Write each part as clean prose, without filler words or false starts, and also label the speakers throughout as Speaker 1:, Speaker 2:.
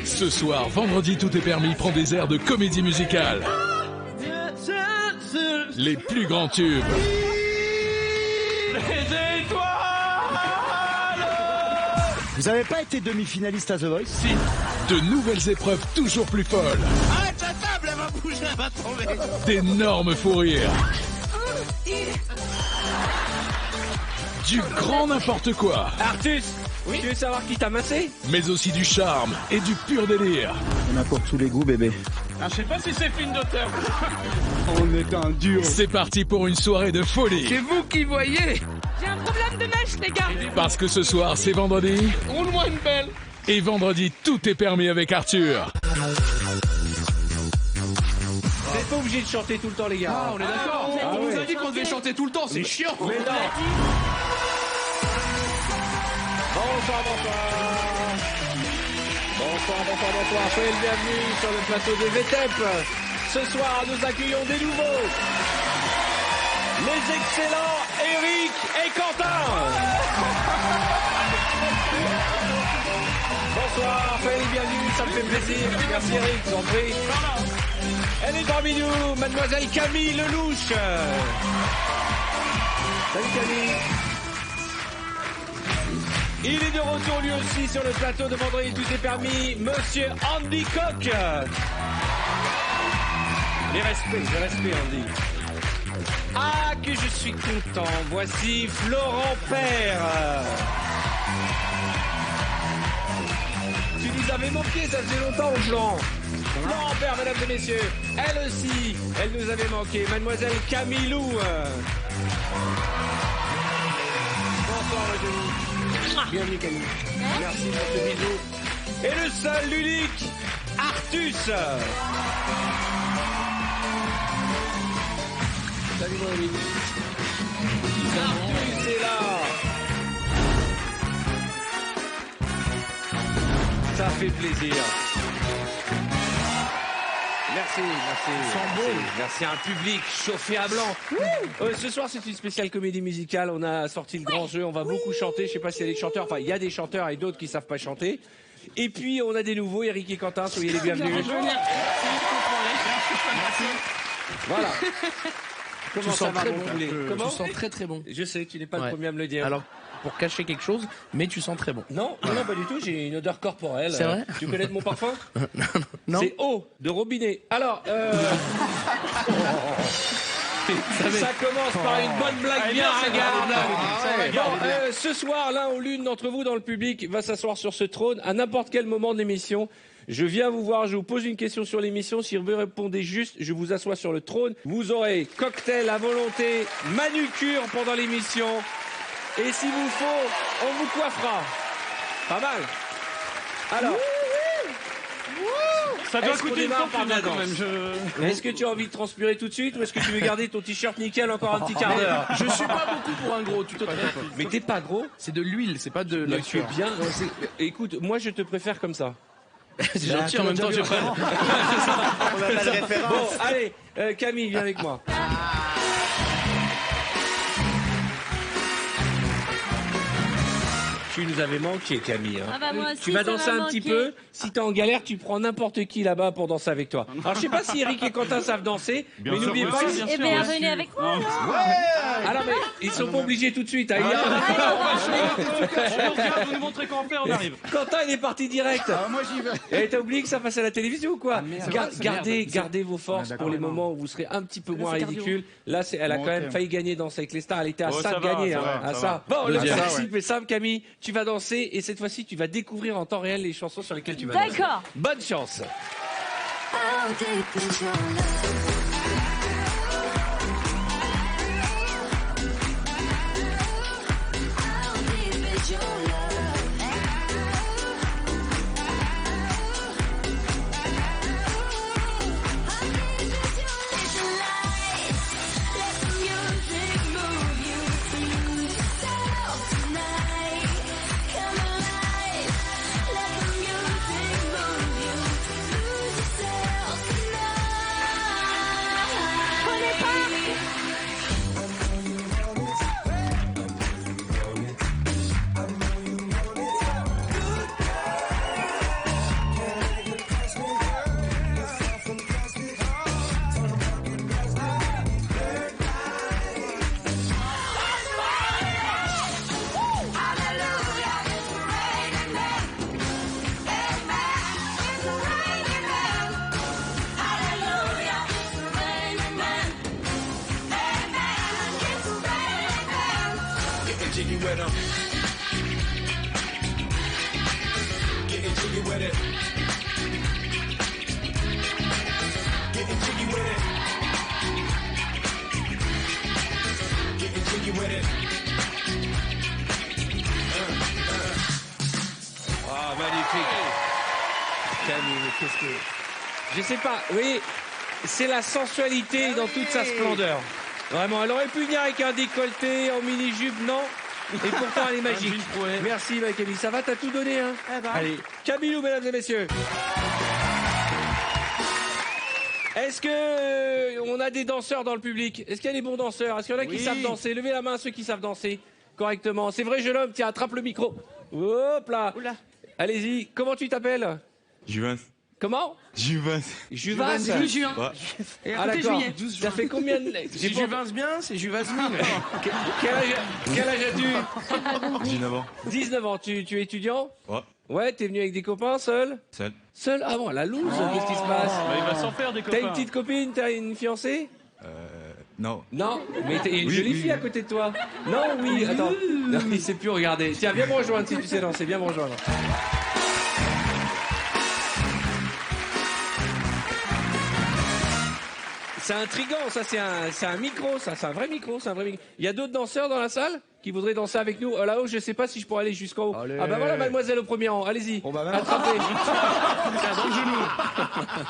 Speaker 1: Ce soir, vendredi, tout est permis prend des airs de comédie musicale. Les plus grands tubes.
Speaker 2: Vous avez pas été demi-finaliste à The Voice?
Speaker 1: Si. De nouvelles épreuves toujours plus folles.
Speaker 3: Arrête la table, elle va bouger, elle va tomber.
Speaker 1: D'énormes fous rires. Du grand n'importe quoi.
Speaker 4: Artus, tu veux savoir qui t'a massé?
Speaker 1: Mais aussi du charme et du pur délire.
Speaker 2: On a pour tous les goûts, bébé.
Speaker 3: Je sais pas si c'est film d'auteur.
Speaker 2: On est un dur.
Speaker 1: C'est parti pour une soirée de folie.
Speaker 3: C'est vous qui voyez.
Speaker 5: J'ai un problème de mèche, les gars.
Speaker 1: Parce que ce soir, c'est vendredi.
Speaker 3: Roule-moi une belle.
Speaker 1: Et vendredi, tout est permis avec Arthur.
Speaker 4: Vous n'êtes pas obligé de chanter tout le temps, les gars.
Speaker 3: Ah, on est d'accord.
Speaker 4: Ah
Speaker 3: On
Speaker 4: ouais.
Speaker 3: nous a dit qu'on devait chanter tout le temps, c'est chiant.
Speaker 4: Mais non. Bonsoir. Soyez le bienvenu sur le plateau de VTEP. Ce soir, nous accueillons des nouveaux. Les excellents Eric et Quentin. Bonsoir, soyez les bienvenus, ça me fait plaisir. Merci Eric, je vous en prie. Elle est parmi nous, mademoiselle Camille Lelouch. Salut Camille. Il est de retour lui aussi sur le plateau de Vendredi Tout est permis, monsieur Andy Coq. Les respects Andy. Ah que je suis content, voici Florent Père. Tu nous avais manqué, ça faisait longtemps Jean. Florent Père, mesdames et messieurs, elle aussi, elle nous avait manqué, mademoiselle Camille Lou. Bonsoir Eugénie. Bienvenue Camille. Merci pour ce bisou. Et le seul, l'unique, Artus. Salut mon ami. Artus est là. Ça fait plaisir. Merci à un public chauffé à blanc. Ce soir, c'est une spéciale comédie musicale. On a sorti le grand jeu. On va beaucoup chanter. Je sais pas s'il y a des chanteurs. Enfin, il y a des chanteurs et d'autres qui savent pas chanter. Et puis, on a des nouveaux. Eric et Quentin, soyez les bienvenus. Voilà. Comment ça va, mon poulet? Comment?
Speaker 6: Tu sens très très bon.
Speaker 4: Je sais, tu n'es pas le premier à me le dire.
Speaker 6: Alors, pour cacher quelque chose, mais tu sens très bon.
Speaker 4: Non, pas du tout. J'ai une odeur corporelle.
Speaker 6: C'est vrai?
Speaker 4: Tu connais de mon parfum?
Speaker 6: Non.
Speaker 4: C'est eau de robinet. Alors, ça commence par une bonne blague bien ringarde. Ce soir, l'un ou l'une d'entre vous dans le public va s'asseoir sur ce trône à n'importe quel moment de l'émission. Je viens vous voir, je vous pose une question sur l'émission. Si vous répondez juste, je vous assois sur le trône. Vous aurez cocktail à volonté, manucure pendant l'émission. Et s'il vous faut, on vous coiffera. Pas mal. Alors,
Speaker 3: Ça doit
Speaker 4: est-ce qu'on
Speaker 3: coûter une
Speaker 4: démarre par
Speaker 3: fortune
Speaker 4: la
Speaker 3: quand
Speaker 4: danse
Speaker 3: même.
Speaker 4: Est-ce que tu as envie de transpirer tout de suite ou est-ce que tu veux garder ton t-shirt nickel encore un petit quart d'heure?
Speaker 6: Je suis pas beaucoup pour un gros, tu te trompes.
Speaker 4: Mais t'es pas gros?
Speaker 6: C'est de l'huile, c'est pas de la
Speaker 4: Mais tu es bien. Écoute, moi je te préfère comme ça.
Speaker 6: C'est gentil, en même temps, je préfère.
Speaker 2: On a pas de référence.
Speaker 4: Bon, allez, Camille, viens avec moi. Tu nous avais manqué, Camille. Hein.
Speaker 5: Ah bah moi aussi,
Speaker 4: Tu vas
Speaker 5: ça
Speaker 4: danser
Speaker 5: m'a
Speaker 4: un petit
Speaker 5: manqué.
Speaker 4: peu. Si t'es en galère, tu prends n'importe qui là-bas pour danser avec toi. Alors je sais pas si Eric et Quentin savent danser, mais n'oubliez pas.
Speaker 5: Eh bien, venez avec moi. alors.
Speaker 4: Alors mais ils sont pas obligés tout de suite. Hein.
Speaker 3: On vient de nous montrer comment faire, on arrive.
Speaker 4: Quentin il est parti direct.
Speaker 2: Moi j'y vais.
Speaker 4: Et t'as oublié que ça passe à la télévision ou quoi? Gardez
Speaker 2: merde.
Speaker 4: vos forces
Speaker 2: D'accord,
Speaker 4: pour les
Speaker 2: non.
Speaker 4: moments où vous serez un petit peu moins
Speaker 5: c'est cardio.
Speaker 4: ridicule. Là, elle a
Speaker 2: Bon,
Speaker 4: quand même
Speaker 2: ok.
Speaker 4: failli gagner Danser avec les stars. Elle était à
Speaker 3: Oh,
Speaker 4: ça
Speaker 3: ça
Speaker 4: de
Speaker 3: va,
Speaker 4: gagner.
Speaker 3: ça
Speaker 4: hein,
Speaker 3: va,
Speaker 4: à
Speaker 3: ça
Speaker 4: ça.
Speaker 3: va.
Speaker 4: Bon, le
Speaker 6: Deuxième.
Speaker 4: principe est simple, Camille. Tu vas danser et cette fois-ci, tu vas découvrir en temps réel les chansons sur lesquelles tu vas danser.
Speaker 5: D'accord.
Speaker 4: Bonne chance.
Speaker 7: How deep is your love? How deep is your love?
Speaker 8: Getting jiggy with them. Getting jiggy with it. Getting jiggy with it. Getting jiggy with it.
Speaker 4: Ah, magnifique. Camille, mais qu'est-ce que... Je sais pas, oui, c'est la sensualité dans toute sa splendeur. Vraiment, elle aurait pu venir avec un décolleté en mini-jupe, non? Et pourtant, elle est magique. Merci, ma Camille. Ça va, t'as tout donné, hein? Allez, Camille, mesdames et messieurs. Est-ce que on a des danseurs dans le public? Est-ce qu'il y a des bons danseurs? Est-ce qu'il y en a qui savent danser? Levez la main ceux qui savent danser correctement. C'est vrai, jeune homme, tiens, attrape le micro. Hop là. Allez-y, comment tu t'appelles?
Speaker 9: Juvin.
Speaker 4: Comment?
Speaker 9: Juvin.
Speaker 4: Juvin.
Speaker 5: Juin.
Speaker 9: Ouais.
Speaker 4: Ah d'accord. Ça fait combien de...
Speaker 6: C'est Juvin bien, c'est Juvasmine.
Speaker 4: Quel âge as-tu?
Speaker 9: 19 ans.
Speaker 4: 19 ans. Tu es étudiant?
Speaker 9: Ouais.
Speaker 4: Ouais, t'es venu avec des copains, seul?
Speaker 9: Seul.
Speaker 4: Seul? Ah bon, la loose, qu'est-ce qui se passe?
Speaker 3: Bah, il va s'en faire des copains.
Speaker 4: T'as une petite copine? T'as une fiancée?
Speaker 9: Non.
Speaker 4: Non, mais t'as une
Speaker 9: Oui,
Speaker 4: jolie
Speaker 9: oui.
Speaker 4: fille à côté de toi. Non, oui, attends. Non, il sait plus regarder. Tiens, viens me rejoindre si tu sais danser, viens me rejoindre. C'est intriguant, ça, c'est un micro, ça, c'est un vrai micro, c'est un vrai micro. Il y a d'autres danseurs dans la salle qui voudraient danser avec nous. Là-haut, je sais pas si je pourrais aller jusqu'en haut.
Speaker 2: Allez.
Speaker 4: Ah bah voilà, mademoiselle au premier rang, allez-y.
Speaker 2: On va même
Speaker 4: attrapez. Dans le genou.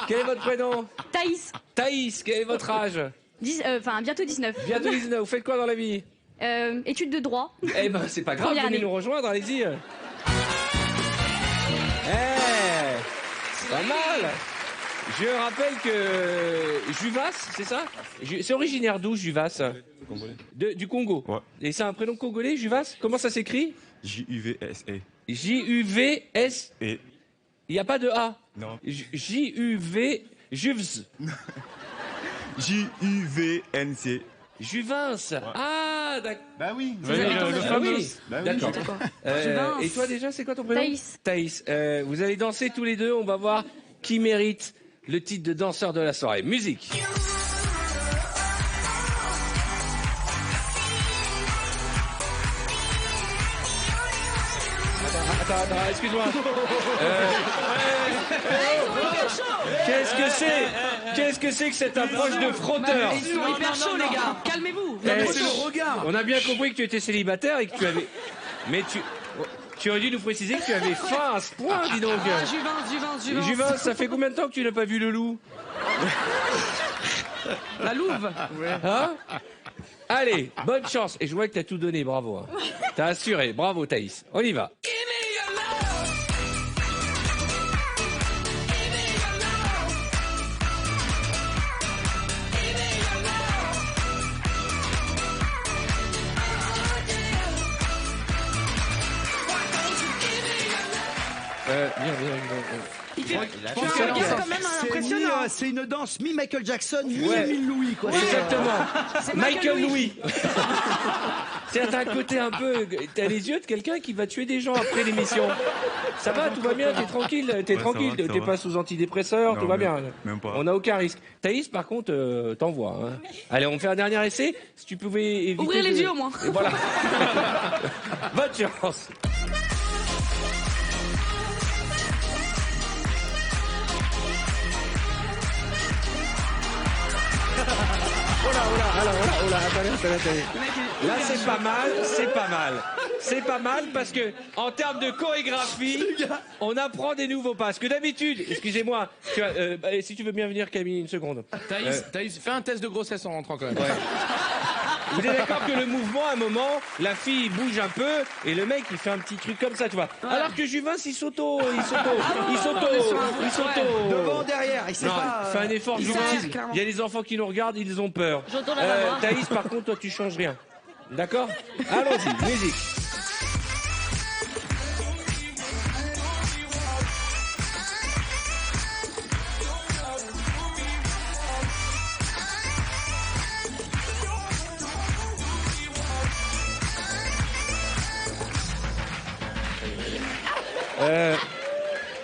Speaker 4: Quel est votre prénom?
Speaker 5: Thaïs.
Speaker 4: Thaïs, quel est votre âge?
Speaker 5: Bientôt 19.
Speaker 4: Bientôt 19, vous faites quoi dans la vie?
Speaker 5: Études de droit.
Speaker 4: Eh ben, c'est pas grave,
Speaker 5: Première
Speaker 4: venez
Speaker 5: année.
Speaker 4: nous rejoindre, allez-y. Pas mal. Je rappelle que Juvas, c'est ça? C'est originaire d'où, Juvas? Du Congo.
Speaker 9: Ouais.
Speaker 4: Et c'est un prénom congolais, Juvas? Comment ça s'écrit?
Speaker 9: J-U-V-S-E.
Speaker 4: J-U-V-S.
Speaker 9: Et.
Speaker 4: Il n'y a pas de A.
Speaker 9: Non.
Speaker 4: J-U-V. Juvs.
Speaker 9: J-U-V-N-C.
Speaker 4: Juvins. Ah, d'accord.
Speaker 2: Bah oui.
Speaker 3: Le fameux.
Speaker 4: Oui.
Speaker 2: Bah oui.
Speaker 4: D'accord.
Speaker 5: Juvins.
Speaker 4: Et toi déjà, c'est quoi ton prénom?
Speaker 5: Thaïs.
Speaker 4: Thaïs. Vous allez danser tous les deux. On va voir qui mérite le titre de danseur de la soirée. Musique. Attends, excuse-moi. Qu'est-ce que c'est que cette approche de frotteur?
Speaker 5: Ils sont hyper chauds, les gars. Calmez-vous.
Speaker 4: C'est le regard. On a bien compris que tu étais célibataire et que tu avais... Mais tu aurais dû nous préciser que tu avais faim à ce point, dis donc.
Speaker 5: Juvin.
Speaker 4: Juvin, ça fait combien de temps que tu n'as pas vu le loup?
Speaker 5: La louve.
Speaker 4: Hein? Allez, bonne chance. Et je vois que t'as tout donné, bravo. Hein. T'as assuré, bravo Thaïs. On y va.
Speaker 5: Tu as un regard quand même impressionnant.
Speaker 2: C'est une danse mi-Michael Jackson,
Speaker 4: Ouais.
Speaker 2: mi-Louis, quoi.
Speaker 4: Exactement.
Speaker 5: C'est
Speaker 4: Michael Louis. C'est un côté un peu... T'as les yeux de quelqu'un qui va tuer des gens après l'émission. Ça va, tout va bien, t'es tranquille,
Speaker 9: ça va, ça
Speaker 4: t'es
Speaker 9: va.
Speaker 4: pas sous antidépresseur,
Speaker 9: Non,
Speaker 4: tout va
Speaker 9: même-
Speaker 4: bien.
Speaker 9: même pas.
Speaker 4: On n'a aucun risque. Thaïs, par contre, t'envoies. Hein. Allez, on fait un dernier essai. Si tu pouvais éviter...
Speaker 5: Ouvrez les yeux, au moins.
Speaker 4: Et voilà. Bonne chance. Oh là, attendez. Là, c'est pas mal parce que, en termes de chorégraphie, on apprend des nouveaux pas. Parce que d'habitude, excusez-moi, si tu veux bien venir, Camille, une seconde.
Speaker 6: Thaïs, fais un test de grossesse en rentrant quand même.
Speaker 4: Vous êtes d'accord que le mouvement, à un moment, la fille bouge un peu et le mec, il fait un petit truc comme ça, tu vois. Alors que Juvin, il s'auto.
Speaker 2: Devant, derrière, il sait
Speaker 4: Non,
Speaker 2: pas.
Speaker 4: fais un effort, Juvin.
Speaker 5: s'arrête, clairement.
Speaker 4: Il y a des enfants qui nous regardent, ils ont peur.
Speaker 5: J'entends la maman.
Speaker 4: Thaïs, par contre, toi, tu changes rien. D'accord? Allons-y, musique.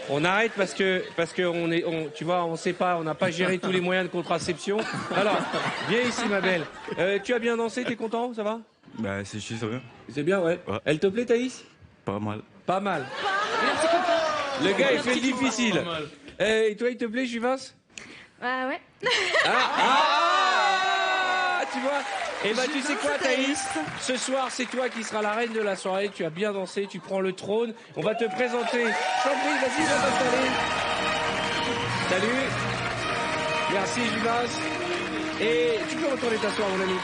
Speaker 4: On arrête parce que tu vois, on sait pas, on n'a pas géré tous les moyens de contraception. Alors, viens ici, ma belle. Tu as bien dansé, t'es content, ça va?
Speaker 9: Bah, c'est juste rien.
Speaker 4: C'est bien, ouais. Elle te plaît, Thaïs?
Speaker 9: Pas mal.
Speaker 4: Pas mal.
Speaker 5: Merci, copain.
Speaker 4: Le gars, il fait le difficile. Et toi, il te plaît, Juvas?
Speaker 5: Ouais.
Speaker 4: Tu vois? Eh ben, tu sais quoi, Thaïs? Ce soir, c'est toi qui seras la reine de la soirée. Tu as bien dansé, tu prends le trône. On va te présenter. Chambry, vas-y, viens t'installer. Salut. Merci, Juvas. Et tu peux retourner t'asseoir, mon ami.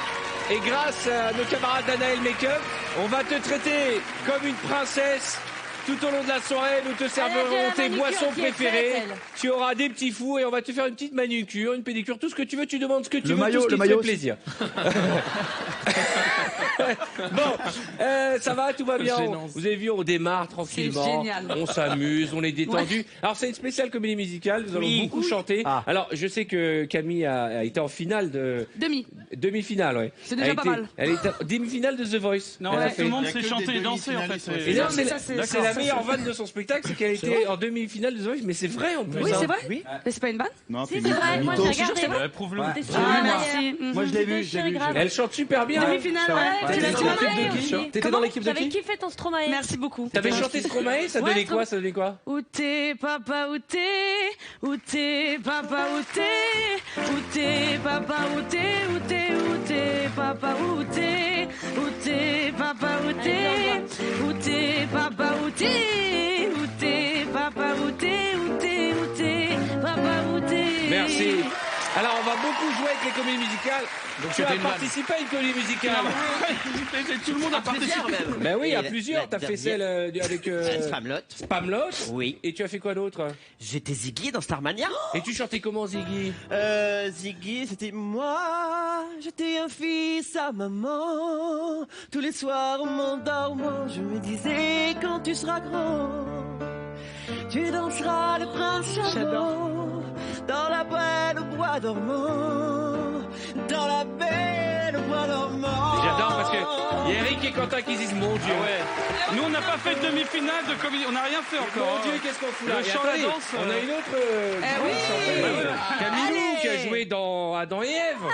Speaker 4: Et grâce à nos camarades d'Anaël Makeup, on va te traiter comme une princesse. Tout au long de la soirée, nous te servirons tes boissons préférées. Tu auras des petits fous et on va te faire une petite manucure, une pédicure, tout ce que tu veux. Tu demandes ce que tu veux, tout ce qui te fait plaisir. Bon, ça va, tout va bien. Vous avez vu, on démarre tranquillement.
Speaker 5: C'est génial.
Speaker 4: On s'amuse, on est détendu. Ouais. Alors, c'est une spéciale comédie musicale. Nous allons beaucoup chanter. Alors, je sais que Camille a été en finale de... Demi-finale, ouais.
Speaker 5: C'est déjà pas mal.
Speaker 4: Elle était en demi-finale de The Voice.
Speaker 3: Non, tout le monde sait chanter et danser, en fait.
Speaker 4: Et non, c'est la meilleure vanne de son spectacle, c'est qu'elle était en demi-finale de The Voice, mais c'est vrai en plus.
Speaker 5: Oui,
Speaker 4: hein.
Speaker 5: c'est vrai.
Speaker 2: Oui.
Speaker 5: Mais c'est pas une vanne?
Speaker 2: Non,
Speaker 7: Si, c'est vrai, moi j'ai regardé.
Speaker 3: Prouve-le.
Speaker 5: Merci.
Speaker 2: Moi, je l'ai vu.
Speaker 4: Elle chante super bien.
Speaker 5: Demi-finale, ouais.
Speaker 7: T'étais
Speaker 5: Tu
Speaker 7: dans
Speaker 5: l'as
Speaker 7: l'équipe
Speaker 5: dit.
Speaker 7: de qui
Speaker 4: T'étais dans l'équipe de
Speaker 7: J'avais
Speaker 4: qui?
Speaker 7: kiffé ton Stromae.
Speaker 5: Merci beaucoup.
Speaker 4: T'avais chanté Stromae, ça donnait quoi? Ça donnait quoi?
Speaker 5: Où t'es, papa, où t'es? Où t'es, papa, où t'es? Où t'es, papa, où t'es? Où t'es, papa, où t'es? Où t'es, papa, où t'es? Où t'es, papa, où t'es? Où t'es, papa, où t'es? Où t'es, papa, où t'es?
Speaker 4: Merci. Alors, on va beaucoup jouer avec les comédies musicales. Donc, tu as participé à une comédie musicale.
Speaker 3: Tout le monde a participé.
Speaker 4: Ben oui, à plusieurs. T'as fait celle avec Spamelot.
Speaker 10: Oui.
Speaker 4: Et tu as fait quoi d'autre?
Speaker 10: J'étais Ziggy dans Starmania.
Speaker 4: Et tu chantais comment, Ziggy?
Speaker 10: Ziggy, c'était moi. J'étais un fils à maman. Tous les soirs en m'endormant, je me disais quand tu seras grand, tu danseras le prince charmant dans la belle au bois dormant, dans la belle au bois dormant.
Speaker 4: J'adore parce que y a Eric et Quentin qui disent mon Dieu.
Speaker 3: Ouais. Nous, on n'a pas fait de demi-finale de comédie. On n'a rien fait encore.
Speaker 4: Mon Dieu, qu'est-ce qu'on fout là?
Speaker 3: Le
Speaker 4: Et
Speaker 3: chant, la
Speaker 4: attendez,
Speaker 3: danse,
Speaker 4: on a une autre.
Speaker 5: oui.
Speaker 4: Camilou qui a joué dans Adam et Ève.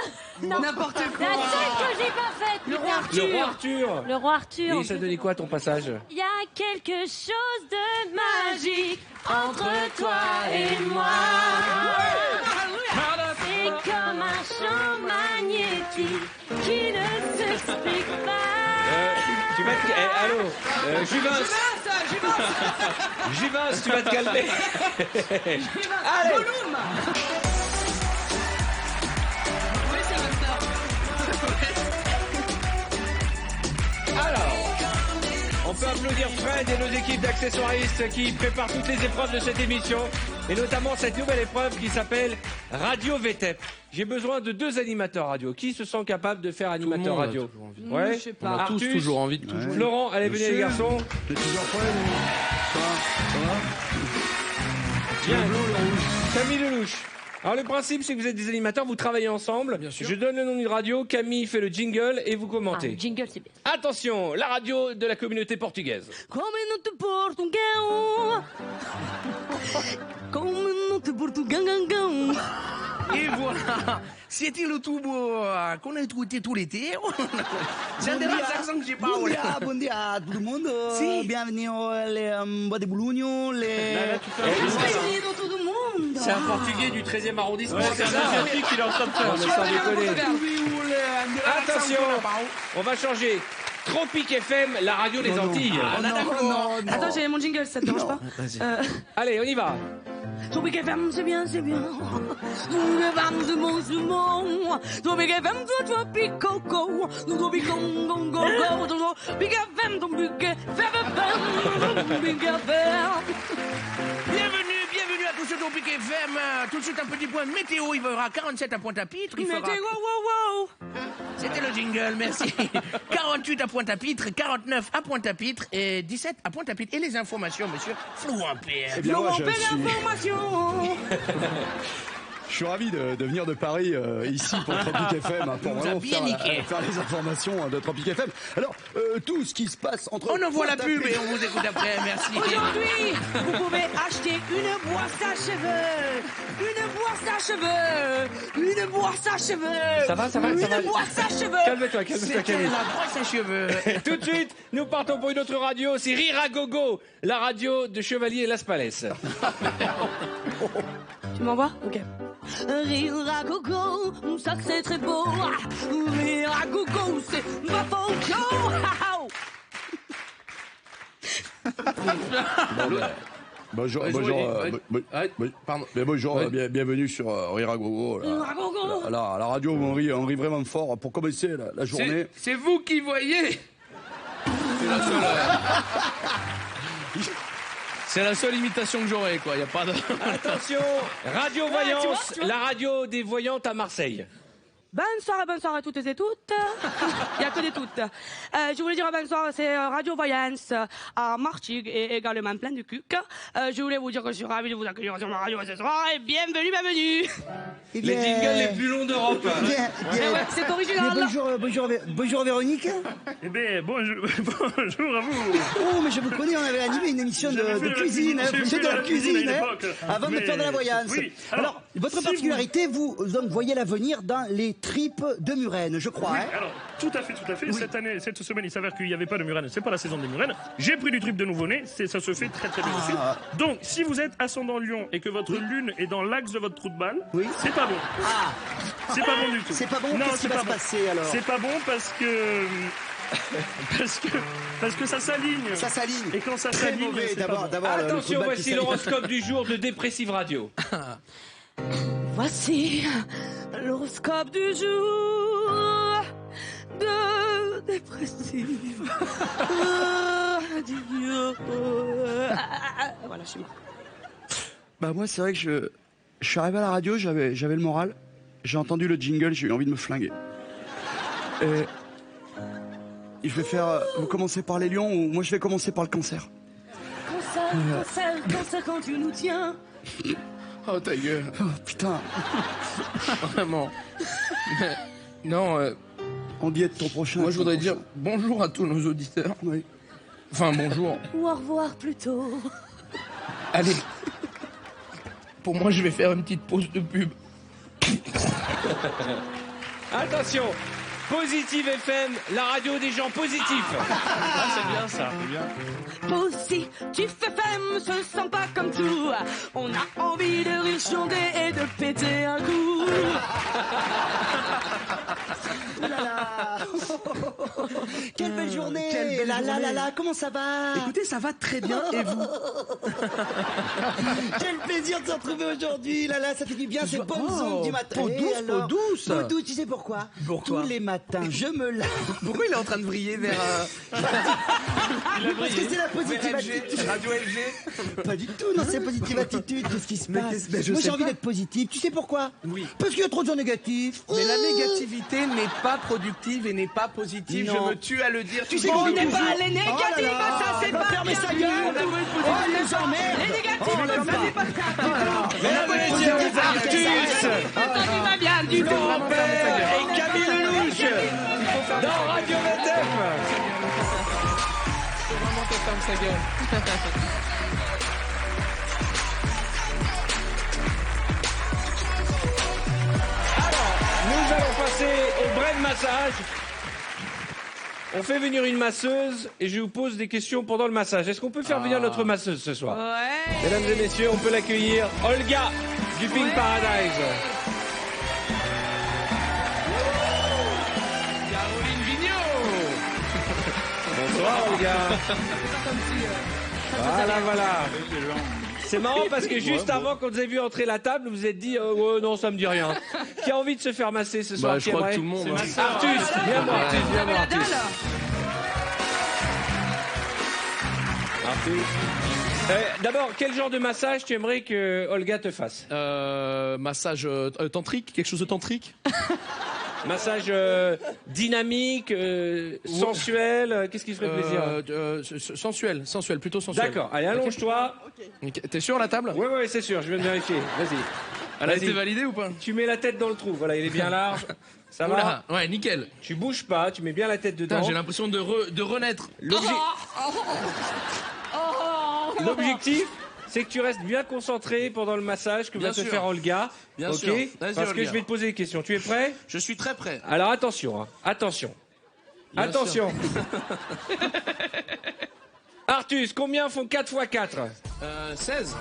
Speaker 5: N'importe quoi.
Speaker 7: La seule que j'ai pas faite.
Speaker 5: Le roi
Speaker 4: Le roi Arthur.
Speaker 7: Le roi Arthur.
Speaker 4: Et ça donnait quoi ton passage?
Speaker 7: Il y a quelque chose de magique entre toi et moi. C'est comme un champ magnétique qui ne s'explique pas.
Speaker 4: Tu vas te... allô, Juvas, tu vas te calmer. Allez. Alors, on peut applaudir Fred et nos équipes d'accessoiristes qui préparent toutes les épreuves de cette émission, et notamment cette nouvelle épreuve qui s'appelle Radio VTEP. J'ai besoin de 2 animateurs radio. Qui se sent capable de faire animateur radio? Ouais,
Speaker 5: je sais pas.
Speaker 3: On a tous
Speaker 4: Artus,
Speaker 3: toujours envie de tout jouer.
Speaker 4: Florent, allez, venez les garçons.
Speaker 2: T'es toujours prêt, non? Ça va?
Speaker 4: Bien. Camille Lelouch. Alors le principe, c'est que vous êtes des animateurs, vous travaillez ensemble.
Speaker 3: Bien sûr.
Speaker 4: Je donne le nom d'une radio, Camille fait le jingle et vous commentez.
Speaker 7: Jingle, c'est bien.
Speaker 4: Attention, la radio de la communauté portugaise.
Speaker 5: Communauté Portugal. Communauté Portugal.
Speaker 6: Et voilà, c'était le tubo qu'on a écouté tout l'été. C'est un des rares accents que j'ai pas.
Speaker 2: Bon dia, tout le monde. Bienvenue les Bois de Boulogne, les...
Speaker 5: Bienvenue dans tout le monde.
Speaker 4: C'est un portugais du 13e arrondissement, c'est ça?
Speaker 3: qu'il est en train de faire.
Speaker 4: Non, mais sans déconner. Attention, on va changer. Tropique FM, la radio des Antilles.
Speaker 2: Non.
Speaker 5: Attends, j'ai mon jingle, ça te dérange pas?
Speaker 4: Allez, on y va.
Speaker 5: Tropique FM, c'est bien, c'est bien. Tropique FM, c'est bon, c'est bon. Tropique FM, c'est Tropique Coco. Tropique Congo, Tropique FM, Tropique FM.
Speaker 6: Bienvenue à tous ceux d'Opic FM. Tout de suite, un petit point météo. Il va y aura 47 à Pointe-à-Pitre. Il fera...
Speaker 5: Météo, wow.
Speaker 6: C'était le jingle, merci. 48 à Pointe-à-Pitre, 49 à Pointe-à-Pitre et 17 à Pointe-à-Pitre. Et les informations, monsieur Florent Père.
Speaker 2: Eh bien, moi, je suis...
Speaker 5: Information.
Speaker 11: Je suis ravi de venir de Paris ici pour Tropic FM, pour vraiment faire les informations de Tropic FM. Alors, tout ce qui se passe entre...
Speaker 6: On envoie la pub et on vous écoute après, merci.
Speaker 5: Aujourd'hui, vous pouvez acheter une brosse à cheveux. Une brosse à cheveux. Une brosse à cheveux.
Speaker 4: Ça va.
Speaker 5: Une brosse à cheveux.
Speaker 4: Calme-toi,
Speaker 6: C'était
Speaker 4: Camille.
Speaker 6: la brosse à cheveux.
Speaker 4: Tout de suite, nous partons pour une autre radio. C'est Rire à Gogo, la radio de Chevalier Las Palais.
Speaker 5: Tu m'envoies? Ok. Rire à gogo, ça c'est très beau. Rire à gogo, c'est ma fonction.
Speaker 11: Bonjour,
Speaker 6: Pardon.
Speaker 11: bienvenue sur Rire à Gogo.
Speaker 5: Rire à gogo.
Speaker 11: La radio, on rit vraiment fort pour commencer la journée.
Speaker 6: C'est vous qui voyez. C'est la seule imitation que j'aurai, quoi. Y a pas de.
Speaker 4: Attention, Radio Voyance,
Speaker 5: tu vois.
Speaker 4: la radio des voyantes à Marseille.
Speaker 5: Bonsoir à toutes et toutes. Il n'y a que des toutes. Je voulais dire bonsoir, c'est Radio Voyance à Martigues et également plein de cuc. Je voulais vous dire que je suis ravi de vous accueillir sur ma radio ce soir et bienvenue.
Speaker 4: Les jingles les plus longs d'Europe.
Speaker 5: C'est original.
Speaker 2: Bonjour Véronique.
Speaker 3: Eh bien, bonjour à vous.
Speaker 2: Oh, mais je vous connais, on avait animé une émission de cuisine, vous faites de la cuisine, avant de faire de la voyance.
Speaker 3: Oui,
Speaker 2: alors, votre particularité, vous donc voyez l'avenir dans les tripes de Murène, je crois.
Speaker 3: Oui,
Speaker 2: hein.
Speaker 3: alors, tout à fait. Cette semaine, il s'avère qu'il n'y avait pas de murène. C'est pas la saison des murènes. J'ai pris du trip de nouveau-né. Ça se fait très bien aussi. Donc, si vous êtes ascendant Lion et que votre lune est dans l'axe de votre trou de balle, c'est pas bon. C'est pas bon du tout.
Speaker 2: C'est pas bon.
Speaker 3: Non,
Speaker 2: Qu'est-ce qui
Speaker 3: c'est
Speaker 2: va
Speaker 3: pas
Speaker 2: se
Speaker 3: bon.
Speaker 2: passer alors?
Speaker 3: C'est pas bon parce que ça s'aligne.
Speaker 2: Ça s'aligne.
Speaker 3: Et quand ça
Speaker 2: Très
Speaker 3: s'aligne,
Speaker 2: mauvais
Speaker 3: c'est pas bon.
Speaker 2: d'avoir le trou de
Speaker 4: Attention,
Speaker 2: balle qui
Speaker 4: voici
Speaker 2: s'aligne.
Speaker 4: l'horoscope du jour de Dépressive Radio.
Speaker 5: Voici l'horoscope du jour de dépressive. Voilà, je suis mort.
Speaker 11: Bah moi, c'est vrai que je suis arrivé à la radio, j'avais le moral. J'ai entendu le jingle, j'ai eu envie de me flinguer. Et je vais faire... Vous commencez par les lions ou moi je vais commencer par le cancer?
Speaker 5: Cancer, quand tu nous tiens.
Speaker 11: Oh ta gueule. Oh putain.
Speaker 6: Vraiment. Non,
Speaker 11: On dit être ton prochain.
Speaker 6: moi je voudrais dire bonjour à tous nos auditeurs.
Speaker 11: Oui.
Speaker 6: Enfin, bonjour.
Speaker 5: Ou au revoir plutôt.
Speaker 6: Allez. Pour moi, je vais faire une petite pause de pub.
Speaker 4: Attention, Positive FM, la radio des gens positifs.
Speaker 3: C'est bien ça.
Speaker 5: Aussi, tu fais femme, se sent pas comme tout. On a envie de rire, chanter et de péter un coup.
Speaker 2: Oh là là. Quelle belle journée. Là, comment ça va?
Speaker 6: Écoutez, ça va très bien, et vous?
Speaker 2: Quel plaisir de se retrouver aujourd'hui. Là, ça fait du bien, cette bonne zone du matin.
Speaker 6: Peau douce,
Speaker 2: alors,
Speaker 6: peau douce.
Speaker 2: Peau douce, tu sais pourquoi?
Speaker 6: Pourquoi?
Speaker 2: Tous les matins, je me lave.
Speaker 6: Pourquoi il est en train de briller vers...
Speaker 2: Parce que c'est la positive attitude.
Speaker 6: Radio LG.
Speaker 2: Pas du tout, non, c'est positive attitude. Qu'est-ce qui se
Speaker 6: Mais
Speaker 2: passe?
Speaker 6: je
Speaker 2: Moi,
Speaker 6: sais
Speaker 2: j'ai envie
Speaker 6: pas.
Speaker 2: d'être positif. Tu sais pourquoi?
Speaker 6: Oui.
Speaker 2: Parce qu'il y a trop de gens négatifs.
Speaker 6: Mais la négativité n'est pas productive et n'est pas positive.
Speaker 2: Non.
Speaker 6: Je me tue à le dire. Tu sais
Speaker 5: On
Speaker 6: que
Speaker 5: n'est
Speaker 6: je-
Speaker 5: pas les négatifs,
Speaker 2: Oh là là.
Speaker 5: ça c'est
Speaker 2: Va
Speaker 5: pas
Speaker 2: fermer
Speaker 5: bien
Speaker 2: sa
Speaker 5: vu.
Speaker 2: gueule. Oh, les emmerdes.
Speaker 5: Les négatifs,
Speaker 2: Oh, on
Speaker 5: ça
Speaker 2: l'aime pas.
Speaker 5: c'est pas ça.
Speaker 4: Mesdames et messieurs, Artus,
Speaker 5: Quand tu vas bien du tout.
Speaker 4: Florent Père et Camille Lelouch dans Radio VTF.
Speaker 6: Faut vraiment qu'elle ferme sa gueule.
Speaker 4: Nous allons passer au brain massage. On fait venir une masseuse et je vous pose des questions pendant le massage. Est-ce qu'on peut faire venir notre masseuse ce soir?
Speaker 5: Ouais.
Speaker 4: Mesdames et messieurs, on peut l'accueillir. Olga du Pink Paradise.
Speaker 6: Caroline Vigneault.
Speaker 4: Bonsoir Olga. Voilà. C'est marrant parce que juste avant qu'on vous ait vu entrer la table, vous vous êtes dit ouais, non, ça me dit rien. Qui a envie de se faire masser ce soir?
Speaker 6: Bah, je crois que tout le monde.
Speaker 4: C'est ma sœur. Artus, viens voir. Artus, viens voir. Artus. D'abord, quel genre de massage tu aimerais que Olga te fasse?
Speaker 6: Massage tantrique, quelque chose de tantrique.
Speaker 4: Massage dynamique, sensuel, qu'est-ce qui te ferait plaisir?
Speaker 6: Sensuel, plutôt sensuel.
Speaker 4: D'accord, allez, allonge-toi.
Speaker 6: Okay. T'es sûr, la table?
Speaker 4: Oui, c'est sûr, je viens de vérifier. Vas-y.
Speaker 6: Elle a
Speaker 4: Vas-y.
Speaker 6: été validée ou pas?
Speaker 4: Tu mets la tête dans le trou. Voilà, il est bien large. Ça va?
Speaker 6: Oula, ouais, nickel.
Speaker 4: Tu bouges pas, tu mets bien la tête dedans.
Speaker 6: Putain, j'ai l'impression de renaître.
Speaker 4: L'objectif, c'est que tu restes bien concentré pendant le massage que
Speaker 6: Bien
Speaker 4: va te
Speaker 6: sûr.
Speaker 4: faire Olga.
Speaker 6: Bien
Speaker 4: ok
Speaker 6: sûr. Vas-y,
Speaker 4: Parce que
Speaker 6: Olga.
Speaker 4: je vais te poser des questions. Tu es prêt?
Speaker 6: Je suis très prêt.
Speaker 4: Alors attention, hein. Attention.
Speaker 6: Bien
Speaker 4: Attention. Artus, combien font 4 x 4?
Speaker 6: 16.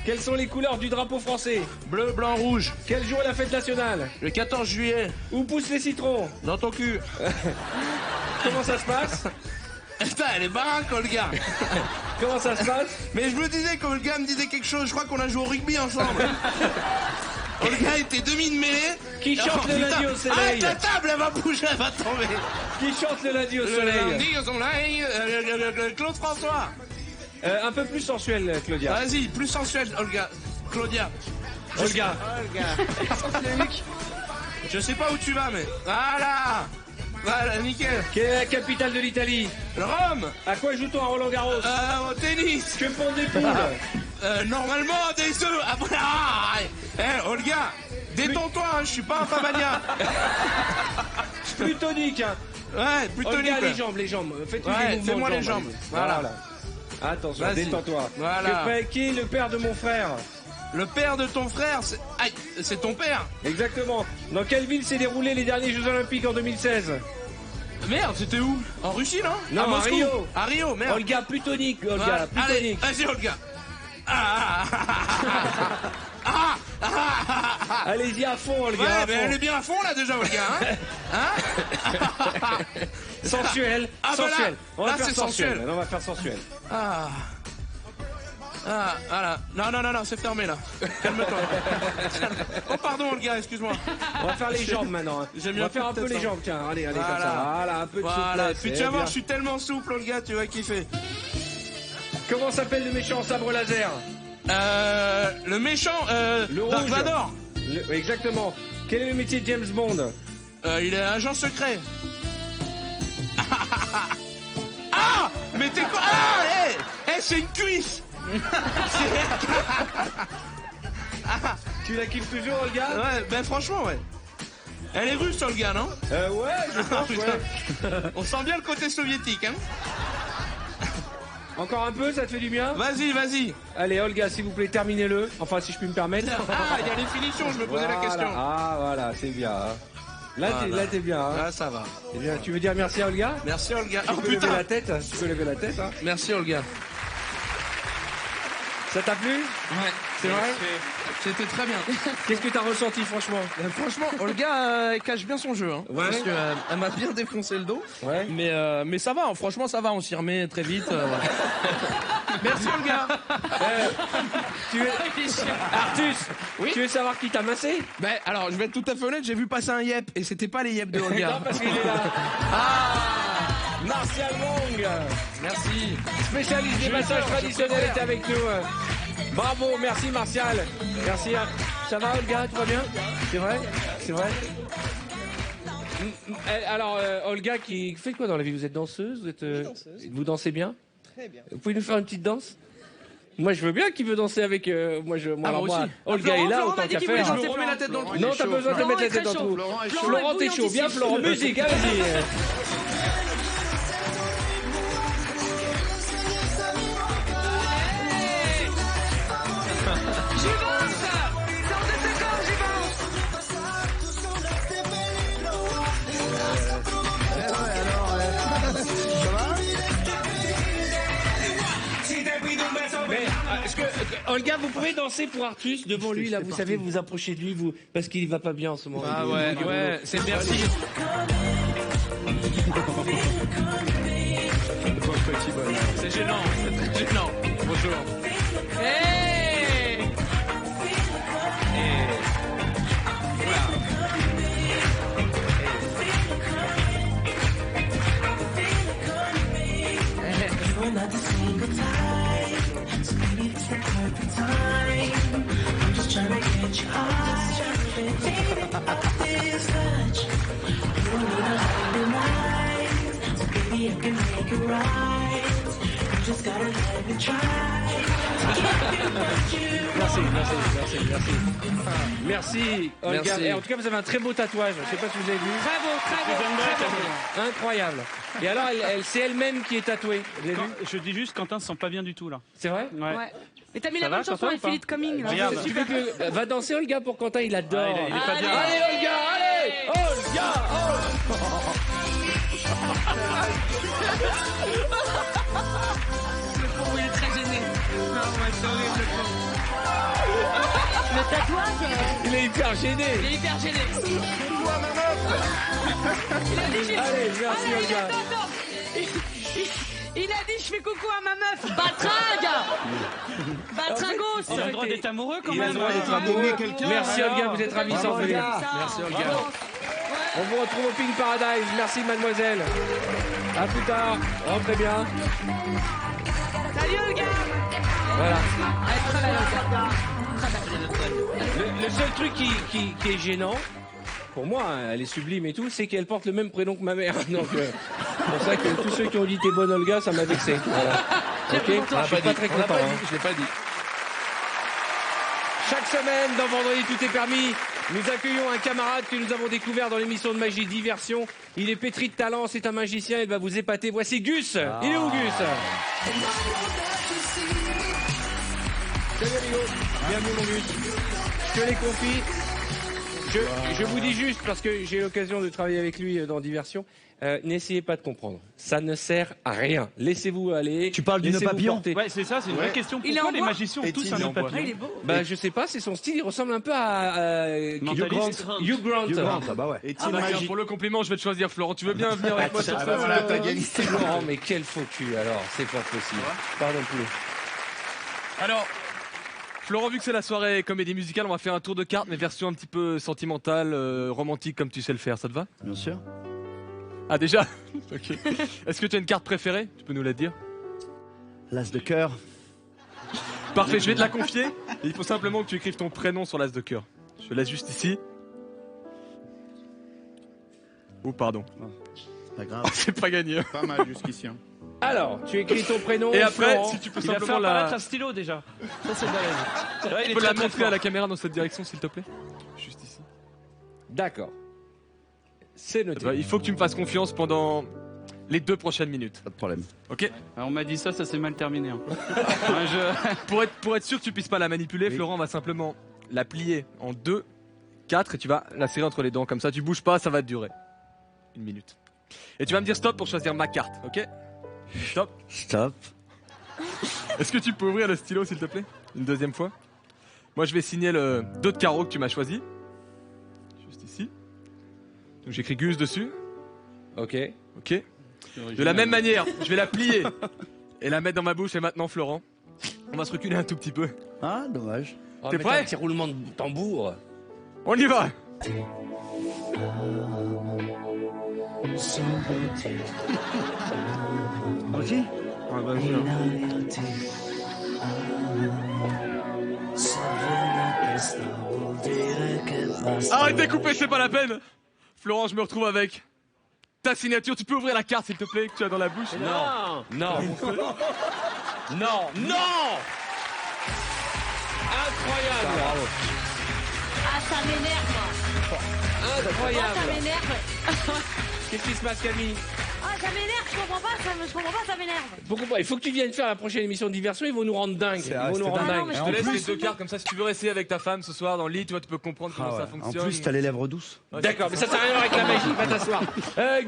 Speaker 4: Quelles sont les couleurs du drapeau français?
Speaker 6: Bleu, blanc, rouge.
Speaker 4: Quel jour est la fête nationale?
Speaker 6: Le 14 juillet.
Speaker 4: Où poussent les citrons?
Speaker 6: Dans ton cul.
Speaker 4: Comment ça se passe?
Speaker 6: Putain, elle est baraque, Olga.
Speaker 4: Comment ça se passe?
Speaker 6: Mais je me disais qu'Olga me disait quelque chose. Je crois qu'on a joué au rugby ensemble. Olga était demi de mêlée.
Speaker 4: Qui chante le lundi au soleil?
Speaker 6: Arrête la table, elle va bouger, elle va tomber.
Speaker 4: Qui chante le lundi au
Speaker 6: Le
Speaker 4: soleil?
Speaker 6: lundi au soleil, Claude François.
Speaker 4: Un peu plus sensuel, Claudia.
Speaker 6: Vas-y, plus sensuel, Olga. Claudia.
Speaker 4: Olga.
Speaker 6: Je sais pas où tu vas, mais... Voilà. Voilà, nickel.
Speaker 4: Quelle est la capitale de l'Italie?
Speaker 6: Rome.
Speaker 4: À quoi joue-t-on à Roland-Garros?
Speaker 6: Au tennis.
Speaker 4: Que pondent des poules?
Speaker 6: Normalement, des œufs. Après, Olga, détends-toi, hein, je suis pas un Fabania.
Speaker 4: Plutonique, hein.
Speaker 6: Ouais, plutonique.
Speaker 4: Olga,
Speaker 6: ouais.
Speaker 4: les jambes. Faites-lui
Speaker 6: Ouais,
Speaker 4: des mouvements
Speaker 6: fais-moi
Speaker 4: de
Speaker 6: les jambes.
Speaker 4: allez.
Speaker 6: Voilà.
Speaker 4: Attention,
Speaker 6: Vas-y.
Speaker 4: détends-toi.
Speaker 6: Voilà.
Speaker 4: Qui est le père de mon frère?
Speaker 6: Le père de ton frère, c'est... Aïe, c'est ton père.
Speaker 4: Exactement. Dans quelle ville s'est déroulé les derniers Jeux Olympiques en 2016?
Speaker 6: Merde, c'était où? En Russie, non?
Speaker 4: Non, à
Speaker 6: Moscou.
Speaker 4: Rio.
Speaker 6: À Rio, merde.
Speaker 4: Olga, plutonique, Olga,
Speaker 6: Voilà. Allez,
Speaker 4: plutonique.
Speaker 6: vas-y, Olga.
Speaker 4: Allez-y à fond, Olga.
Speaker 6: Ouais,
Speaker 4: à
Speaker 6: mais
Speaker 4: fond.
Speaker 6: elle est bien à fond, là, déjà, Olga, hein?
Speaker 4: Sensuel,
Speaker 6: Ah, bah là,
Speaker 4: sensuel. On va
Speaker 6: là,
Speaker 4: faire
Speaker 6: c'est
Speaker 4: sensuel.
Speaker 6: sensuel.
Speaker 4: On va faire sensuel.
Speaker 6: Ah, voilà. Non, c'est fermé, là. Calme-toi. Oh, pardon, Olga, excuse-moi.
Speaker 4: On va faire les jambes maintenant. hein.
Speaker 6: J'ai
Speaker 4: On
Speaker 6: mis
Speaker 4: va
Speaker 6: un
Speaker 4: faire
Speaker 6: peu
Speaker 4: un
Speaker 6: de
Speaker 4: peu
Speaker 6: tête,
Speaker 4: les
Speaker 6: hein.
Speaker 4: jambes, tiens. Allez, comme ça.
Speaker 6: Voilà.
Speaker 4: Voilà, un peu de
Speaker 6: Voilà,
Speaker 4: souplesse.
Speaker 6: puis tu
Speaker 4: eh
Speaker 6: vas voir,
Speaker 4: bien.
Speaker 6: je suis tellement souple, Olga, tu vas kiffer.
Speaker 4: Comment s'appelle le méchant sabre laser?
Speaker 6: Le méchant,
Speaker 4: Le
Speaker 6: Dark
Speaker 4: rouge.
Speaker 6: Vador.
Speaker 4: Exactement. Quel est le métier de James Bond?
Speaker 6: Il est agent secret. Ah, mais t'es quoi? Ah, c'est une cuisse.
Speaker 4: Tu la kiffes toujours, Olga?
Speaker 6: Ouais, ben franchement, ouais. Elle est russe, Olga, non?
Speaker 4: Ouais, je pense, ouais.
Speaker 6: On sent bien le côté soviétique, hein?
Speaker 4: Encore un peu, ça te fait du bien?
Speaker 6: Vas-y.
Speaker 4: Allez, Olga, s'il vous plaît, terminez-le. Enfin, si je puis me permettre.
Speaker 6: Ah, il y a les finitions, je me posais la
Speaker 4: Voilà.
Speaker 6: question.
Speaker 4: Ah, voilà, c'est bien. hein. Là, t'es bien. hein.
Speaker 6: Là, ça va.
Speaker 4: Eh bien, tu veux dire merci à Olga?
Speaker 6: Merci, Olga.
Speaker 4: Tu
Speaker 6: Oh,
Speaker 4: peux lever
Speaker 6: putain.
Speaker 4: la tête. Tu peux lever la tête. Hein.
Speaker 6: Merci, Olga.
Speaker 4: Ça t'a plu?
Speaker 6: Ouais, c'est vrai. C'était très bien.
Speaker 4: Qu'est-ce que t'as ressenti, franchement?
Speaker 6: Franchement, Olga, elle cache bien son jeu. Hein,
Speaker 4: Ouais.
Speaker 6: Parce qu'elle m'a bien défoncé le dos.
Speaker 4: Ouais.
Speaker 6: Mais ça va, franchement, ça va. On s'y remet très vite. Voilà. Merci, Olga.
Speaker 4: Artus,
Speaker 6: Oui.
Speaker 4: tu veux savoir qui t'a massé?
Speaker 6: Ben, alors, je vais être tout à fait honnête, j'ai vu passer un yep et c'était pas les yep de Olga.
Speaker 4: Non, parce qu'il est là. Martial Long,
Speaker 6: Merci.
Speaker 4: spécialiste des massages traditionnels, est avec nous. Bravo, merci Martial. Merci. hein. Ça va, Olga? Tout va bien? C'est vrai? C'est vrai? Alors, Olga, qui fait quoi dans la vie? Vous êtes danseuse? Vous êtes, vous dansez bien?
Speaker 10: Très bien.
Speaker 4: Vous pouvez nous faire une petite danse? Moi, je veux bien qu'il veut danser avec. Moi,
Speaker 6: moi aussi.
Speaker 4: Olga est là, autant qu'à faire.
Speaker 6: Je me remets la tête dans le trou.
Speaker 4: Non, t'as besoin de te mettre la tête dans le trou. Florent, t'es chaud. Bien, Florent. Musique, allez-y. Mais est-ce que Olga, vous pouvez danser pour Artus devant lui là, vous savez, vous vous approchez de lui, vous parce qu'il va pas bien en ce moment.
Speaker 6: Ah ouais, c'est merci. C'est gênant, c'est très gênant. Bonjour. Hey!
Speaker 4: Merci. Merci, Olga.
Speaker 6: Merci.
Speaker 4: Et en tout cas, vous avez un très beau tatouage. Je ne sais pas si vous avez vu.
Speaker 5: Très beau, très beau.
Speaker 4: Incroyable. Et alors, c'est elle-même qui est tatouée. Vous avez vu?
Speaker 12: Je dis juste, Quentin se sent pas bien du tout là.
Speaker 4: C'est vrai?
Speaker 5: Ouais. Mais t'as mis
Speaker 12: Ça
Speaker 5: la
Speaker 12: va,
Speaker 5: bonne chanson
Speaker 12: Quentin,
Speaker 5: avec
Speaker 12: ou pas
Speaker 5: Philippe Coming. là.
Speaker 12: Regarde.
Speaker 4: Tu veux que... Va danser, Olga, pour Quentin, il adore.
Speaker 12: Il est pas bien.
Speaker 4: Allez, Olga, allez! Olga!
Speaker 5: Le pauvre, il est très gêné. Non, ouais, c'est horrible, le pauvre.
Speaker 7: Le tatouage.
Speaker 4: Il est hyper gêné.
Speaker 5: Il est hyper gêné. Il a dit,
Speaker 4: Allez, merci, Olga.
Speaker 5: Attends. Il a dit, je fais coucou à ma meuf. Batringue. Batringos.
Speaker 12: Il a le droit d'être amoureux quand
Speaker 4: Il a
Speaker 12: même.
Speaker 4: le droit d'être amoureux. Merci, Olga, vous êtes ravissante.
Speaker 3: Merci, Olga.
Speaker 4: On vous retrouve au Pink Paradise. Merci, mademoiselle. À plus tard. Rentrez bien.
Speaker 5: Salut, Olga.
Speaker 4: Voilà.
Speaker 5: Allez, très belle, Olga.
Speaker 4: Le seul truc qui est gênant, pour moi, hein, elle est sublime et tout, c'est qu'elle porte le même prénom que ma mère. Donc, c'est pour ça que tous ceux qui ont dit t'es bonne, Olga, ça m'a vexé. Voilà. Ok. Je suis pas très content. Hein.
Speaker 6: Je l'ai pas dit.
Speaker 4: Chaque semaine, dans Vendredi Tout est permis, nous accueillons un camarade que nous avons découvert dans l'émission de Magie Diversion. Il est pétri de talent, c'est un magicien, il va vous épater. Voici Gus. Il est où, Gus? Salut, amigo. Bienvenue, mon Gus. Je te les confie. Je vous dis juste, parce que j'ai eu l'occasion de travailler avec lui dans Diversion, n'essayez pas de comprendre. Ça ne sert à rien. Laissez-vous aller.
Speaker 2: Tu parles du nœud papillon?
Speaker 4: porter.
Speaker 12: Ouais, c'est ça, c'est une vraie question.
Speaker 5: Il est
Speaker 12: Pourquoi
Speaker 5: en
Speaker 12: les
Speaker 5: bois
Speaker 12: magiciens ont tous un nœud
Speaker 5: Ah,
Speaker 12: papillon?
Speaker 5: il est beau.
Speaker 4: Bah, je sais pas, c'est son style, il ressemble un peu à
Speaker 12: Mentaliste.
Speaker 4: Hugh Grant.
Speaker 2: Ah bah ouais.
Speaker 9: Tiens, pour le compliment, je vais te choisir, Florent. Tu veux bien venir avec moi sur ça?
Speaker 6: Voilà, t'as gagné.
Speaker 4: Laurent, mais quel faux cul alors, c'est pas possible. Pardon plus.
Speaker 9: Alors, Florent, vu que c'est la soirée comédie musicale, on va faire un tour de cartes, mais version un petit peu sentimentale, romantique, comme tu sais le faire. Ça te va?
Speaker 2: Bien sûr.
Speaker 9: Ah, déjà? Ok. Est-ce que tu as une carte préférée? Tu peux nous la dire?
Speaker 2: L'as de cœur.
Speaker 9: Parfait, je vais te la confier. Et il faut simplement que tu écrives ton prénom sur l'as de cœur. Je laisse juste ici. Oh, pardon.
Speaker 2: Pas grave.
Speaker 9: C'est pas gagné.
Speaker 6: Pas mal jusqu'ici. Hein.
Speaker 4: Alors, tu écris ton prénom.
Speaker 9: Et après,
Speaker 4: Florent.
Speaker 9: si tu peux
Speaker 12: Il a fait
Speaker 9: simplement
Speaker 12: apparaître
Speaker 9: la...
Speaker 12: un stylo déjà. Ça c'est balèze. Ouais, il
Speaker 9: Tu
Speaker 12: est
Speaker 9: peux la
Speaker 12: très, très
Speaker 9: montrer à
Speaker 12: fort.
Speaker 9: la caméra dans cette direction, s'il te plaît? Juste ici.
Speaker 4: D'accord. C'est noté.
Speaker 9: Il faut que tu me fasses confiance pendant les 2 prochaines minutes.
Speaker 2: Pas de problème.
Speaker 9: Ok?
Speaker 12: Alors, on m'a dit ça s'est mal terminé. Hein.
Speaker 9: Pour être sûr que tu puisses pas la manipuler, Florent va simplement la plier en 2, 4 et tu vas la serrer entre les dents. Comme ça, tu bouges pas, ça va te durer 1 minute. Et tu vas me dire stop pour choisir ma carte, ok? Stop.
Speaker 2: Stop.
Speaker 9: Est-ce que tu peux ouvrir le stylo, s'il te plaît? Une deuxième fois. Moi, je vais signer le 2 de carreau que tu m'as choisi. Juste ici. Donc, j'écris Gus dessus.
Speaker 4: Ok.
Speaker 9: Ok. De la même manière, je vais la plier et la mettre dans ma bouche. Et maintenant, Florent, on va se reculer un tout petit peu.
Speaker 2: Ah, dommage.
Speaker 4: Oh,
Speaker 9: T'es
Speaker 4: mais
Speaker 9: prêt?
Speaker 4: t'as un petit roulement de tambour.
Speaker 9: On y va.
Speaker 2: Ok.
Speaker 6: Ah bah,
Speaker 9: Arrêtez de couper, c'est pas la peine. Florent, je me retrouve avec ta signature. Tu peux ouvrir la carte, s'il te plaît, que tu as dans la bouche?
Speaker 4: Non. Non. Non. Non. Incroyable.
Speaker 7: Ah, ça m'énerve, moi. Moi, ça
Speaker 4: Incroyable.
Speaker 7: m'énerve.
Speaker 4: Qu'est-ce qui se passe, Camille?
Speaker 7: Ah, ça m'énerve, je comprends pas, ça m'énerve.
Speaker 4: Pourquoi pas? Il faut que tu viennes faire la prochaine émission de Diversion, ils vont nous rendre dingues. Ils vont nous rendre
Speaker 7: dingue.
Speaker 4: dingues.
Speaker 7: mais
Speaker 9: Je te laisse les 2 cartes, comme ça, si tu veux rester avec ta femme ce soir dans le lit, tu vois, tu peux comprendre comment ça
Speaker 2: En
Speaker 9: fonctionne.
Speaker 2: plus, t'as les lèvres douces.
Speaker 4: D'accord, mais ça sert à rien avec la magie, va t'asseoir.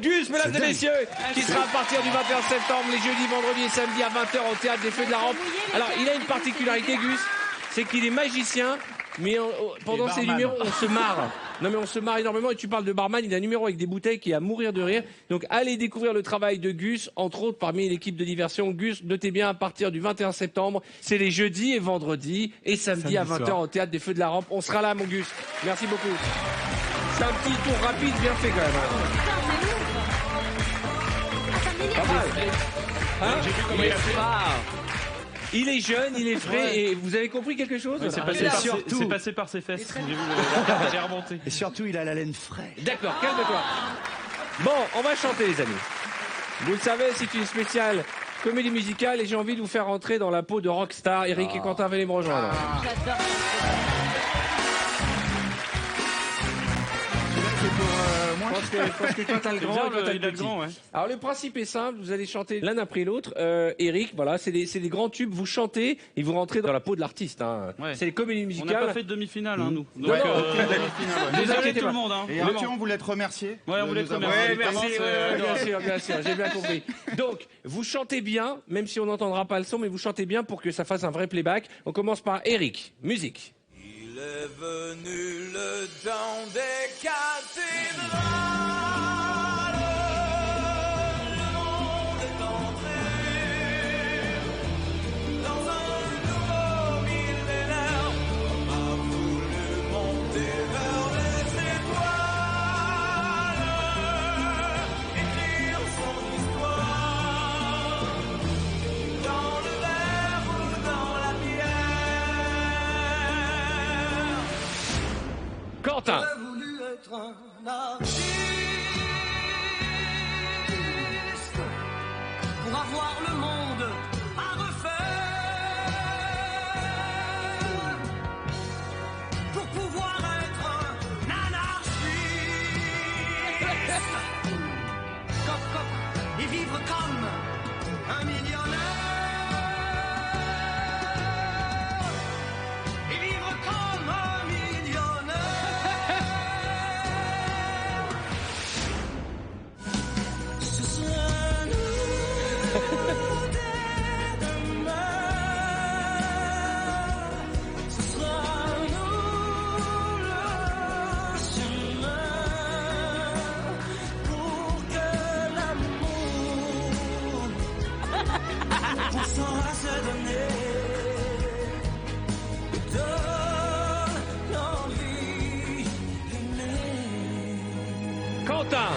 Speaker 4: Gus, mesdames et messieurs, qui sera à partir du 21 septembre, les jeudis, vendredis et samedis à 20h au Théâtre des Feux de la Rampe. Alors, il a une particularité, Gus, c'est qu'il est magicien, mais pendant ses numéros, on se marre. Non mais on se marre énormément et tu parles de barman, il a un numéro avec des bouteilles qui est à mourir de rire. Donc allez découvrir le travail de Gus, entre autres parmi l'équipe de Diversion. Gus, notez bien à partir du 21 septembre, c'est les jeudis et vendredis et samedi à 20h au Théâtre des Feux de la Rampe. On sera là mon Gus. Merci beaucoup. C'est un petit tour rapide bien fait quand même. Pas mal. Hein?
Speaker 3: J'ai vu comment il a fait.
Speaker 4: Il est jeune, il est frais et vous avez compris quelque chose?
Speaker 12: C'est passé par ses fesses. J'ai vu j'ai remonté.
Speaker 11: Et surtout, il a la laine fraîche.
Speaker 4: D'accord, calme-toi. Bon, on va chanter les amis. Vous le savez, c'est une spéciale comédie musicale, et j'ai envie de vous faire rentrer dans la peau de rockstar. Eric et Quentin, venez me rejoindre.
Speaker 5: J'adore.
Speaker 4: Je pense que toi t'as le
Speaker 12: C'est
Speaker 4: grand,
Speaker 12: bien,
Speaker 4: toi t'as
Speaker 12: il
Speaker 4: le
Speaker 12: a le
Speaker 4: petit.
Speaker 12: grand, ouais.
Speaker 4: Alors le principe est simple, vous allez chanter l'un après l'autre. Eric, voilà, c'est des grands tubes, vous chantez et vous rentrez dans la peau de l'artiste. Hein.
Speaker 12: Ouais.
Speaker 4: C'est les comédies
Speaker 12: On
Speaker 4: musicales.
Speaker 12: n'a pas fait de demi-finale, hein, nous. Donc,
Speaker 4: Ouais.
Speaker 12: demi-finale, ouais. Désolé
Speaker 4: inquiétez
Speaker 12: tout
Speaker 4: pas.
Speaker 12: le monde. Hein.
Speaker 13: Et Arthur, on voulait te remercier.
Speaker 12: Ouais, on voulait te remercier.
Speaker 4: Ouais, merci, bien sûr, j'ai bien compris. Donc, vous chantez bien, même si on n'entendra pas le son, mais vous chantez bien pour que ça fasse un vrai playback. On commence par Eric, musique.
Speaker 8: Il est venu le temps des cathédrales. Le monde est entré dans un nouveau millénaire. On a voulu monter vers les étoiles, écrire son histoire dans le verre ou dans la pierre.
Speaker 4: Quentin.
Speaker 8: J'aurais voulu être un artiste pour avoir le monde à refaire, pour pouvoir être un anarchiste, cop cop, et vivre comme un millionnaire, et vivre comme un millionnaire. Ce sera nous dès demain. Ce sera nous le chemin pour que l'amour pourra se donner. Donne l'envie d'aimer.
Speaker 4: Quentin.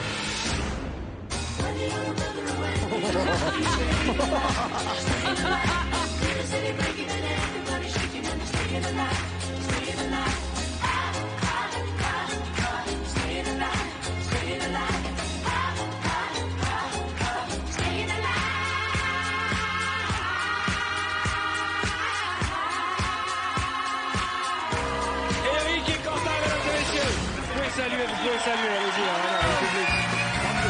Speaker 4: Eric et Quentin, mesdames et messieurs. Vous pouvez saluer, allez-y. Le public.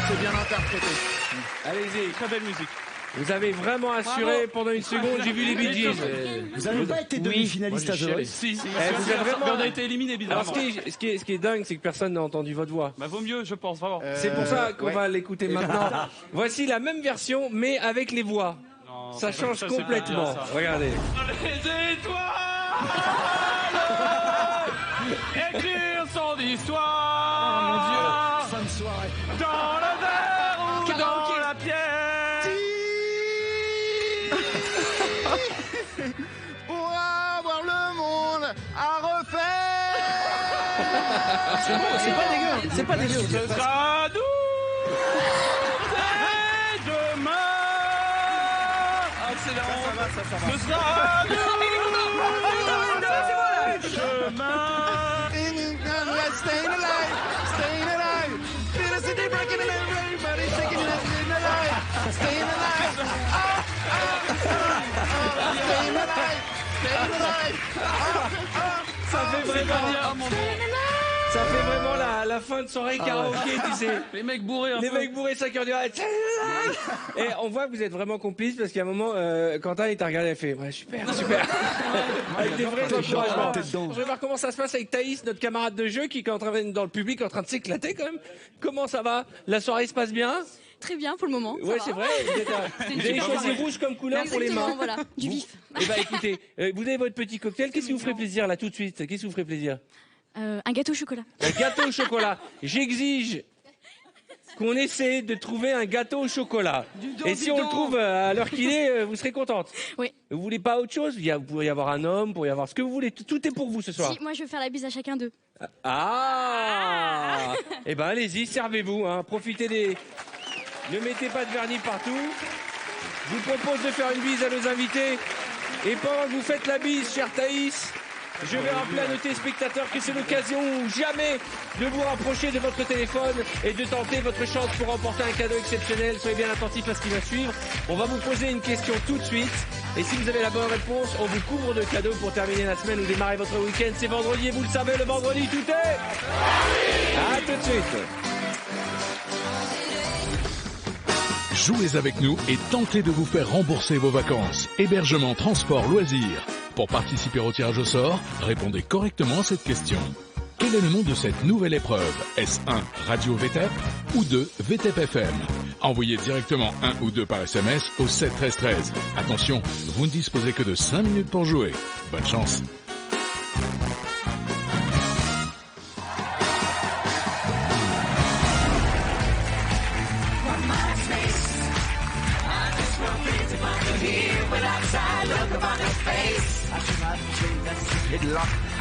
Speaker 13: C'est bien interprété.
Speaker 4: Allez-y.
Speaker 12: Très belle musique.
Speaker 4: Vous avez vraiment assuré pendant une seconde, j'ai vu les Bee Gees.
Speaker 2: Vous n'avez pas été demi-finaliste à The Voice?
Speaker 12: Si,
Speaker 4: vous êtes vraiment-
Speaker 12: mais on a été éliminés, bizarrement.
Speaker 4: Alors ce qui est dingue, c'est que personne n'a entendu votre voix.
Speaker 12: Bah, vaut mieux, je pense, vraiment.
Speaker 4: C'est pour ça qu'on va l'écouter maintenant. Voici la même version, mais avec les voix.
Speaker 12: Non,
Speaker 4: Ça change
Speaker 12: c'est pas
Speaker 4: complètement.
Speaker 12: bien, ça.
Speaker 4: Regardez.
Speaker 12: Les étoiles écrire son histoire.
Speaker 2: Oh mon Dieu, fin de soirée.
Speaker 12: Dans le verre ou
Speaker 2: Karaoké.
Speaker 12: dans la pierre.
Speaker 13: Pour avoir le monde à refaire.
Speaker 2: C'est bon, c'est pas dégueu. C'est pas dégueu.
Speaker 12: Ce sera nous dès demain. Excellent. Ce sera nous chemin.
Speaker 13: Staying alive, staying alive. Feel the city breaking and everybody shaking and staying alive, staying alive. Staying alive, staying alive.
Speaker 4: Ça fait vraiment la fin de soirée karaoké, tu sais.
Speaker 12: Les mecs bourrés,
Speaker 4: Les mecs bourrés 5 heures du matin. Et on voit que vous êtes vraiment complices parce qu'à un moment, Quentin il t'a regardé et fait ouais super. Avec des vrais encouragements. Je vais voir comment ça se passe avec Thaïs, notre camarade de jeu qui est en train de dans le public en train de s'éclater quand même. Comment ça va? La soirée se passe bien?
Speaker 5: Très bien pour le moment.
Speaker 4: Ouais, c'est vrai. Vous avez choisi rouge comme couleur pour les mains.
Speaker 5: Voilà, du vif.
Speaker 4: Eh ben écoutez, vous avez votre petit cocktail. Qu'est-ce qui vous ferait plaisir là tout de suite? Qu'est-ce qui vous ferait plaisir?
Speaker 5: Un gâteau au chocolat.
Speaker 4: Un gâteau au chocolat. J'exige qu'on essaie de trouver un gâteau au chocolat. Et si on le trouve à l'heure qu'il est, vous serez contente.
Speaker 5: Oui.
Speaker 4: Vous voulez pas autre chose? Vous pourriez y avoir un homme, vous pourriez y avoir ce que vous voulez. Tout est pour vous ce soir.
Speaker 5: Si, moi je veux faire la bise à chacun d'eux.
Speaker 4: Ah Eh ben allez-y, servez-vous. Hein. Profitez des... Ne mettez pas de vernis partout. Je vous propose de faire une bise à nos invités. Et pendant que vous faites la bise, chère Thaïs, Je vais rappeler à nos téléspectateurs que c'est l'occasion ou jamais de vous rapprocher de votre téléphone et de tenter votre chance pour remporter un cadeau exceptionnel. Soyez bien attentifs à ce qui va suivre. On va vous poser une question tout de suite. Et si vous avez la bonne réponse, on vous couvre de cadeaux pour terminer la semaine ou démarrer votre week-end. C'est vendredi et vous le savez, le vendredi, tout est... À tout de suite.
Speaker 1: Jouez avec nous et tentez de vous faire rembourser vos vacances. Hébergement, transport, loisirs. Pour participer au tirage au sort, répondez correctement à cette question. Quel est le nom de cette nouvelle épreuve? Est-ce 1, Radio VTEP ou 2, VTEP FM? Envoyez directement 1 ou 2 par SMS au 7 13 13. Attention, vous ne disposez que de 5 minutes pour jouer. Bonne chance.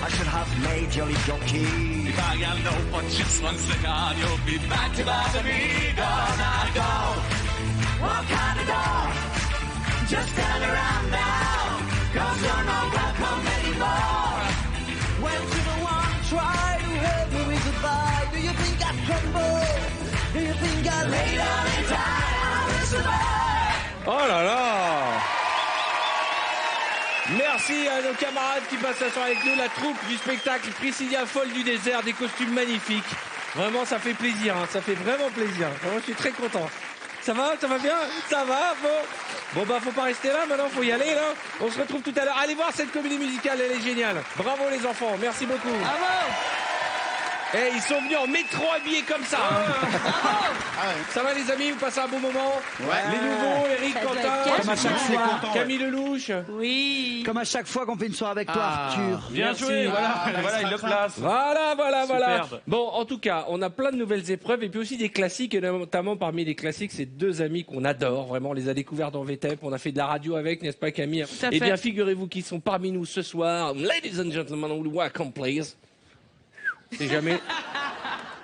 Speaker 14: I should have made jolly jockey.
Speaker 8: If I got no for just 1 second, you'll be back to me. Gonna go. What kind of dog? Just turn around now, 'cause you're not welcome anymore.
Speaker 14: Went to the one, try to help me with goodbye. Do you think I'd crumble? Do you think I'd lay down and die? I will survive.
Speaker 4: Oh là là! Merci à nos camarades qui passent la soirée avec nous, la troupe du spectacle Priscilla Folle du désert, des costumes magnifiques. Vraiment, ça fait plaisir, hein, ça fait vraiment plaisir. Vraiment, je suis très content. Ça va bien? Ça va? Bon bah faut pas rester là maintenant, faut y aller là. On se retrouve tout à l'heure. Allez voir cette comédie musicale, elle est géniale. Bravo les enfants, merci beaucoup. Bravo! Eh, ils sont venus en métro habillés comme ça. Ça va les amis, vous passez un bon moment? Les nouveaux, Eric, Quentin,
Speaker 2: Comme à chaque fois.
Speaker 4: Camille Lelouch.
Speaker 5: Oui.
Speaker 2: Comme à chaque fois qu'on fait une soirée avec toi, Arthur.
Speaker 12: Bien joué, voilà, il le place.
Speaker 4: Voilà.
Speaker 12: Superbe.
Speaker 4: Bon, en tout cas, on a plein de nouvelles épreuves et puis aussi des classiques, et notamment parmi les classiques, c'est 2 amis qu'on adore, vraiment, on les a découverts dans VTEP, on a fait de la radio avec, n'est-ce pas Camille?
Speaker 5: à
Speaker 4: Eh
Speaker 5: fait.
Speaker 4: bien, figurez-vous qu'ils sont parmi nous ce soir. Ladies and gentlemen, welcome please. C'est jamais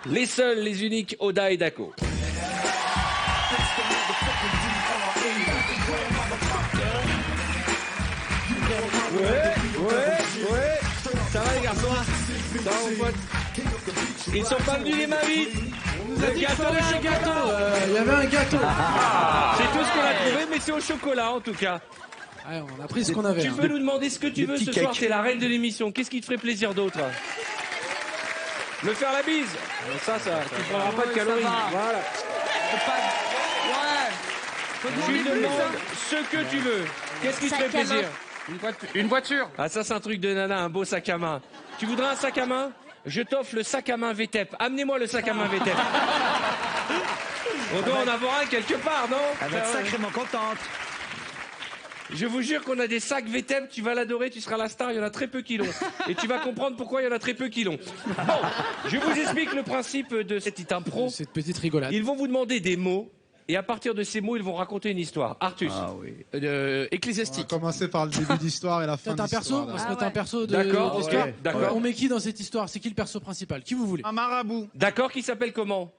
Speaker 4: les seuls, les uniques, Oda et Dako. Ouais. Ça va les garçons? Ça va mon pote? Ils sont pas venus les mains vides. Le gâteau au chocolat.
Speaker 15: Il y avait un gâteau.
Speaker 4: C'est tout ce qu'on a trouvé, mais c'est au chocolat en tout cas.
Speaker 15: Ouais, on a pris ce qu'on avait.
Speaker 4: Tu
Speaker 15: hein.
Speaker 4: peux nous demander ce que tu
Speaker 15: Des
Speaker 4: veux
Speaker 15: petits
Speaker 4: ce soir,
Speaker 15: cakes.
Speaker 4: t'es la reine de l'émission. Qu'est-ce qui te ferait plaisir d'autre? Me faire la bise. Ça, tu prendras pas de calories. Voilà. Tu demandes ce que tu veux. Qu'est-ce qui te fait plaisir?
Speaker 12: Une voiture.
Speaker 4: Ah, ça, c'est un truc de nana, un beau sac à main. Tu voudrais un sac à main? Je t'offre le sac à main VTEP. Amenez-moi le sac à main VTEP. On doit en avoir un quelque part, non?
Speaker 2: Elle va être sacrément contente.
Speaker 4: Je vous jure qu'on a des sacs VTEP, tu vas l'adorer, tu seras la star, il y en a très peu qui l'ont. Et tu vas comprendre pourquoi il y en a très peu qui l'ont. Bon, je vous explique le principe de cette impro.
Speaker 15: Cette petite rigolade.
Speaker 4: Ils vont vous demander des mots, et à partir de ces mots, ils vont raconter une histoire. Artus.
Speaker 2: Ah oui.
Speaker 12: Ecclésiastique.
Speaker 16: On va commencer par le début d'histoire et la fin de
Speaker 15: Peut-être un perso,
Speaker 16: l'histoire.
Speaker 15: on se met un perso de
Speaker 4: D'accord,
Speaker 15: d'histoire.
Speaker 4: ok, d'accord.
Speaker 15: On met qui dans cette histoire? C'est qui le perso principal? Qui vous voulez?
Speaker 16: Un marabout.
Speaker 4: D'accord, qui s'appelle comment?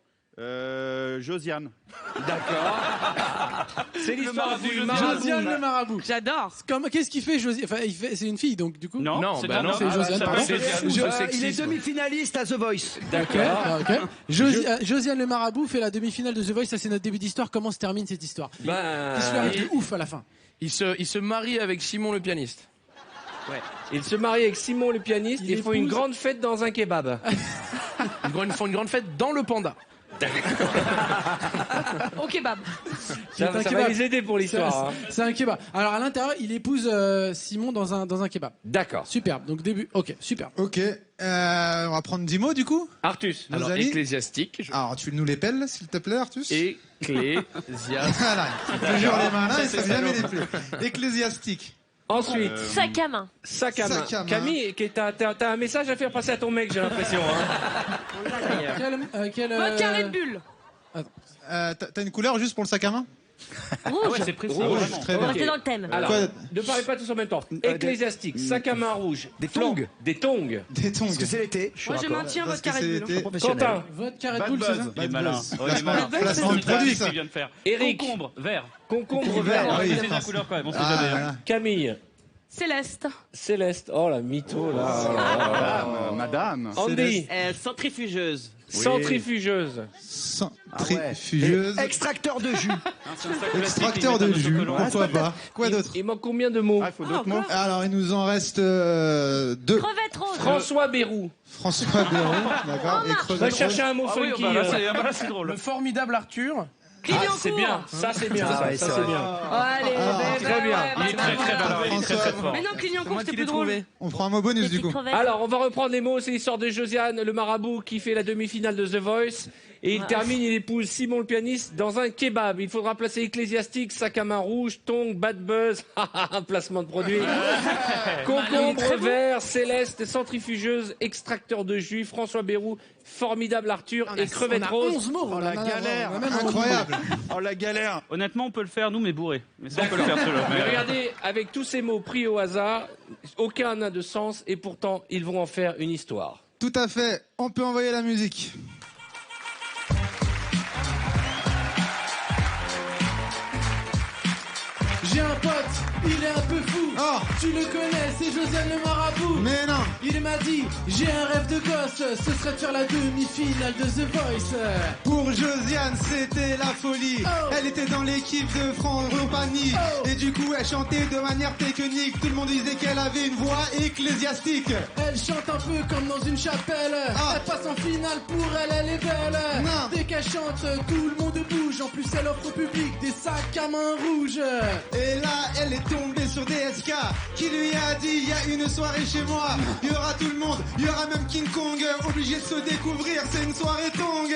Speaker 16: Josiane.
Speaker 4: D'accord. C'est l'histoire du marabout.
Speaker 15: Josiane le marabout.
Speaker 5: J'adore.
Speaker 15: Qu'est-ce qu'il fait, Josiane? Enfin, c'est une fille, donc du coup.
Speaker 12: Non,
Speaker 15: c'est
Speaker 12: bah non.
Speaker 15: Josiane. pardon.
Speaker 2: Il est demi-finaliste à The Voice.
Speaker 15: D'accord. Ok. Josiane le marabout fait la demi-finale de The Voice. Ça, c'est notre début d'histoire. Comment se termine cette histoire? Qu'est-ce qui lui arrive de ouf à la fin?
Speaker 12: Il se marie avec Simon le pianiste.
Speaker 4: Ouais. Il se marie avec Simon le pianiste et font une grande fête dans un kebab.
Speaker 12: Ils font une grande fête dans le Panda.
Speaker 5: Au kebab.
Speaker 4: Ça va les aider pour l'histoire.
Speaker 15: C'est un kebab. Alors à l'intérieur, il épouse Simon dans un kebab.
Speaker 4: D'accord.
Speaker 15: Superbe. Donc début. Ok, super.
Speaker 16: Ok. On va prendre 10 mots du coup.
Speaker 4: Artus.
Speaker 16: Nos
Speaker 12: Alors,
Speaker 16: amis.
Speaker 12: ecclésiastique.
Speaker 16: Alors tu nous les pelles s'il te plaît Artus.
Speaker 12: Ecclésiastique.
Speaker 16: Voilà. Toujours les mains là, ça jamais les plus. Ecclésiastique.
Speaker 4: Ensuite.
Speaker 7: Sac à main.
Speaker 4: Sac à main.
Speaker 16: Sac à main.
Speaker 4: Camille, t'as un message à faire passer à ton mec, j'ai l'impression.
Speaker 5: Votre carré de bulles.
Speaker 16: T'as une couleur juste pour le sac à main?
Speaker 5: Rouge.
Speaker 12: C'est précis.
Speaker 4: Rouge.
Speaker 16: Très
Speaker 7: On
Speaker 16: bien.
Speaker 7: va rester dans le thème.
Speaker 4: Alors,
Speaker 16: Quoi
Speaker 4: ne parlez pas tous en même temps. Ecclésiastique, sac à main rouge.
Speaker 2: Des tongs.
Speaker 4: Des tongs.
Speaker 16: Des tongs.
Speaker 2: Parce que c'est l'été. Je suis
Speaker 5: Moi, je
Speaker 2: raccord.
Speaker 5: maintiens
Speaker 16: Parce
Speaker 5: votre carré
Speaker 16: que
Speaker 5: de
Speaker 16: c'est
Speaker 5: bulles.
Speaker 16: l'été.
Speaker 2: Professionnel.
Speaker 4: Quentin.
Speaker 15: Votre carré de
Speaker 12: Bad
Speaker 15: boule, c'est ça?
Speaker 12: buzz. Il est malin.
Speaker 16: Placement de produit ça.
Speaker 12: qu'il vient de faire.
Speaker 4: Eric.
Speaker 12: Concombre, vert.
Speaker 4: Concombre
Speaker 16: Vert,
Speaker 4: vert.
Speaker 16: oui.
Speaker 12: C'est la couleur quand même, on sait
Speaker 16: Ah,
Speaker 12: jamais.
Speaker 16: voilà.
Speaker 4: Camille.
Speaker 5: Céleste.
Speaker 4: Céleste. Oh la mytho là.
Speaker 16: Madame.
Speaker 4: Andy.
Speaker 10: Centrifugeuse.
Speaker 4: Centrifugeuse.
Speaker 16: Centrifugeuse.
Speaker 2: Extracteur de jus.
Speaker 16: Extracteur de jus. Pourquoi pas? Quoi d'autre?
Speaker 4: Il manque combien de mots?
Speaker 16: Il faut d'autres mots. Alors, il nous en reste 2.
Speaker 5: Crevette rose.
Speaker 4: François Bayrou.
Speaker 16: François Bayrou, d'accord. Et
Speaker 4: Va
Speaker 16: crevette
Speaker 4: chercher
Speaker 16: rose.
Speaker 4: un mot funky.
Speaker 12: Là, c'est drôle.
Speaker 6: Le formidable Arthur.
Speaker 4: C'est bien, ça c'est bien, ça c'est bien.
Speaker 5: Allez,
Speaker 4: Très bien.
Speaker 12: Il est très fort. Il est très fort.
Speaker 5: Mais non, Clignancourt, c'était plus drôle.
Speaker 16: On prend un mot bonus du coup.
Speaker 4: Alors, on va reprendre les mots. C'est l'histoire de Josiane, le marabout, qui fait la demi-finale de The Voice. Et il termine, il épouse Simon le pianiste dans un kebab. Il faudra placer ecclésiastique, sac à main rouge, tongs, bad buzz, un placement de produit. Concombre, vert, céleste, centrifugeuse, extracteur de jus, François Bayrou, formidable Arthur et crevette rose.
Speaker 15: 11 mots.
Speaker 12: Oh la galère.
Speaker 16: Incroyable.
Speaker 12: Oh la galère. Honnêtement, on peut le faire nous, mais bourré. Mais ça, on peut le faire celui-là.
Speaker 4: Mais regardez, avec tous ces mots pris au hasard, aucun n'a de sens et pourtant ils vont en faire une histoire.
Speaker 16: Tout à fait. On peut envoyer la musique.
Speaker 15: J'ai un pote, il est un peu fou.
Speaker 16: Oh.
Speaker 15: Tu le connais, c'est Josiane le marabout.
Speaker 16: Mais non.
Speaker 15: Il m'a dit, j'ai un rêve de gosse, ce serait de faire la demi-finale de The Voice.
Speaker 16: Pour Josiane, c'était la folie.
Speaker 15: Oh.
Speaker 16: Elle était dans l'équipe de France Compagnie.
Speaker 15: Oh.
Speaker 16: Et du coup, elle chantait de manière technique. Tout le monde disait qu'elle avait une voix ecclésiastique.
Speaker 15: Elle chante un peu comme dans une chapelle.
Speaker 16: Ah.
Speaker 15: Elle passe en finale, pour elle, elle est belle.
Speaker 16: Non.
Speaker 15: Dès qu'elle chante, tout le monde bouge. En plus, elle offre au public des sacs à main rouges.
Speaker 16: Et là, elle est tombée sur DSK qui lui a dit, il y a une soirée chez moi. Il y aura tout le monde, il y aura même King Kong. Obligé de se découvrir, c'est une soirée tongue.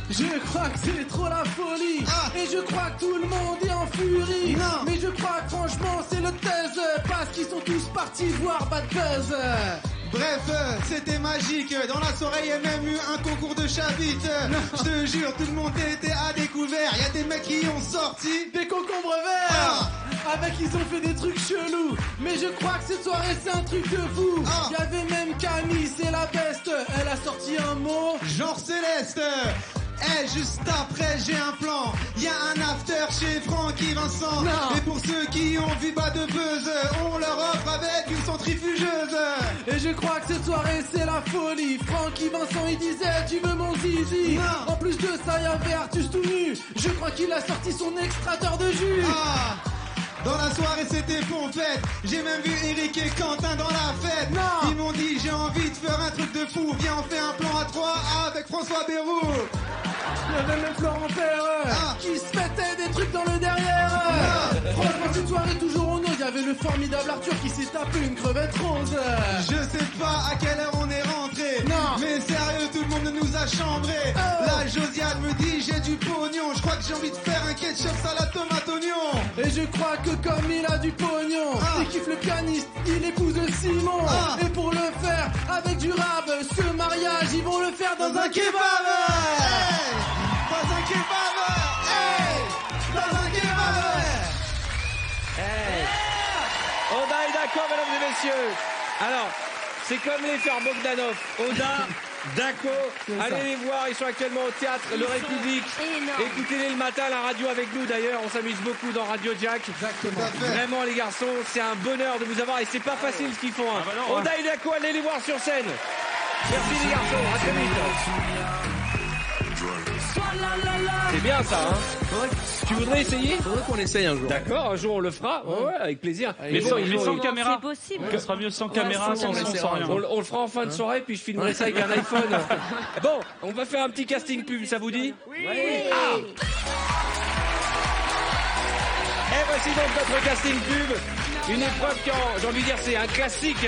Speaker 15: Je crois que c'est trop la folie.
Speaker 16: Ah.
Speaker 15: Et je crois que tout le monde est en furie.
Speaker 16: Non.
Speaker 15: Mais je crois que franchement c'est le thèse. Parce qu'ils sont tous partis voir Bad Buzz.
Speaker 16: Bref, c'était magique. Dans la soirée, il y a même eu un concours de chabit. Je te jure, tout le monde était à découvert. Il y a des mecs qui ont sorti
Speaker 15: des concombres verts. Avec ils ont fait des trucs chelous. Mais je crois que cette soirée c'est un truc de fou. Il y avait même Camille, c'est la best. Elle a sorti un mot
Speaker 16: genre céleste. Eh, juste après, j'ai un plan. Il y a un after chez Francky Vincent.
Speaker 15: Non.
Speaker 16: Et pour ceux qui ont vu Bad Buzz, on leur offre avec une centrifugeuse.
Speaker 15: Et je crois que cette soirée c'est la folie. Francky Vincent il disait tu veux mon zizi.
Speaker 16: Non.
Speaker 15: En plus de ça il y avait Artus tout nu. Je crois qu'il a sorti son extracteur de jus.
Speaker 16: Dans la soirée c'était pompette. J'ai même vu Eric et Quentin dans la fête.
Speaker 15: Non.
Speaker 16: Ils m'ont dit j'ai envie de faire un truc de fou. Viens on fait un plan à 3 avec François Bayrou.
Speaker 15: Il y avait même Florent Père qui se mettait des trucs dans le derrière. Franchement cette soirée toujours au nom. Il y avait le formidable Arthur qui s'est tapé une crevette rose.
Speaker 16: Je sais pas à quelle heure on est rentré.
Speaker 15: Non.
Speaker 16: Mais sérieux tout le monde nous a chambré. Là Josiane me dit j'ai du pognon. Je crois que j'ai envie de faire un ketchup salade tomate oignon.
Speaker 15: Et je crois que comme il a du pognon, il kiffe le pianiste, il épouse Simon. Et pour le faire avec du rap, ce mariage ils vont le faire dans un kebab.
Speaker 16: Hey, dans un kebab. Hey, dans un kebab.
Speaker 4: Hey. Oda est d'accord, mesdames et messieurs. Alors, c'est comme les frères Bogdanov. Oda, Daco, allez les voir, ils sont actuellement au théâtre Le République. Écoutez-les le matin à la radio avec nous d'ailleurs, on s'amuse beaucoup dans Radio Jack.
Speaker 15: Exactement.
Speaker 4: Vraiment les garçons, c'est un bonheur de vous avoir et c'est pas facile ce qu'ils font. Hein. Oda et Daco, allez les voir sur scène. Merci les garçons, à très vite. C'est bien ça, hein. Tu voudrais essayer?
Speaker 10: Faudrait qu'on essaye un jour.
Speaker 4: D'accord, un jour on le fera. Ouais, avec plaisir.
Speaker 12: Mais sans caméra.
Speaker 5: C'est possible.
Speaker 12: Ce sera mieux sans caméra, sans rien.
Speaker 4: On le fera en fin de soirée, puis je filmerai ça avec un iPhone. Bon, on va faire un petit casting pub, ça vous dit?
Speaker 5: Oui.
Speaker 4: Et voici donc notre casting pub. Une épreuve qui, j'ai envie de dire, c'est un classique.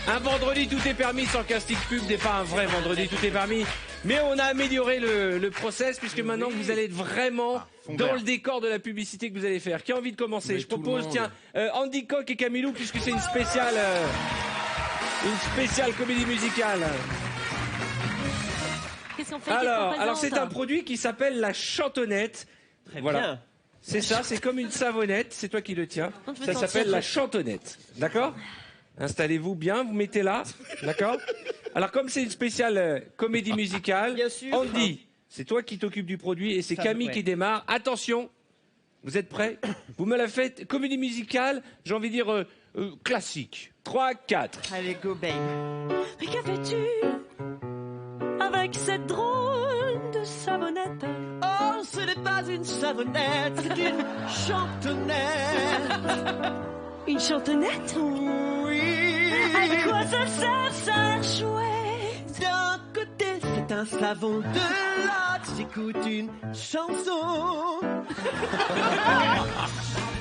Speaker 4: Un vendredi, tout est permis sans casting pub. N'est pas un vrai vendredi, tout est permis. Mais on a amélioré le process puisque maintenant vous allez être vraiment dans le décor de la publicité que vous allez faire. Qui a envie de commencer? Je propose, tiens, Andy Koch et Camilou, puisque c'est une spéciale comédie musicale.
Speaker 5: Qu'est-ce qu'on fait?
Speaker 4: Alors c'est un produit qui s'appelle la chantonnette. Voilà.
Speaker 10: bien.
Speaker 4: C'est ça, c'est comme une savonnette, c'est toi qui le tiens. Ça s'appelle la chantonnette. D'accord? Installez-vous bien, vous mettez là. D'accord? Alors comme c'est une spéciale comédie musicale,
Speaker 10: Bien sûr.
Speaker 4: Andy, c'est toi qui t'occupes du produit et c'est Camille qui démarre. Attention, Vous êtes prêts? Vous me la faites comédie musicale, j'ai envie de dire classique. 3, 4.
Speaker 10: Allez, go, babe.
Speaker 7: Mais qu'avais-tu avec cette drôle de savonnette?
Speaker 10: Oh, ce n'est pas une savonnette, c'est une chantonnette.
Speaker 7: Une chantonnette?
Speaker 10: Oui.
Speaker 7: À quoi ça sert, ça chouette?
Speaker 10: D'un côté, c'est un savon, de l'autre, j'écoute une chanson.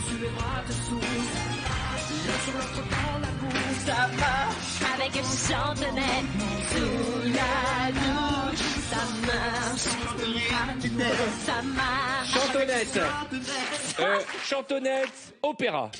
Speaker 7: Sur les bras dessous, l'un sur l'autre dans la bouche, ça marche. Avec une chantonnette sous la douche, ça marche. Ça marche.
Speaker 4: Chantonnette. Chantonnette, opéra.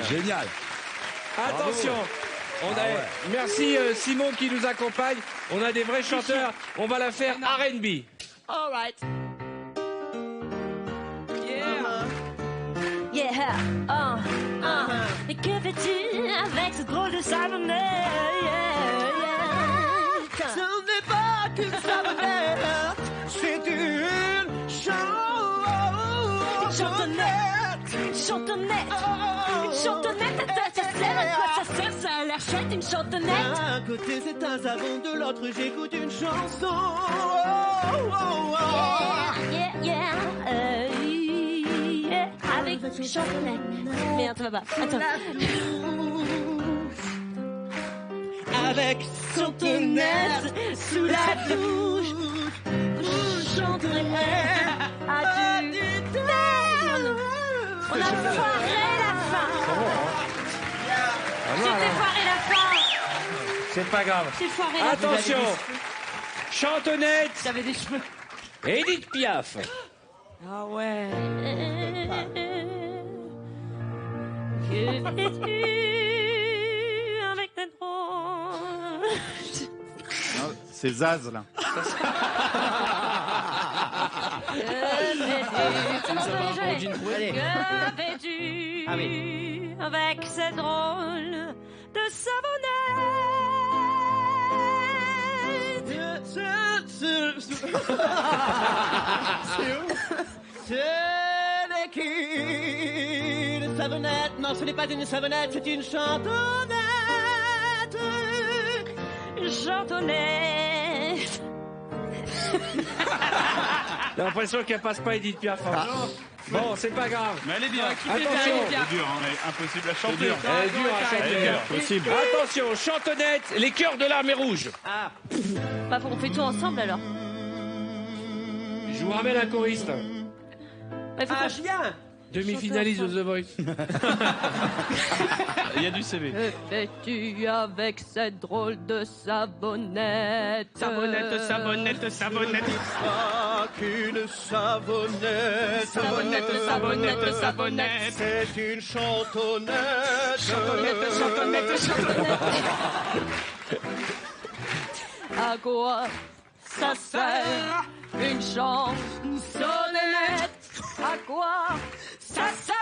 Speaker 17: Génial.
Speaker 4: Attention, merci Simon qui nous accompagne. On a des vrais chanteurs. On va la faire R&B.
Speaker 7: All right. Yeah. Mais que fais-tu avec ce drôle de savonnette?
Speaker 10: Ce n'est pas qu'une savonnette, c'est une chantonnette.
Speaker 7: Une chantonnette. Une chantonnette. Ça sert à quoi ça sert? Ça a l'air chouette, une chantonnette.
Speaker 10: D'un côté c'est un savon, de l'autre j'écoute une chanson.
Speaker 7: Yeah. Avec une chantonnette. Merde, ça va pas. Attends.
Speaker 10: Avec chantonnette sous la douche.
Speaker 7: Chantonnette. As-tu on a foiré la fin. J'ai foiré la fin.
Speaker 4: C'est pas grave.
Speaker 7: J'ai foiré la fin.
Speaker 4: Attention. Chantonnette.
Speaker 7: J'avais des cheveux.
Speaker 4: Edith Piaf.
Speaker 7: Ah ouais. Que fais-tu avec tes drôles?
Speaker 17: C'est Zaz là.
Speaker 7: Que fais-tu avec ces drôles de
Speaker 10: Ce n'est qu'une savonnette. Non, ce n'est pas une savonnette, c'est une chantonnette.
Speaker 7: Une chantonnette.
Speaker 4: J'ai l'impression qu'elle passe pas Edith Piaf. Bon, c'est pas grave.
Speaker 12: Mais elle est bien.
Speaker 4: Attention.
Speaker 12: C'est dur, mais impossible à chanter.
Speaker 4: Elle est dure à chanter.
Speaker 12: Possible.
Speaker 4: Attention, chantonnette, les chœurs de l'Armée Rouge.
Speaker 7: Ah. Bah, on fait tout ensemble alors.
Speaker 4: Je vous ramène un choriste.
Speaker 10: Julien.
Speaker 4: Demi-finaliste de The Voice.
Speaker 12: Il y a du CV.
Speaker 7: Que fais-tu avec cette drôle de savonnette?
Speaker 6: Savonnette.
Speaker 10: Ah, qu'une savonnette.
Speaker 7: Savonnette.
Speaker 10: C'est une chantonnette.
Speaker 7: Chantonnette. À quoi ça sert une chansonnette? À quoi ça sert?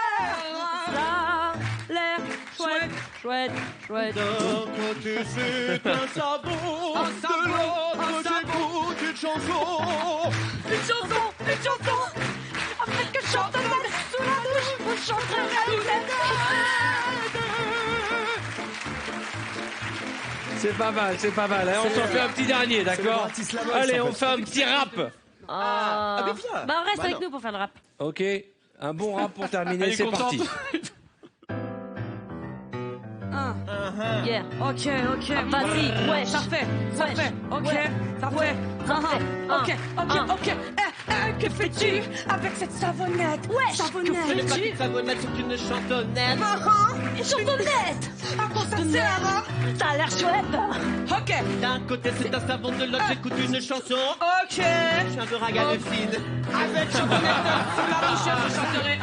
Speaker 7: Ça a l'air chouette.
Speaker 10: D'un côté c'est un savon, de l'autre j'écoute une chanson.
Speaker 7: Une chanson. Avec une chantonnette sous la douche, vous chanterez la
Speaker 4: C'est pas mal, c'est pas mal. Allez, on s'en fait un petit dernier, d'accord?
Speaker 2: Bratislava,
Speaker 4: Allez,
Speaker 2: ça, en
Speaker 4: on
Speaker 2: fait.
Speaker 4: fait un petit rap.
Speaker 5: Ah,
Speaker 2: mais viens.
Speaker 5: bah reste
Speaker 2: Bah
Speaker 5: avec
Speaker 2: non.
Speaker 5: nous pour faire le rap.
Speaker 4: Ok, un bon rap pour terminer,
Speaker 12: Elle est
Speaker 4: c'est
Speaker 12: contente.
Speaker 4: parti.
Speaker 5: Yeah.
Speaker 18: Ok.
Speaker 5: Vas-y, ouais.
Speaker 18: Ça fait. Ok.
Speaker 5: Ouais.
Speaker 18: Ça
Speaker 5: Ouais.
Speaker 18: fait. Ok. Que fais-tu avec cette savonnette?
Speaker 5: Ouais.
Speaker 10: Ce n'est pas une savonnette, c'est une chantonnette.
Speaker 5: Une chantonnette.
Speaker 18: À quoi ça sert, hein?
Speaker 5: Ça a l'air chouette.
Speaker 18: Ok.
Speaker 10: D'un côté, c'est un savon, de l'autre, j'écoute une chanson.
Speaker 18: Ok.
Speaker 10: Je suis un peu ragamuffine.
Speaker 18: Avec chantonnette sous la bouche, je chanterai.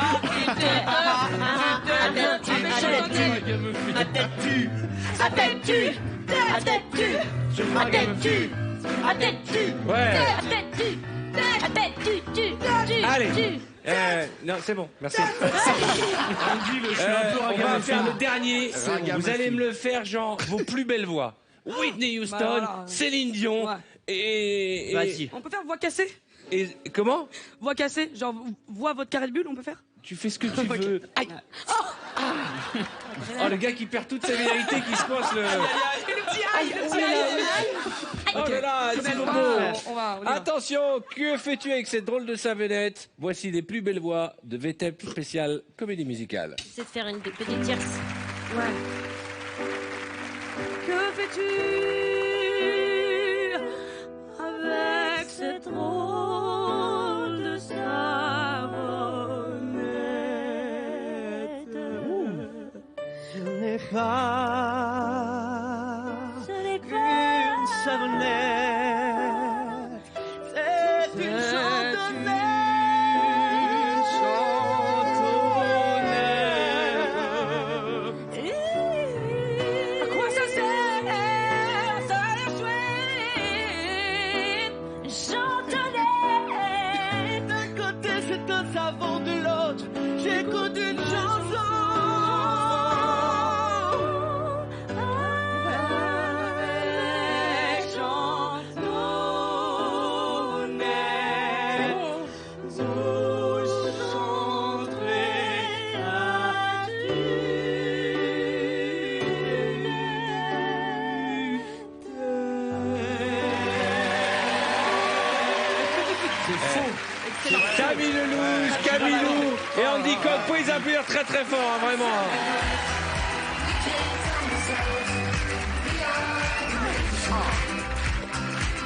Speaker 4: Ouais. Allez.
Speaker 5: Tu.
Speaker 4: Non, c'est bon, merci.
Speaker 12: Andy, je suis un peu
Speaker 4: On va
Speaker 12: ragamuffin.
Speaker 4: faire le dernier.
Speaker 11: Ragamuffin.
Speaker 4: Vous allez me le faire, genre, vos plus belles voix. Whitney Houston,
Speaker 18: Bah voilà.
Speaker 4: Céline Dion
Speaker 18: Ouais.
Speaker 4: et...
Speaker 10: Vas-y.
Speaker 18: On peut faire voix cassée?
Speaker 4: Et comment?
Speaker 18: Voix cassée, genre voix votre carré de bulle, on peut faire?
Speaker 4: Tu fais ce que tu veux. Aïe. Oh, le gars qui perd toute sa vérité, qui se coince le... Oh là là, c'est beau.
Speaker 18: On va.
Speaker 4: Attention, que fais-tu avec cette drôle de savonnette? Voici les plus belles voix de VTEP spécial comédie musicale.
Speaker 5: C'est de faire une petite tierce.
Speaker 18: Ouais. Que fais-tu avec cette drôle de savonnette?
Speaker 10: Ce n'est pas une savonnette, c'est une chantonnette.
Speaker 18: À quoi ça sert? Ça a l'air chouette.
Speaker 5: Chantonnette.
Speaker 10: D'un côté, c'est un savon, de l'autre, j'écoute une chanson.
Speaker 4: Camille Lelouch, Camilou et Andy Coq, vous pouvez les applaudir très très fort, hein, vraiment.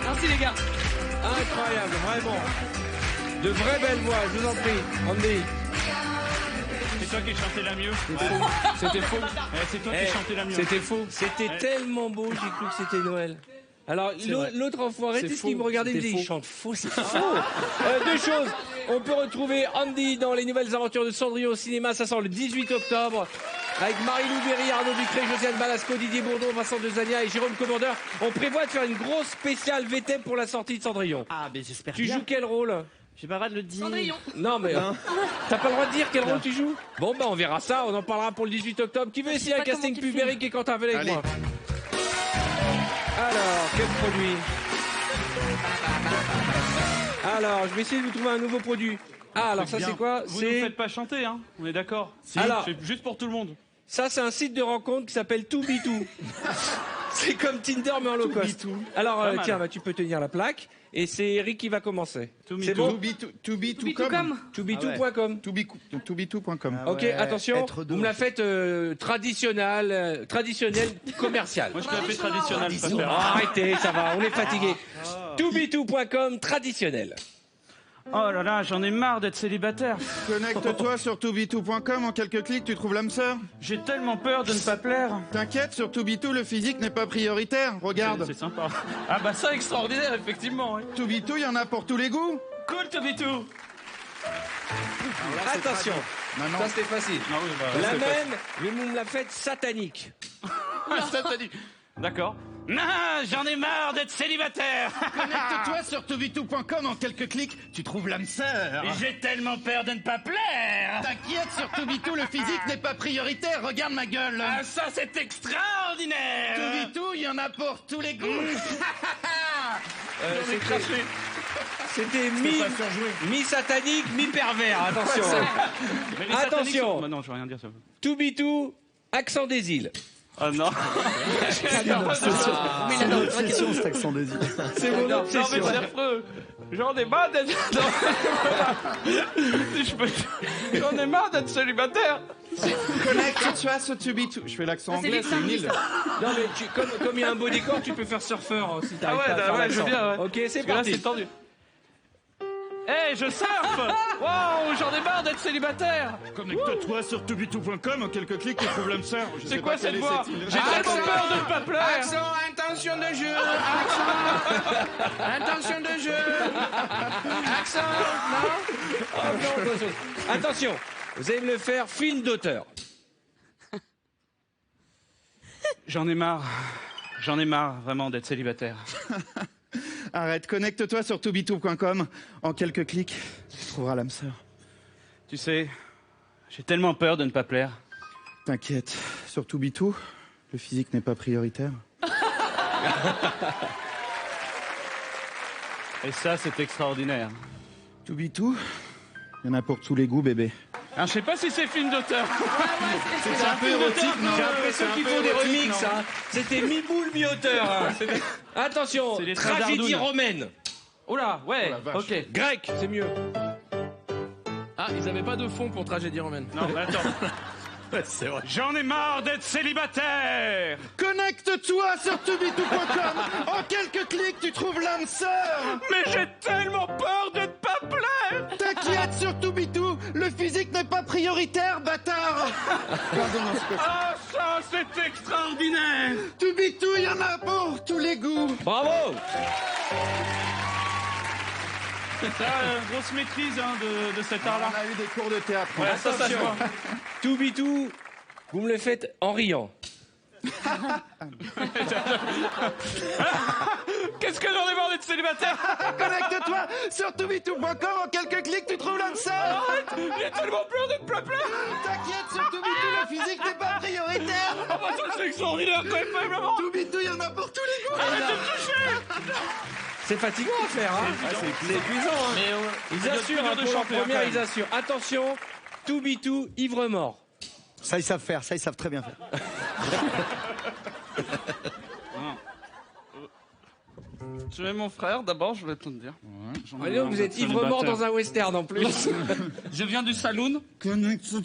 Speaker 18: Merci les gars.
Speaker 4: Incroyable, vraiment. De vraies belles voix, je vous en prie. Andy.
Speaker 12: C'est toi qui chantais la mieux. C'était faux. C'est toi qui chantais la mieux.
Speaker 4: C'était faux. C'était tellement beau, j'ai cru que c'était Noël. Alors, l'autre enfoiré,
Speaker 11: C'est
Speaker 4: tout ce qu'il
Speaker 11: faux.
Speaker 4: me regardait, il me
Speaker 11: C'était
Speaker 4: disait, il
Speaker 11: faux.
Speaker 4: chante faux, c'est faux. Deux choses. On peut retrouver Andy dans Les Nouvelles Aventures de Cendrillon au cinéma. Ça sort le 18 octobre. Avec Marie-Lou Berry, Arnaud Ducré, Josiane Balasco, Didier Bourdon, Vincent Dezania et Jérôme Commandeur. On prévoit de faire une grosse spéciale VTEP pour la sortie de Cendrillon.
Speaker 10: Ah, mais j'espère
Speaker 4: Tu
Speaker 10: bien.
Speaker 4: joues quel rôle?
Speaker 10: J'ai pas le droit de le dire.
Speaker 18: Cendrillon.
Speaker 4: Non, mais t'as pas le droit de dire quel rôle tu joues? Bon, bah on verra ça. On en parlera pour le 18 octobre. Qui veut essayer un
Speaker 5: pas
Speaker 4: casting
Speaker 5: comment tu
Speaker 4: plus Berry et Quentin, venez avec
Speaker 11: Allez.
Speaker 4: moi. Alors, quel produit? Alors, je vais essayer de vous trouver un nouveau produit. Ah, alors ça
Speaker 12: bien.
Speaker 4: c'est quoi?
Speaker 12: Vous ne nous faites pas chanter, hein? On est d'accord.
Speaker 4: Alors-
Speaker 12: C'est juste pour tout le monde.
Speaker 4: Ça, c'est un site de rencontre qui s'appelle 2B2. C'est comme Tinder, mais en low cost. Alors,
Speaker 12: Pas mal.
Speaker 4: tiens, bah, tu peux tenir la plaque. Et c'est Eric qui va commencer. C'est bon?
Speaker 11: 2B2.com.
Speaker 4: 2B2.com.
Speaker 11: 2B2.com.
Speaker 4: Ok, attention, vous me la faites traditionnelle, commerciale.
Speaker 12: Moi, je peux l'appeler traditionnel, je préfère.
Speaker 4: Arrêtez, ça va, on est fatigué. 2B2.com, traditionnel.
Speaker 12: Oh là là, j'en ai marre d'être célibataire.
Speaker 17: Connecte-toi sur 2b2.com, en quelques clics tu trouves l'âme sœur.
Speaker 12: J'ai tellement peur de ne pas plaire.
Speaker 17: T'inquiète, sur 2b2 le physique n'est pas prioritaire, regarde.
Speaker 12: C'est sympa. Ah bah ça, extraordinaire, effectivement. Oui.
Speaker 17: 2b2, il y en a pour tous les goûts.
Speaker 12: Cool, Tobitou.
Speaker 4: Attention,
Speaker 17: Maintenant,
Speaker 4: ça c'était facile.
Speaker 12: Ah oui, bah,
Speaker 4: La
Speaker 12: c'est
Speaker 4: même, mais vous me la faites satanique.
Speaker 12: Ça t'a dit. D'accord. Non, j'en ai marre d'être célibataire.
Speaker 17: connecte-toi sur 2b2.com, en quelques clics tu trouves l'âme sœur.
Speaker 12: J'ai tellement peur de ne pas plaire.
Speaker 17: T'inquiète, sur 2b2 le physique n'est pas prioritaire, regarde ma gueule.
Speaker 12: Ah, ça, c'est extraordinaire.
Speaker 17: 2b2, il y en a pour tous les goûts.
Speaker 12: J'en ai craché.
Speaker 4: C'était mi-satanique, mi-pervers, attention.
Speaker 12: Mais les sataniques
Speaker 4: Attention.
Speaker 12: sont- Bah non, je vais rien dire ça.
Speaker 4: 2B2, accent des îles.
Speaker 9: Oh non.
Speaker 11: C'est une obsession. C'est une obsession, cet accent de Zizi.
Speaker 4: C'est mon
Speaker 9: Non,
Speaker 4: obsession.
Speaker 9: mais c'est affreux. J'en ai marre d'être... J'en ai marre d'être célibataire.
Speaker 17: Connecte-toi sur Tubitu. Je fais l'accent anglais, c'est une île.
Speaker 4: Non mais comme il y a un beau décor, tu peux faire surfeur si t'arrives pas à faire
Speaker 9: je veux bien, ouais.
Speaker 4: Ok, c'est
Speaker 9: Parce que là,
Speaker 4: parti.
Speaker 9: c'est tendu. Eh, je surfe. Waouh, j'en ai marre d'être célibataire.
Speaker 17: Connecte-toi sur tubitu.com. En quelques clics, tu trouves l'âme sœur. Je sais
Speaker 9: C'est quoi
Speaker 17: pas quelle
Speaker 9: cette
Speaker 17: est
Speaker 9: voix?
Speaker 17: cette île.
Speaker 9: J'ai tellement peur de ne pas plaire.
Speaker 6: Accent, intention de jeu. Accent, intention de jeu. Accent, non.
Speaker 4: Oh, non, attention, vous allez me le faire, film d'auteur.
Speaker 12: J'en ai marre vraiment d'être célibataire.
Speaker 17: Arrête, connecte-toi sur tubitu.com. En quelques clics, tu trouveras l'âme sœur.
Speaker 12: Tu sais, j'ai tellement peur de ne pas plaire.
Speaker 17: T'inquiète, sur Tubitu, le physique n'est pas prioritaire.
Speaker 12: Et ça, c'est extraordinaire.
Speaker 17: Tubitu, il y en a pour tous les goûts, bébé.
Speaker 12: Je sais pas si c'est film d'auteur.
Speaker 17: C'est un peu érotique, non?
Speaker 4: J'ai l'impression qu'ils font des remixes. Hein. C'était mi-boule, mi-auteur. Hein. Attention,
Speaker 12: C'est des traits
Speaker 4: tragédie
Speaker 12: d'Ardoune.
Speaker 4: romaine.
Speaker 9: Oula, ouais,
Speaker 17: Oh la vache.
Speaker 9: ok.
Speaker 4: Grec, c'est mieux.
Speaker 3: Ah, ils avaient pas de fond pour tragédie romaine.
Speaker 12: Non, mais attends.
Speaker 9: C'est vrai.
Speaker 12: J'en ai marre d'être célibataire.
Speaker 17: Connecte-toi sur tubitu.com. En quelques clics, tu trouves l'âme sœur.
Speaker 9: Mais j'ai tellement peur de ne pas plaire.
Speaker 17: T'inquiète, sur Tubitu, le physique n'est pas prioritaire, bâtard. Pardon, non, c'est pas ça.
Speaker 12: Ah, ça, c'est extraordinaire.
Speaker 17: Tubitu, il y en a pour tous les goûts.
Speaker 4: Bravo.
Speaker 12: T'as une grosse maîtrise de cet art-là.
Speaker 17: On a eu des cours de théâtre.
Speaker 12: Ouais, ça se
Speaker 4: Attention.
Speaker 12: voit.
Speaker 4: Tubitu, vous me le faites en riant.
Speaker 9: Qu'est-ce que j'en ai marre d'être célibataire.
Speaker 17: Connecte-toi sur tubitu.com. En quelques clics, tu trouves l'âme sœur.
Speaker 9: J'ai tellement peur de ne pas plaire.
Speaker 17: T'inquiète, sur Tubitu, le physique n'est pas prioritaire.
Speaker 9: Ah bah ça, c'est extraordinaire quand même, vraiment.
Speaker 17: Tubitu, il y en a pour tous les goûts.
Speaker 9: Arrête de me toucher.
Speaker 4: C'est fatigant à faire, hein. C'est épuisant, hein.
Speaker 9: Mais
Speaker 4: Ils
Speaker 9: ça doit
Speaker 4: assurent,
Speaker 9: être
Speaker 4: hein,
Speaker 9: dur de
Speaker 4: pour leur
Speaker 9: chanter, hein,
Speaker 4: première,
Speaker 9: quand
Speaker 4: ils
Speaker 9: même.
Speaker 4: assurent. Attention, Tubitu, ivre mort.
Speaker 11: Ça, ils savent faire. Ça, ils savent très bien faire.
Speaker 9: Tu es mon frère, d'abord, je voulais te le dire.
Speaker 4: Allez, donc, vous êtes ivre mort dans un western en plus.
Speaker 12: Je viens du saloon.
Speaker 17: Connecte-toi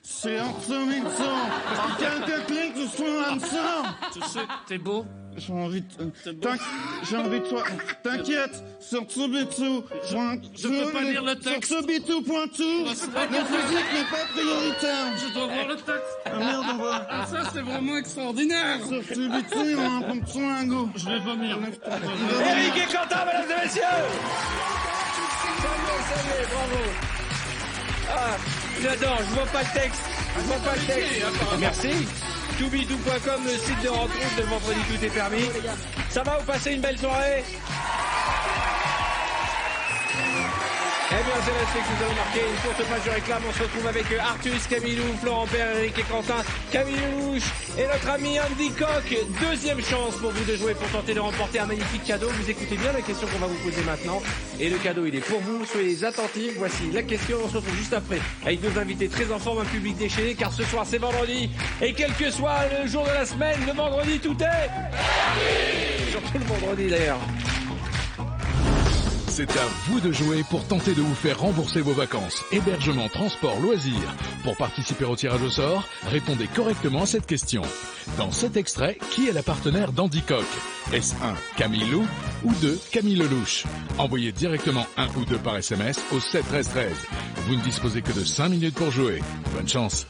Speaker 17: sur Tubitu. En quelques clics, tu trouves l'âme sœur.
Speaker 12: Tu sais, t'es beau.
Speaker 17: J'ai envie de toi. T'inquiète, sur Tubitu.
Speaker 12: Je peux pas lire le texte.
Speaker 17: Sur Tubitu.tu. Le physique n'est pas prioritaire.
Speaker 12: Je dois voir le texte.
Speaker 17: Ah merde, on va.
Speaker 12: Ah, ça, c'est vraiment extraordinaire.
Speaker 17: Sur Tubitu, on a un pour un go.
Speaker 12: Je vais vomir.
Speaker 4: Eric et Quentin, mesdames et messieurs. Salut, bravo. Ah, j'adore, je vois pas le texte. Merci. Tubitu.com, le site de rencontre de vendredi tout est permis. Ça va, vous passez une belle soirée? Eh bien, c'est là-dessus que nous avons marqué une courte page de réclame. On se retrouve avec Artus, Camilou, Florent Père, Eric et Quentin, Camille Lelouch et notre ami Andy Coq. Deuxième chance pour vous de jouer pour tenter de remporter un magnifique cadeau. Vous écoutez bien la question qu'on va vous poser maintenant. Et le cadeau, il est pour vous. Soyez attentifs. Voici la question. On se retrouve juste après avec deux invités très en forme, un public déchaîné, car ce soir, c'est vendredi. Et quel que soit le jour de la semaine, le vendredi, tout est... Surtout le vendredi, d'ailleurs.
Speaker 1: C'est à vous de jouer pour tenter de vous faire rembourser vos vacances. Hébergement, transport, loisirs. Pour participer au tirage au sort, répondez correctement à cette question. Dans cet extrait, qui est la partenaire d'Andy Coq? Est-ce 1, Camille Lou ou 2, Camille Lelouch? Envoyez directement 1 ou 2 par SMS au 7 13 13. Vous ne disposez que de 5 minutes pour jouer. Bonne chance.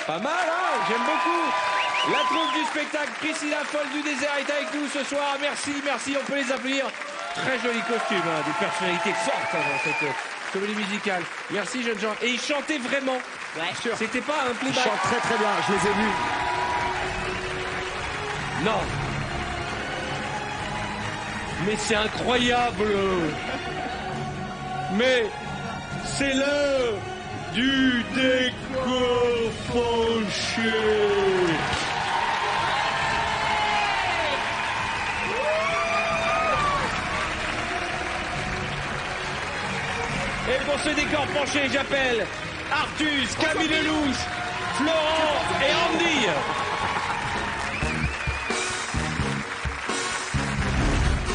Speaker 4: Pas mal, hein? J'aime beaucoup. La troupe du spectacle Priscilla Folle du désert est avec nous ce soir. Merci, on peut les applaudir. Très joli costume, hein, des personnalités fortes dans cette comédie musicale. Merci, jeunes gens. Et ils chantaient vraiment.
Speaker 10: Ouais.
Speaker 4: C'était pas un
Speaker 2: Ils
Speaker 4: playback.
Speaker 2: chantent très très bien, je les ai vus.
Speaker 4: Non. Mais c'est incroyable. Mais c'est l'heure du décor penché. Et pour ce décor penché, j'appelle Artus, Camille Lelouch, Florent et Andy.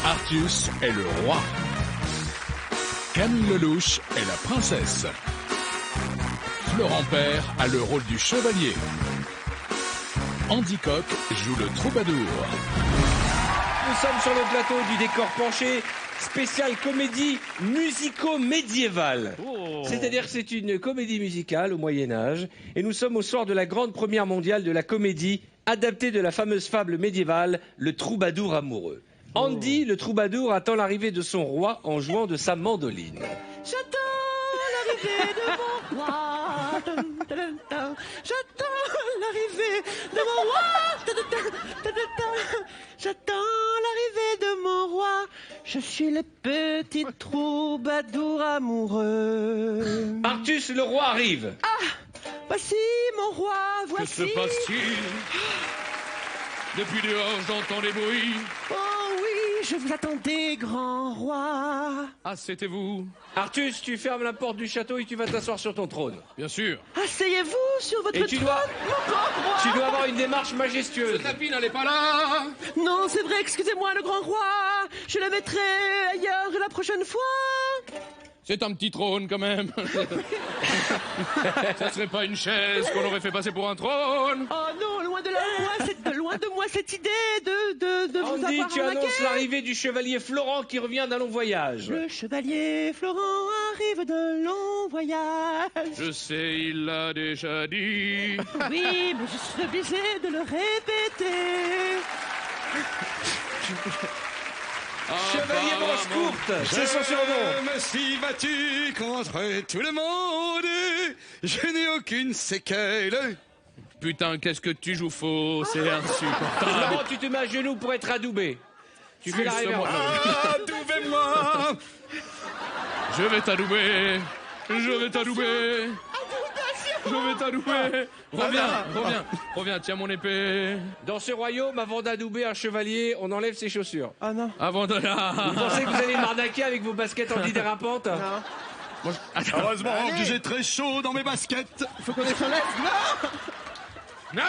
Speaker 1: Artus est le roi. Camille Lelouch est la princesse. Florent Père a le rôle du chevalier. Andy Coq joue le troubadour.
Speaker 4: Nous sommes sur le plateau du décor penché, spécial comédie musico-médiévale. C'est-à-dire que c'est une comédie musicale au Moyen-Âge, et nous sommes au soir de la grande première mondiale de la comédie, adaptée de la fameuse fable médiévale, le troubadour amoureux. Andy, le troubadour, attend l'arrivée de son roi en jouant de sa mandoline.
Speaker 14: J'attends l'arrivée de mon roi. J'attends l'arrivée de mon roi. J'attends l'arrivée de mon roi. Je suis le petit troubadour amoureux.
Speaker 4: Artus, le roi arrive.
Speaker 14: Ah, voici mon roi, voici.
Speaker 3: Que se passe-t-il? Depuis dehors, j'entends des bruits.
Speaker 14: Oh oui, je vous attendais, grand roi.
Speaker 3: Ah, c'était vous.
Speaker 4: Artus, tu fermes la porte du château et tu vas t'asseoir sur ton trône.
Speaker 3: Bien sûr.
Speaker 14: Asseyez-vous sur votre
Speaker 4: Et tu
Speaker 14: trône,
Speaker 4: dois-
Speaker 14: mon grand roi.
Speaker 4: Tu dois avoir une démarche majestueuse.
Speaker 3: Ce tapis n'allait pas là.
Speaker 14: Non, c'est vrai, excusez-moi, le grand roi. Je le mettrai ailleurs la prochaine fois.
Speaker 3: C'est un petit trône quand même. Ça serait pas une chaise qu'on aurait fait passer pour un trône?
Speaker 14: Oh non, loin de moi cette idée de vous
Speaker 4: Andy,
Speaker 14: avoir
Speaker 4: tu
Speaker 14: arnaqué.
Speaker 4: annonces l'arrivée du chevalier Florent qui revient d'un long voyage.
Speaker 14: Le chevalier Florent arrive d'un long voyage.
Speaker 3: Je sais, il l'a déjà dit.
Speaker 14: Oui, mais je suis obligée de le répéter.
Speaker 4: Chevalier Broche Courte, c'est son surnom.
Speaker 11: Je me suis battu contre tout le monde. Je n'ai aucune séquelle.
Speaker 3: Putain, qu'est-ce que tu joues faux, c'est
Speaker 4: Florent,
Speaker 3: insupportable.
Speaker 4: tu te mets à genoux pour être adoubé. Tu fais la révérence.
Speaker 11: Adoubez-moi.
Speaker 3: Je vais t'adouber. Je vais t'adouber. Je vais t'adouber. Reviens, tiens mon épée.
Speaker 4: Dans ce royaume, avant d'adouber un chevalier, on enlève ses chaussures.
Speaker 14: Ah non.
Speaker 3: Avant de là.
Speaker 4: Vous pensez que vous allez m'arnaquer avec vos baskets antidérapantes?
Speaker 14: Non.
Speaker 11: Heureusement que j'ai très chaud dans mes baskets.
Speaker 14: Faut qu'on les enlève. Non.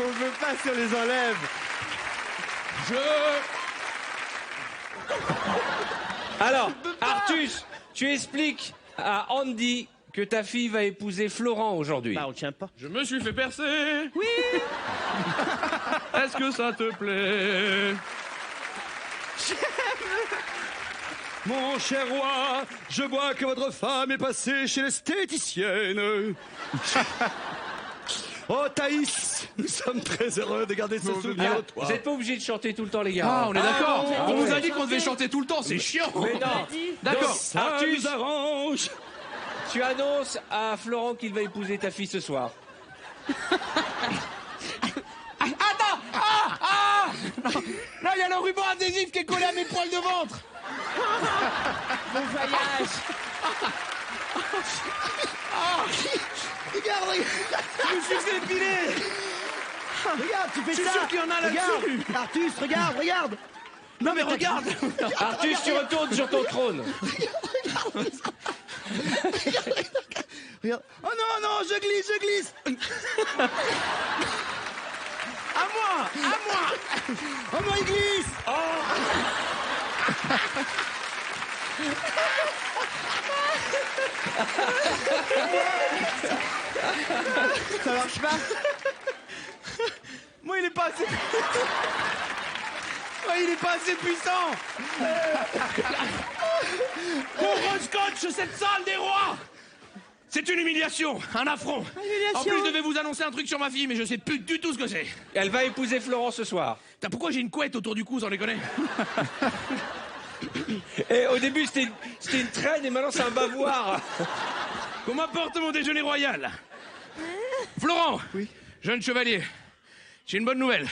Speaker 2: On veut pas si on les enlève.
Speaker 4: Alors, Artus, tu expliques à Andy que ta fille va épouser Florent aujourd'hui.
Speaker 10: Bah, on tient pas.
Speaker 3: Je me suis fait percer.
Speaker 14: Oui.
Speaker 3: Est-ce que ça te plaît?
Speaker 11: Mon cher roi, je vois que votre femme est passée chez l'esthéticienne. Oh Thaïs, nous sommes très heureux de garder ce souvenir de toi.
Speaker 4: Vous n'êtes pas obligé de chanter tout le temps, les gars.
Speaker 3: Ah, on est d'accord.
Speaker 4: Ah,
Speaker 3: On nous a
Speaker 4: ouais.
Speaker 3: dit qu'on devait chanter tout le temps, c'est chiant.
Speaker 4: Mais non.
Speaker 3: D'accord.
Speaker 4: Donc,
Speaker 11: Ça
Speaker 4: Artus,
Speaker 11: nous arrange.
Speaker 4: tu annonces à Florent qu'il va épouser ta fille ce soir.
Speaker 6: Attends! Ah! Là, il y a le ruban adhésif qui est collé à mes poils de ventre!
Speaker 14: Bon voyage.
Speaker 6: Regarde! Je me suis fait épiler!
Speaker 2: Regarde, tu fais
Speaker 6: Je suis
Speaker 2: ça.
Speaker 6: sûr qu'il y en a là-dessus.
Speaker 2: Regarde, Artus, regarde.
Speaker 6: Non, mais regarde!
Speaker 4: Artus, tu retournes sur ton trône.
Speaker 2: Regarde.
Speaker 6: Oh non, je glisse! À moi!
Speaker 2: Oh non, il glisse. Ça marche pas.
Speaker 6: Moi, il est pas assez... Moi, il est pas assez puissant! On rescotche cette salle des rois! C'est une humiliation, un affront. En plus, je devais vous annoncer un truc sur ma fille, mais je sais plus du tout ce que c'est.
Speaker 4: Elle va épouser Florent ce soir.
Speaker 6: Putain, pourquoi j'ai une couette autour du cou, sans déconner?
Speaker 4: Et au début, c'était une traîne et maintenant c'est un bavoir.
Speaker 6: Qu'on m'apporte mon déjeuner royal. Florent. Oui. Jeune chevalier. J'ai une bonne nouvelle.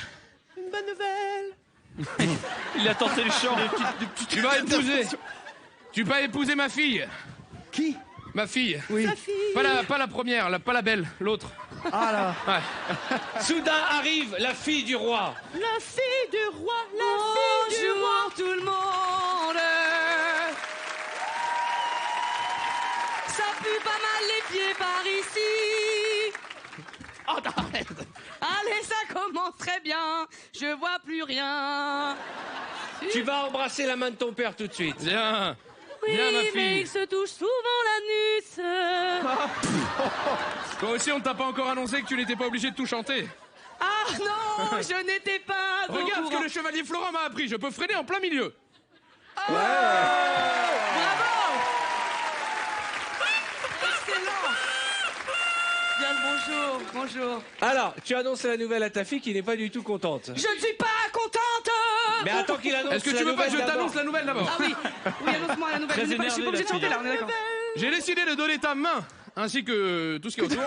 Speaker 10: Une bonne nouvelle.
Speaker 12: Il a tenté le chant.
Speaker 6: Tu vas épouser. Tu vas épouser ma fille.
Speaker 2: Qui?
Speaker 6: Ma fille.
Speaker 2: Oui.
Speaker 10: Sa fille.
Speaker 6: Pas la première, pas la belle, l'autre.
Speaker 2: Ah là.
Speaker 6: Ouais.
Speaker 4: Soudain arrive la fille du roi.
Speaker 10: La fille du roi, la fille du roi.
Speaker 5: Bonjour tout le monde. Ça pue pas mal les pieds par ici.
Speaker 6: Oh, t'arrêtes.
Speaker 5: Allez, ça commence très bien. Je vois plus rien.
Speaker 4: Tu vas embrasser la main de ton père tout de suite.
Speaker 6: Viens.
Speaker 5: Oui,
Speaker 6: Viens, ma
Speaker 5: mais
Speaker 6: fille.
Speaker 5: il se touche souvent l'anus.
Speaker 6: Toi aussi, on t'a pas encore annoncé que tu n'étais pas obligé de tout chanter.
Speaker 5: Ah non, je n'étais pas au
Speaker 6: Regarde ce
Speaker 5: courant.
Speaker 6: que le chevalier Florent m'a appris. Je peux freiner en plein milieu.
Speaker 5: Bravo. Excellent. Bien le bonjour.
Speaker 4: Alors, tu annonces la nouvelle à ta fille qui n'est pas du tout contente.
Speaker 5: Je ne suis pas contente.
Speaker 4: Mais attends qu'il annonce.
Speaker 6: Est-ce que tu veux pas que je t'annonce la nouvelle d'abord?
Speaker 5: Ah oui, annonce-moi la nouvelle. Je suis pas obligée de chanter là, on est d'accord.
Speaker 6: J'ai décidé de donner ta main, ainsi que tout ce qui est autour,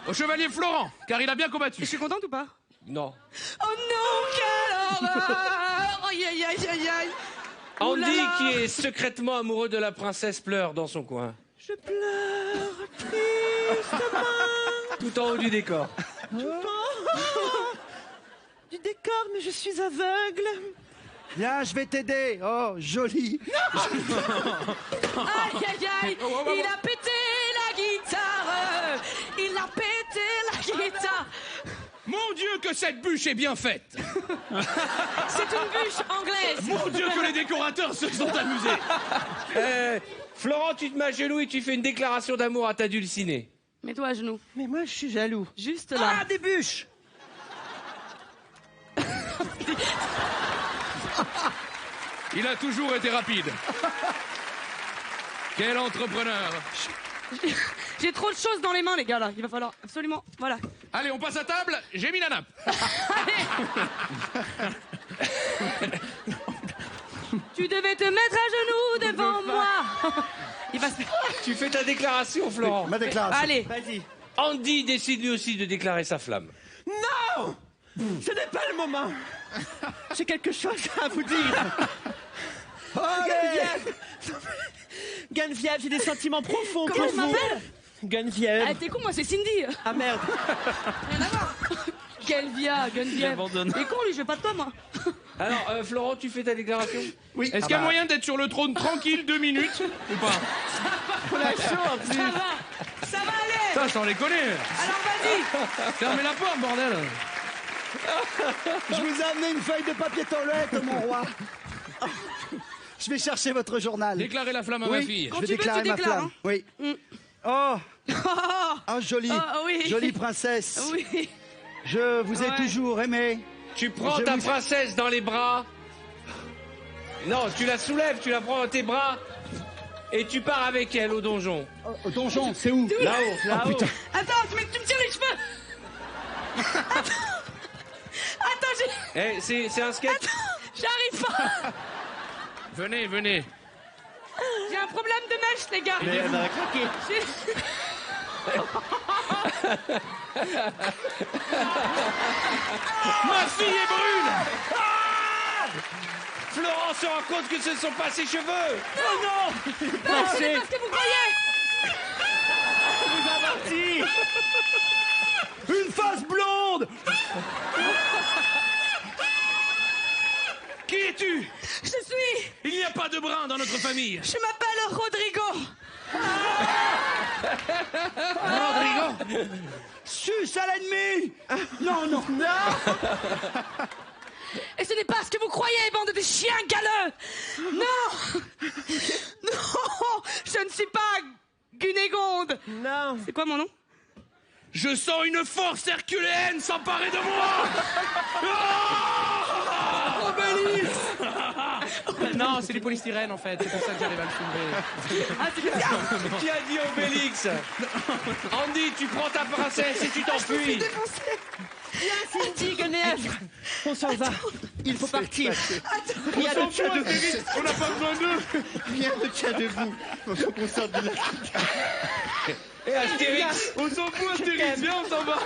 Speaker 6: au chevalier Florent, car il a bien combattu.
Speaker 5: Je suis contente ou pas?
Speaker 4: Non.
Speaker 5: Oh non, quelle horreur. Aïe, aïe, aïe, aïe, aïe.
Speaker 4: Andy,
Speaker 5: Ouh là là.
Speaker 4: qui est secrètement amoureux de la princesse, pleure dans son coin.
Speaker 10: Je pleure tristement.
Speaker 4: Tout en haut du décor.
Speaker 10: Du décor, mais je suis aveugle.
Speaker 2: Viens, je vais t'aider. Oh, joli.
Speaker 5: Aïe, aïe, aïe. Il a pété la guitare. Il a pété la guitare.
Speaker 6: Mon Dieu, que cette bûche est bien faite.
Speaker 5: C'est une bûche anglaise.
Speaker 6: Mon Dieu, que les décorateurs se sont amusés.
Speaker 4: Florent, tu te mets à genoux et tu fais une déclaration d'amour à ta dulcinée.
Speaker 5: Mets-toi à genoux.
Speaker 10: Mais moi, je suis jaloux.
Speaker 5: Juste là.
Speaker 2: Ah, des bûches.
Speaker 6: Il a toujours été rapide. Quel entrepreneur.
Speaker 5: J'ai trop de choses dans les mains, les gars, là. Il va falloir absolument... Voilà.
Speaker 6: Allez, on passe à table. J'ai mis la nappe.
Speaker 5: Tu devais te mettre à genoux devant moi. Il va se...
Speaker 4: Tu fais ta déclaration, Florent.
Speaker 2: Ma déclaration.
Speaker 5: Allez.
Speaker 10: Vas-y.
Speaker 4: Andy décide lui aussi de déclarer sa flamme.
Speaker 10: Non! Ce n'est pas le moment. J'ai quelque chose à vous dire. Geneviève, j'ai des sentiments profonds
Speaker 5: Comment
Speaker 10: pour
Speaker 5: je
Speaker 10: vous.
Speaker 5: m'appelle?
Speaker 10: Geneviève.
Speaker 5: Ah, t'es con, moi, c'est Cindy.
Speaker 10: Ah merde.
Speaker 5: Rien à voir. Geneviève.
Speaker 12: abandonne.
Speaker 5: Il est con, lui, je veux pas de toi, moi.
Speaker 4: Alors, Florent, tu fais ta déclaration?
Speaker 2: Oui.
Speaker 6: Est-ce qu'il y a moyen d'être sur le trône tranquille 2 minutes ou pas?
Speaker 10: On a chaud en plus.
Speaker 5: Ça va aller.
Speaker 6: Ça, sans les connaît.
Speaker 5: Alors, vas-y.
Speaker 6: Fermez la porte, bordel.
Speaker 2: Je vous ai amené une feuille de papier toilette, mon roi. Je vais chercher votre journal.
Speaker 6: Déclarez la flamme à
Speaker 2: Oui,
Speaker 6: ma fille.
Speaker 2: je vais déclarer ma flamme. Oui. Oh, oh jolie,
Speaker 5: oui.
Speaker 2: jolie princesse.
Speaker 5: Oui.
Speaker 2: Je vous ai toujours aimé.
Speaker 4: Tu prends
Speaker 2: Je
Speaker 4: ta
Speaker 2: vous-
Speaker 4: princesse dans les bras. Non, tu la soulèves, tu la prends dans tes bras. Et tu pars avec elle au donjon.
Speaker 2: Au donjon, c'est où?
Speaker 4: Là-haut, là-haut.
Speaker 2: Oh putain.
Speaker 5: Attends, tu me tires les cheveux. Attends,
Speaker 4: Eh, c'est un sketch.
Speaker 5: j'arrive pas.
Speaker 6: Venez, venez.
Speaker 5: J'ai un problème de mèche, les gars.
Speaker 10: Mais elle a craqué.
Speaker 6: Ma fille est brune.
Speaker 4: Florent se rend compte que ce ne sont pas ses cheveux.
Speaker 10: Oh non!
Speaker 5: Non, ce n'est pas ce que vous croyez.
Speaker 10: Vous avertis!
Speaker 2: Une face blonde.
Speaker 6: Qui es-tu?
Speaker 5: Je suis...
Speaker 6: Il n'y a pas de brun dans notre famille.
Speaker 5: Je m'appelle Rodrigo.
Speaker 6: Rodrigo.
Speaker 2: Suce à l'ennemi. Non, non, non.
Speaker 5: Et ce n'est pas ce que vous croyez, bande de chiens galeux. Non. Non, je ne suis pas Gunégonde.
Speaker 10: Non.
Speaker 5: C'est quoi mon nom?
Speaker 6: Je sens une force herculéenne s'emparer de moi.
Speaker 2: Obélix.
Speaker 12: Non, c'est du polystyrène en fait, c'est pour ça que j'arrive à le soulever.
Speaker 4: Qui a dit Obélix? Andy, tu prends ta princesse et tu t'enfuis.
Speaker 10: Viens, Cindy, Guenèvre. On s'en va. Il faut partir. Rien ne tient debout.
Speaker 12: On n'a pas besoin d'eux.
Speaker 16: Rien ne tient debout. Il faut qu'on sorte de là.
Speaker 4: Et Astérix.
Speaker 12: On s'en fout, Astérix, viens, on s'en va.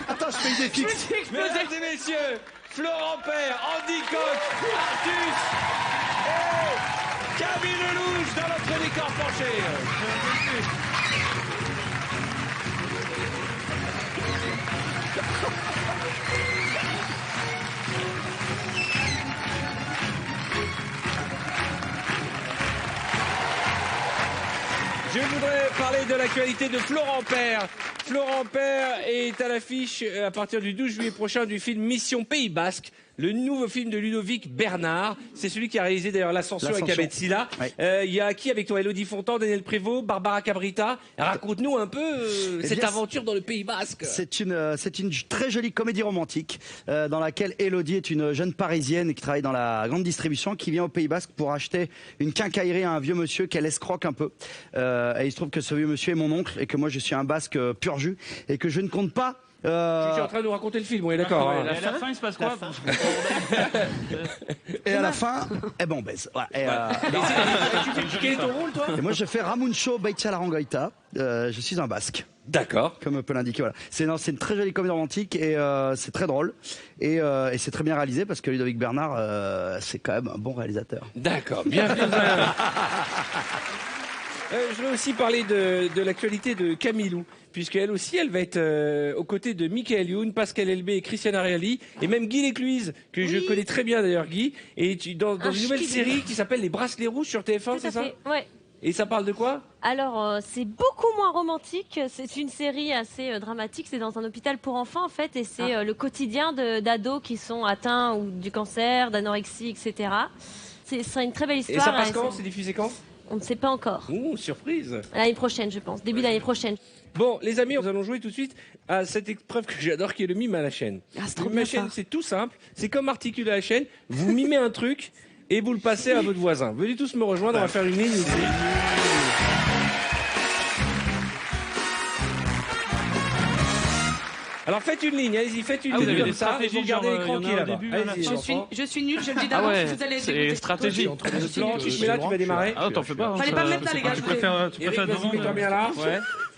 Speaker 16: Attends, je fais une fixe.
Speaker 4: Mesdames et messieurs, Florent Père, Andy Coq, Artus et Camille Lelouch dans notre décor penché. Je voudrais parler de l'actualité de Florent Père. Florent Père est à l'affiche à partir du 12 juillet prochain du film Mission Pays Basque, le nouveau film de Ludovic Bernard. C'est celui qui a réalisé d'ailleurs L'Ascension avec Abed Silla. Il y a qui avec toi? Élodie Fontan, Daniel Prévost, Barbara Cabrita. Raconte-nous un peu cette aventure dans le Pays Basque.
Speaker 11: C'est une très jolie comédie romantique dans laquelle Élodie est une jeune Parisienne qui travaille dans la grande distribution, qui vient au Pays Basque pour acheter une quincaillerie à un vieux monsieur qu'elle escroque un peu. Et il se trouve que ce vieux monsieur est mon oncle et que moi je suis un Basque pur jus et que je ne compte pas.
Speaker 4: Je suis en train de nous raconter le film, on est d'accord.
Speaker 12: Et à la fin, il se passe quoi?
Speaker 11: Et à la fin, eh ben on baise. Ouais,
Speaker 4: Quel est ton rôle, toi?
Speaker 11: Et moi je fais Ramuncho Beitia Larangoita. Je suis un Basque.
Speaker 4: D'accord.
Speaker 11: Comme peut l'indiquer, voilà. C'est une très jolie comédie romantique et c'est très drôle et c'est très bien réalisé parce que Ludovic Bernard c'est quand même un bon réalisateur.
Speaker 4: D'accord, bien. Je vais aussi parler de l'actualité de Camilou, puisqu'elle aussi, elle va être aux côtés de Michael Youn, Pascal Elbé et Christiane Ariely, et même Guy Lécluise, que je connais très bien d'ailleurs, Guy, et dans une nouvelle série qui s'appelle Les Bracelets Rouges sur TF1, c'est ça?
Speaker 5: Ouais.
Speaker 4: Et ça parle de quoi?
Speaker 5: Alors, c'est beaucoup moins romantique. C'est une série assez dramatique. C'est dans un hôpital pour enfants, en fait, et c'est le quotidien d'ados qui sont atteints ou du cancer, d'anorexie, etc. Ce sera une très belle histoire.
Speaker 4: Et ça passe quand? C'est diffusé quand?
Speaker 5: On ne sait pas encore.
Speaker 4: Ouh, surprise.
Speaker 5: L'année prochaine, je pense. Début d'année prochaine.
Speaker 4: Bon, les amis, nous allons jouer tout de suite à cette épreuve que j'adore, qui est le mime à la chaîne. Le mime à la chaîne, c'est tout simple. C'est comme articuler à la chaîne. Vous mimez un truc et vous le passez à votre voisin. Venez tous me rejoindre, on va faire une ligne ici. Alors faites une ligne, allez-y, faites une ligne comme ça, et vous regardez l'écran qui est là-bas.
Speaker 5: Je suis nul, je le dis d'avance, vous allez être dégoûté.
Speaker 12: C'est stratégie.
Speaker 4: Mais là, tu vas démarrer.
Speaker 12: Ah, t'en fais pas.
Speaker 5: Fallait pas me mettre là, les gars.
Speaker 12: Tu préfères devant.
Speaker 4: Mets-toi bien là,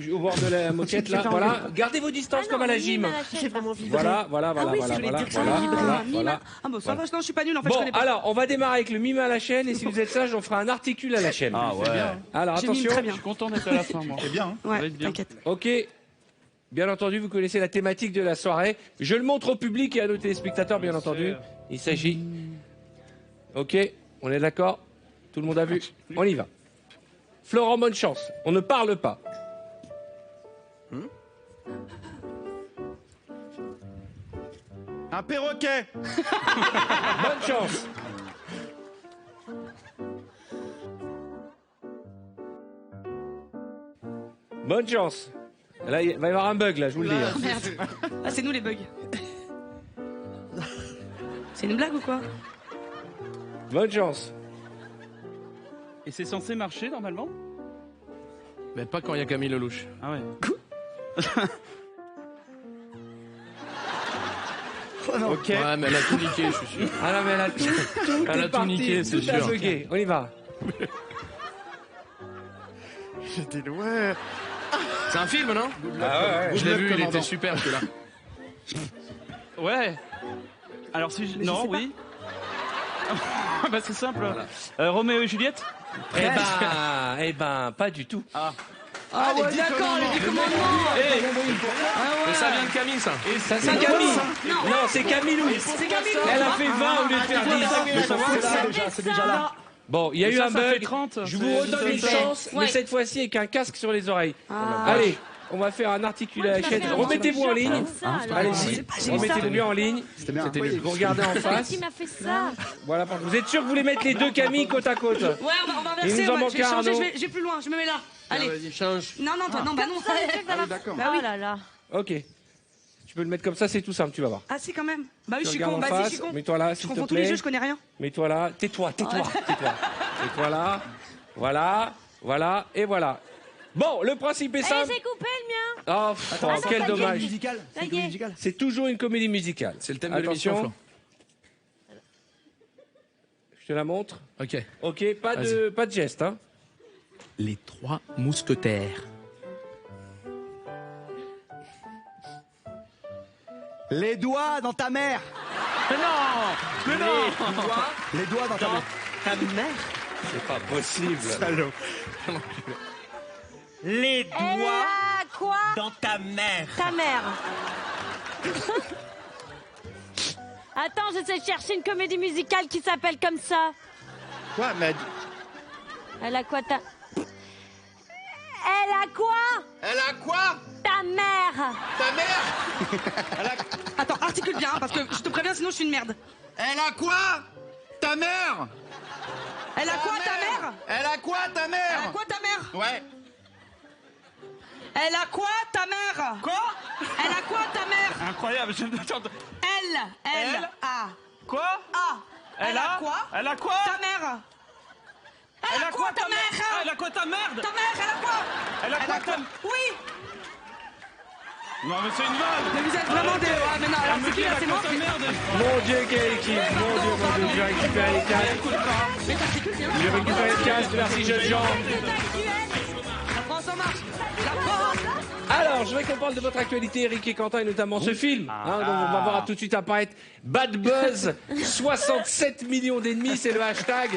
Speaker 4: au bord de la moquette là, voilà. Gardez vos distances comme à la gym.
Speaker 5: J'ai vraiment vibré.
Speaker 4: Voilà.
Speaker 5: Ah oui, je voulais dire que ça vibre. Ah bon, ça va, non, je suis pas nul en fait, je connais pas.
Speaker 4: Bon, alors, on va démarrer avec le mime à la chaîne, et si vous êtes sage, on fera un articule à la chaîne.
Speaker 12: Ah ouais.
Speaker 4: Alors, attention.
Speaker 12: Je suis content d'être à la fin, moi.
Speaker 16: C'est bien.
Speaker 5: Ouais, t'inquiète.
Speaker 4: Ok. Bien entendu, vous connaissez la thématique de la soirée. Je le montre au public et à nos téléspectateurs, bien entendu. Il s'agit... Ok, on est d'accord? Tout le monde a vu? On y va. Florent, bonne chance. On ne parle pas.
Speaker 16: Un perroquet.
Speaker 4: Bonne chance. Bonne chance. Là, il va y avoir un bug, là, je vous le dis.
Speaker 5: Oh merde. Ah, c'est nous les bugs. C'est une blague ou quoi?
Speaker 4: Bonne chance.
Speaker 12: Et c'est censé marcher normalement?
Speaker 9: Mais pas quand il y a Camille Lelouch.
Speaker 12: Ah ouais.
Speaker 9: Ok. Ouais, mais elle a tout niqué, je suis sûr.
Speaker 4: Ah non, mais elle a tout
Speaker 9: Elle a tout niqué, c'est
Speaker 4: tout a
Speaker 9: sûr.
Speaker 4: bugué. On y va.
Speaker 16: J'étais loin.
Speaker 9: C'est un film, non?
Speaker 4: Ah ouais.
Speaker 9: Je l'ai vu, il était super celui-là.
Speaker 12: Ouais. Alors si je... Non, oui. Bah c'est simple. Roméo et Juliette?
Speaker 4: Eh ben, pas du tout.
Speaker 5: Ah ouais, d'accord, les commandements.
Speaker 9: Mais ça vient de Camille, ça.
Speaker 4: Ça, c'est Camille. Non, c'est Camille.
Speaker 5: C'est Camille.
Speaker 4: Elle a fait 20 au lieu de faire 10.
Speaker 11: C'est déjà là.
Speaker 4: Bon, il y a eu un
Speaker 12: ça fait
Speaker 4: bug.
Speaker 12: 30.
Speaker 4: Je vous redonne une chance, mais cette fois-ci avec un casque sur les oreilles. Allez, on va faire un articulé à la chaîne. Remettez-vous en ligne. Allez-y, remettez-vous bien en ligne.
Speaker 11: C'était bien.
Speaker 4: Vous regardez en face.
Speaker 5: Qui m'a fait ça?
Speaker 4: Voilà, vous êtes sûr que vous voulez mettre les deux Camille côte à côte?
Speaker 5: Ouais, on va
Speaker 4: Il
Speaker 5: inverser.
Speaker 4: nous en
Speaker 5: Je
Speaker 4: manque
Speaker 5: vais
Speaker 4: un,
Speaker 5: changer,
Speaker 4: Arnaud.
Speaker 5: je vais plus loin, je me mets là. Allez.
Speaker 9: Vas-y, change.
Speaker 5: Non, toi, non, bah non.
Speaker 16: D'accord.
Speaker 5: Bah oui. Oh là là.
Speaker 4: Ok. Tu peux le mettre comme ça, c'est tout simple, tu vas voir.
Speaker 2: Ah si quand même. Bah oui,
Speaker 4: Tu
Speaker 2: je suis
Speaker 4: regardes
Speaker 2: con.
Speaker 4: en
Speaker 2: Bah si,
Speaker 4: face,
Speaker 2: je suis con.
Speaker 4: mets-toi là,
Speaker 2: Je
Speaker 4: s'il te
Speaker 2: confonds tous les
Speaker 4: plaît.
Speaker 2: jeux, je connais rien.
Speaker 4: Mets-toi là, tais-toi. Mets-toi là, voilà, et voilà. Bon, le principe est simple.
Speaker 5: j'ai coupé le mien.
Speaker 4: Oh, quel
Speaker 2: c'est
Speaker 4: dommage.
Speaker 2: musical.
Speaker 5: Ça y est.
Speaker 4: C'est toujours une comédie musicale.
Speaker 3: C'est le thème de l'émission,
Speaker 4: Attention.
Speaker 3: Flo.
Speaker 4: Je te la montre.
Speaker 3: Ok.
Speaker 4: Ok, pas de geste, hein.
Speaker 3: Les 3 mousquetaires.
Speaker 2: Les doigts dans ta mère.
Speaker 3: Mais non.
Speaker 2: Les doigts dans ta mère.
Speaker 10: Ta mère.
Speaker 4: C'est pas possible.
Speaker 3: Salaud.
Speaker 10: Les
Speaker 5: Elle a quoi
Speaker 10: dans ta mère.
Speaker 5: Ta mère. Attends, j'essaie de chercher une comédie musicale qui s'appelle comme ça.
Speaker 17: Quoi, mais
Speaker 5: Elle a quoi ta... Elle a quoi
Speaker 17: elle a quoi?
Speaker 5: Ta mère.
Speaker 17: Ta mère?
Speaker 2: Attends, articule bien, hein, parce que je te préviens, sinon je suis une merde.
Speaker 17: Elle a quoi? Ta mère?
Speaker 2: Elle a quoi ta mère?
Speaker 17: Elle a quoi ta
Speaker 2: Elle
Speaker 17: mère?
Speaker 2: a quoi ta mère?
Speaker 17: Ouais.
Speaker 2: Elle a quoi ta mère?
Speaker 17: Quoi?
Speaker 2: Elle a quoi ta mère?
Speaker 12: Incroyable, je m'attends.
Speaker 2: Elle a.
Speaker 12: Quoi?
Speaker 2: A.
Speaker 12: Elle a
Speaker 2: quoi?
Speaker 12: Elle a quoi?
Speaker 2: Ta mère.
Speaker 12: Elle a quoi ta mère? Ah, elle a quoi ta merde?
Speaker 2: Ta mère, elle a quoi?
Speaker 12: Elle a quoi ta...
Speaker 2: Oui.
Speaker 12: Non mais c'est une vanne.
Speaker 2: Mais vous êtes vraiment des... Ah mais non, alors c'est qui là? C'est moi?
Speaker 4: Mon Dieu, quelle équipe. Mon Dieu, je vais récupérer les casques.
Speaker 2: Mais t'articules bien.
Speaker 4: Je vais récupérer les casques, merci jeunes gens.
Speaker 2: La France en marche. La France.
Speaker 4: Alors, je voudrais qu'on parle de votre actualité, Eric et Quentin, et notamment ce film, hein, dont on va voir tout de suite apparaître Bad Buzz, 67 millions d'ennemis, c'est le hashtag.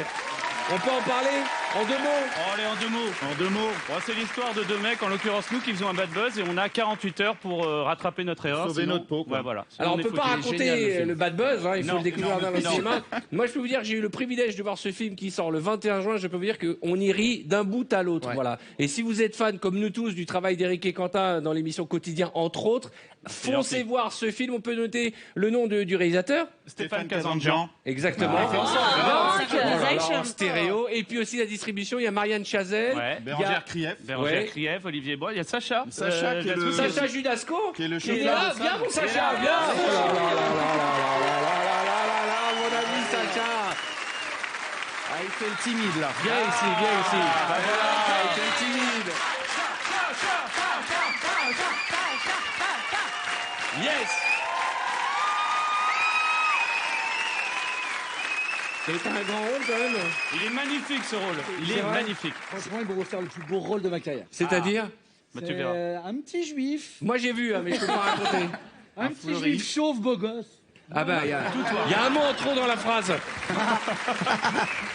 Speaker 4: On peut en parler en 2 mots.
Speaker 12: Oh, allez, en 2 mots. En 2 mots. Bon, c'est l'histoire de 2 mecs, en l'occurrence nous, qui faisons un bad buzz et on a 48 heures pour rattraper notre erreur.
Speaker 17: Sauver
Speaker 12: sinon-
Speaker 17: notre peau, quoi.
Speaker 12: Ouais, voilà. Sinon,
Speaker 4: Alors, on
Speaker 12: est
Speaker 4: peut pas
Speaker 12: foutu.
Speaker 4: raconter
Speaker 12: Génial, le film.
Speaker 4: le bad buzz, hein, il faut
Speaker 12: Non,
Speaker 4: le découvrir
Speaker 12: non,
Speaker 4: dans le
Speaker 12: non.
Speaker 4: cinéma. Moi, je peux vous dire, j'ai eu le privilège de voir ce film qui sort le 21 juin. Je peux vous dire qu'on y rit d'un bout à l'autre.
Speaker 3: Ouais.
Speaker 4: Voilà. Et si vous êtes fan, comme nous tous, du travail d'Eric et Quentin dans l'émission Quotidien, entre autres, foncez
Speaker 12: gentil.
Speaker 4: voir ce film. On peut noter le nom du réalisateur.
Speaker 12: Stéphane Kazandjian.
Speaker 4: Exactement. En stéréo. Et puis aussi la distribution, il y a Marianne Chazelle.
Speaker 12: Ouais.
Speaker 4: il y a
Speaker 17: Bérangère Krief.
Speaker 12: Bérangère
Speaker 4: Ouais.
Speaker 12: Krief, Olivier Bois, il y a Sacha.
Speaker 17: Sacha, qui est le-
Speaker 12: Jadot.
Speaker 4: Sacha Judasco.
Speaker 17: Qui est le
Speaker 4: qui est
Speaker 17: chauffeur
Speaker 4: là.
Speaker 17: de salle.
Speaker 4: Viens, mon Sacha, viens. Oh là là là là là là là là là, mon ami Sacha.
Speaker 17: Ah, il fait le timide là.
Speaker 4: Viens ici, viens ici. Bah voilà, il fait le timide. Yes. C'est un grand rôle quand même.
Speaker 12: Il est magnifique ce rôle. Il
Speaker 4: C'est
Speaker 12: est
Speaker 4: vrai.
Speaker 12: magnifique.
Speaker 19: Franchement, il va faire le plus beau rôle de ma carrière.
Speaker 4: C'est-à-dire
Speaker 12: Bah, tu
Speaker 19: C'est,
Speaker 12: verras.
Speaker 19: un petit juif.
Speaker 4: Moi j'ai vu, hein, mais je peux pas raconter.
Speaker 19: Un petit juif chauve beau gosse.
Speaker 4: Ah bah, il y a un mot en trop dans la phrase.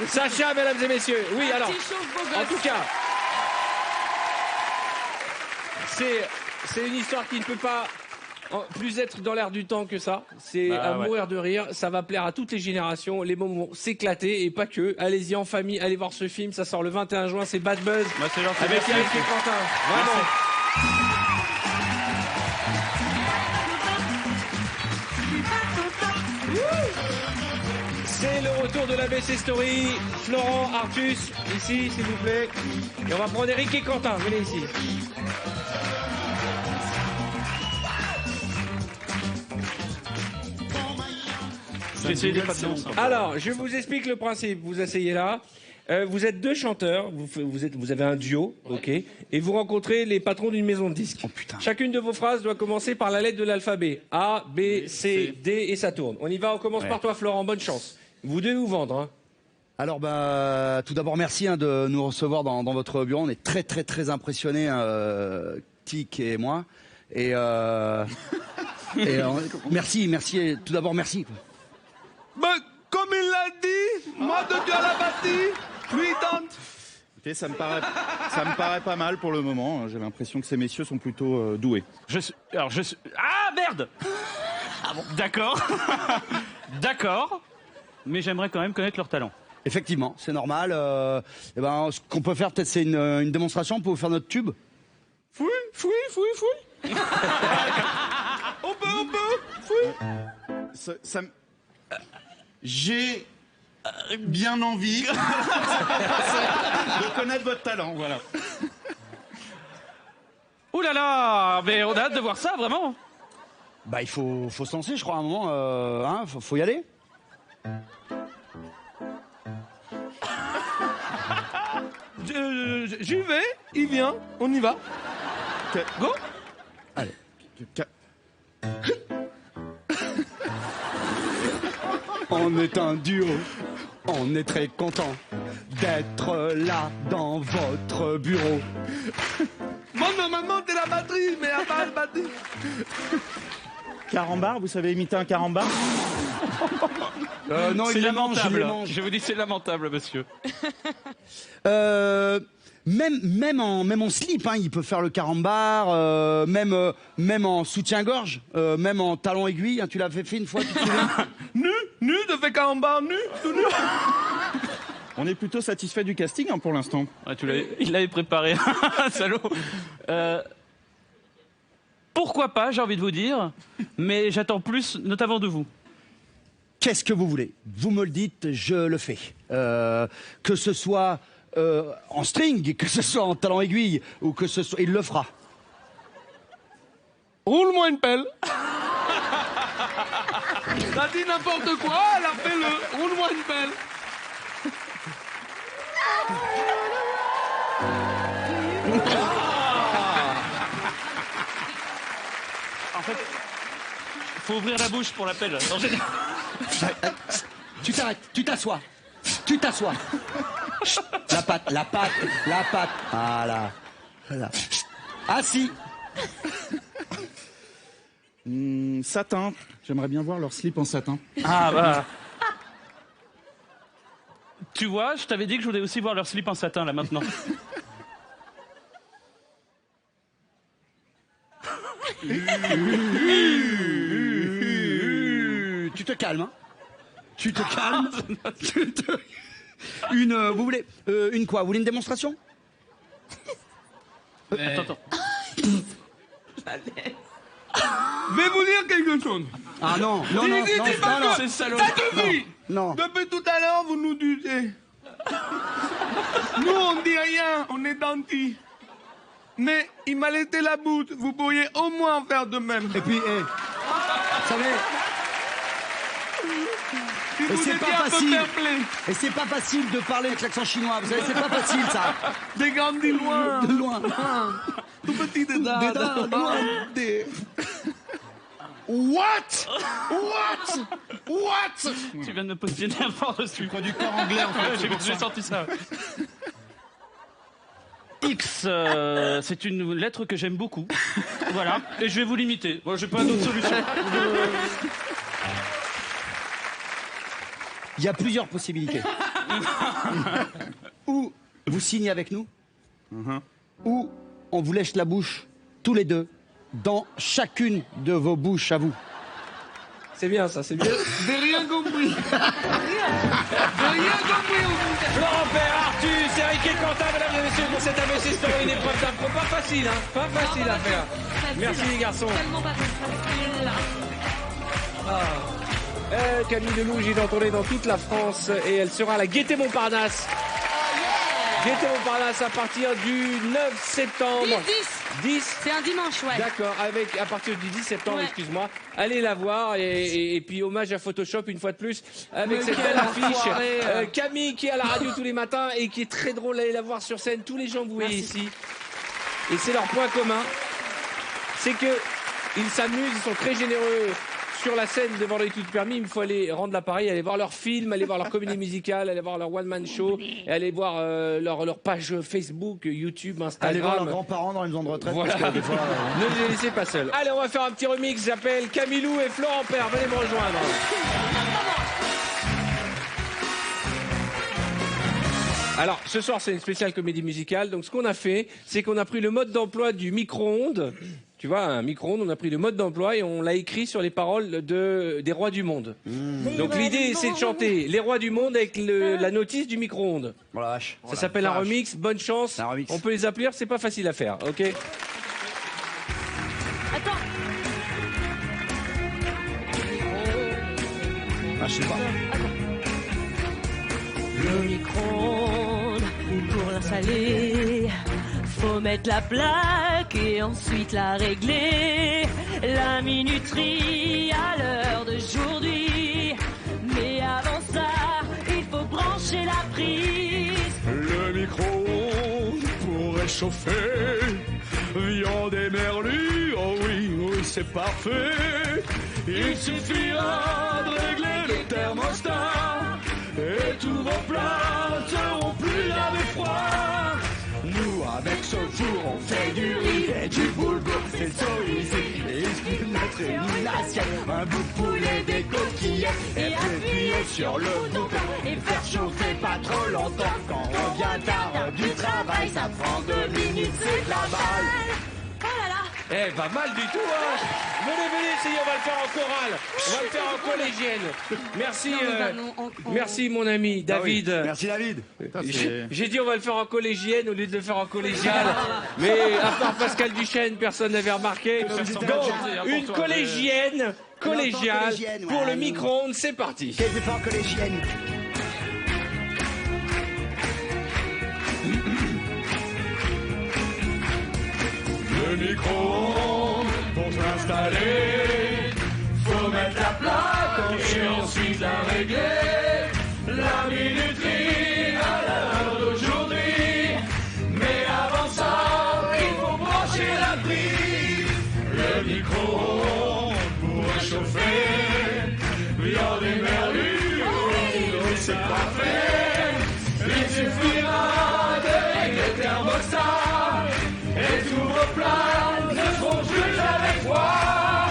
Speaker 4: Sacha, mesdames et messieurs. Oui, alors, en tout cas, c'est une histoire qui ne peut pas plus être dans l'air du temps que ça. C'est
Speaker 12: Bah,
Speaker 4: à
Speaker 12: ouais.
Speaker 4: mourir de rire. Ça va plaire à toutes les générations. Les mômes vont s'éclater et pas que. Allez-y en famille, allez voir ce film. Ça sort le 21 juin. C'est Bad Buzz.
Speaker 12: Bah, c'est gentil.
Speaker 4: Avec
Speaker 12: Merci.
Speaker 4: Eric et Quentin. Vraiment. C'est le retour de la BC Story. Florent, Artus, ici, s'il vous plaît. Et on va prendre Eric et Quentin. Venez ici.
Speaker 12: J'ai essayé de pas de danse.
Speaker 4: Alors, je vous explique le principe. Vous asseyez là. Vous êtes 2 chanteurs, vous avez un duo, ok, et vous rencontrez les patrons d'une maison de disques. Chacune de vos phrases doit commencer par la lettre de l'alphabet. A, B, C, D, et ça tourne. On y va, on commence
Speaker 11: Ouais.
Speaker 4: par toi, Florent, bonne chance. Vous devez vous vendre. Hein.
Speaker 11: Alors bah tout d'abord merci de nous recevoir dans votre bureau. On est très très très impressionnés, Tic et moi. Et, merci. Tout d'abord merci. Quoi.
Speaker 17: Mais comme il l'a dit, moi de Dieu à la bâtie, lui donne.
Speaker 20: Écoutez, ça me paraît pas mal pour le moment. J'ai l'impression que ces messieurs sont plutôt doués.
Speaker 12: Ah merde. D'accord. D'accord. Mais j'aimerais quand même connaître leur talent.
Speaker 11: Effectivement, c'est normal. Et ben ce qu'on peut faire peut-être c'est une démonstration pour vous faire notre tube.
Speaker 17: Fouille. On peut, fouille.
Speaker 20: J'ai bien envie de connaître votre talent, voilà.
Speaker 12: Ouh là là, mais on a hâte de voir ça, vraiment.
Speaker 11: Bah, il faut se lancer, je crois, à un moment. Hein, faut y aller.
Speaker 10: J'y vais, il vient, on y va. Go.
Speaker 11: Allez. On est un duo, on est très content d'être là dans votre bureau.
Speaker 10: Maman, t'es la batterie, mais à part la batterie.
Speaker 20: Carambar, vous savez imiter un carambar?
Speaker 11: Non,
Speaker 12: c'est lamentable.
Speaker 11: mange.
Speaker 12: Je vous dis, c'est lamentable, monsieur.
Speaker 11: Même en slip, hein, il peut faire le carambar, même en soutien-gorge, même en talon aiguille. Hein, tu l'as fait une fois, tu te souviens?
Speaker 10: Nu, de fait carambar, nu, tout nu.
Speaker 20: On est plutôt satisfait du casting hein, pour l'instant.
Speaker 12: Ah, il l'avait préparé, salaud. Pourquoi pas, j'ai envie de vous dire, mais j'attends plus, notamment de vous.
Speaker 11: Qu'est-ce que vous voulez? Vous me le dites, je le fais. Que ce soit en string, que ce soit en talon aiguille, ou que ce soit... Il le fera.
Speaker 10: Roule-moi une pelle. T'as dit n'importe quoi, alors fais-le. Roule-moi une pelle.
Speaker 12: En fait, faut ouvrir la bouche pour l'appel.
Speaker 11: Tu t'arrêtes, tu t'assois. La patte. Voilà. Assis.
Speaker 20: Satin. J'aimerais bien voir leur slip en satin.
Speaker 12: Ah bah. Tu vois, je t'avais dit que je voulais aussi voir leur slip en satin là maintenant.
Speaker 11: Tu te calmes, hein. Tu te calmes. Vous voulez une quoi? Vous voulez une démonstration?
Speaker 12: Attends.
Speaker 10: Je vais vous dire quelque chose.
Speaker 11: Ah non.
Speaker 10: C'est salaud. Ça suffit.
Speaker 11: Non.
Speaker 10: Depuis tout à l'heure, vous nous dites. Nous, on dit rien, on est gentils. Mais il m'a laissé la boute. Vous pourriez au moins en faire de même.
Speaker 11: Et puis, vous savez... Et c'est pas facile. Et c'est pas facile de parler avec l'accent chinois. Vous savez, c'est pas facile ça.
Speaker 10: Des grandis loin.
Speaker 11: De loin.
Speaker 10: Tout petit dédard.
Speaker 11: What?
Speaker 12: Tu viens de me positionner un fort dessus.
Speaker 20: Producteur anglais en fait.
Speaker 12: J'ai senti ça. X, c'est une lettre que j'aime beaucoup. Voilà. Et je vais vous l'imiter. Moi, j'ai pas d'autre solution.
Speaker 11: Il y a plusieurs possibilités. Ou vous signez avec nous, ou on vous lèche la bouche, tous les deux, dans chacune de vos bouches à vous.
Speaker 4: C'est bien ça, c'est bien.
Speaker 10: J'ai rien compris.
Speaker 4: Florent Père, Arthus, Eric et Quentin, mesdames et messieurs, pour cette ABC Story, une épreuve d'impro. Pas facile, hein. Pas facile à faire. Merci les garçons.
Speaker 5: Tellement pas facile.
Speaker 4: Camille Lelouch est en tournée dans toute la France et elle sera à la Gaîté Montparnasse. Gaîté Montparnasse à partir du 9 septembre. 10.
Speaker 5: C'est un dimanche, ouais.
Speaker 4: D'accord, à partir du 10 septembre, excuse-moi. Allez la voir et puis hommage à Photoshop une fois de plus avec cette belle affiche. Camille qui est à la radio tous les matins et qui est très drôle, allez la voir sur scène. Tous les gens que vous voyez ici. Et c'est leur point commun. C'est que ils s'amusent, ils sont très généreux. Sur la scène devant les tout permis, il faut aller rendre l'appareil, aller voir leurs films, aller voir leur comédie musicale, aller voir leur one-man show, et aller voir leur page Facebook, YouTube, Instagram.
Speaker 11: Aller voir leurs grands-parents dans les maisons de retraite.
Speaker 4: Voilà.
Speaker 11: Parce que des fois,
Speaker 4: Ne les laissez pas seuls. Allez, on va faire un petit remix, j'appelle Camilou et Florent Père, venez me rejoindre. Alors, ce soir, c'est une spéciale comédie musicale. Donc, ce qu'on a fait, c'est qu'on a pris le mode d'emploi du micro-ondes. Tu vois, un micro-ondes, on a pris le mode d'emploi et on l'a écrit sur les paroles des Rois du Monde. Donc, l'idée, c'est de chanter Les Rois du Monde avec la notice du micro-ondes. Ça s'appelle un remix. Bonne chance. On peut les appeler, c'est pas facile à faire, ok?
Speaker 5: Attends.
Speaker 11: Ah, je sais pas.
Speaker 5: Le micro-ondes pour l'installer,
Speaker 7: Faut mettre la plaque et ensuite la régler. La minuterie à l'heure d'aujourd'hui. Mais avant ça, il faut brancher la prise.
Speaker 8: Le micro-ondes pour réchauffer viande et merlu, oh oui, oui, c'est parfait. Il suffira de régler le thermostat et tous vos plats seront plus avec froid. Nous, avec ce four, on fait du riz et du boulgour. C'est so easy, et il suffit de mettre une assiette, un bout de poulet, des coquillettes, et appuyer sur le bouton et faire chauffer pas trop longtemps. Quand on revient tard du travail, ça prend 2 minutes, c'est de la balle.
Speaker 4: Eh, pas mal du tout, hein. Venez, essayez, on va le faire en chorale. On va le faire en collégienne. Merci, merci mon ami David.
Speaker 11: Ah oui. Merci David.
Speaker 4: J'ai dit on va le faire en collégienne au lieu de le faire en collégial. Mais à part Pascal Duchesne, personne n'avait remarqué. Donc, une collégienne, collégiale, pour le micro-ondes, c'est parti.
Speaker 2: Quel effort collégienne.
Speaker 8: Le micro-ondes pour s'installer, faut mettre la plaque et ensuite la régler. La minuterie à l'heure d'aujourd'hui, mais avant ça, il faut brancher la prise. Le micro-ondes pour réchauffer viande et merlu, oui, c'est parfait. Il suffira de régler le thermostat. Et tous vos plats ne seront plus avec froid.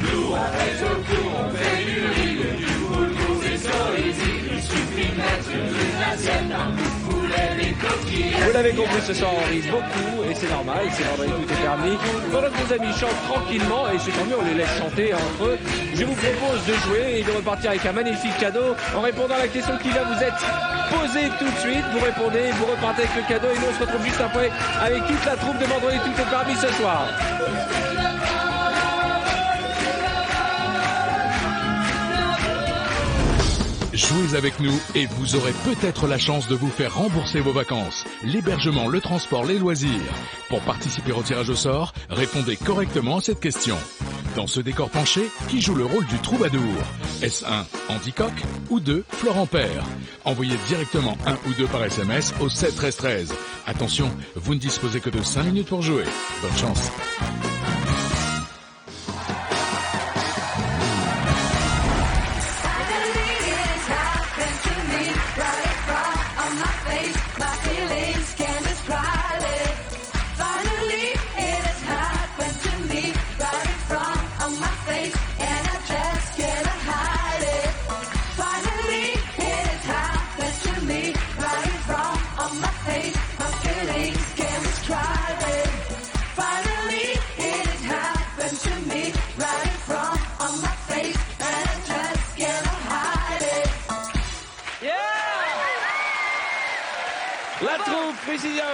Speaker 8: Nous, avec ce four, on fait du riz et du boulgour, c'est so easy. Il suffit de mettre une assiette, un bout de poulet, des coquillettes.
Speaker 4: Vous l'avez compris, ce soir on rit beaucoup et c'est normal, c'est vendredi, tout est permis. Pendant que nos amis chantent tranquillement, et c'est tant mieux, on les laisse chanter entre eux, je vous propose de jouer et de repartir avec un magnifique cadeau en répondant à la question qui va vous être posée tout de suite. Vous répondez, vous repartez avec le cadeau et nous on se retrouve juste après avec toute la troupe de vendredi, tout est permis ce soir.
Speaker 1: Jouez avec nous et vous aurez peut-être la chance de vous faire rembourser vos vacances. L'hébergement, le transport, les loisirs. Pour participer au tirage au sort, répondez correctement à cette question. Dans ce décor penché, qui joue le rôle du troubadour? Est-ce 1, Andy Coq ou 2, Florent Père? Envoyez directement 1 ou 2 par SMS au 7 13 13. Attention, vous ne disposez que de 5 minutes pour jouer. Bonne chance.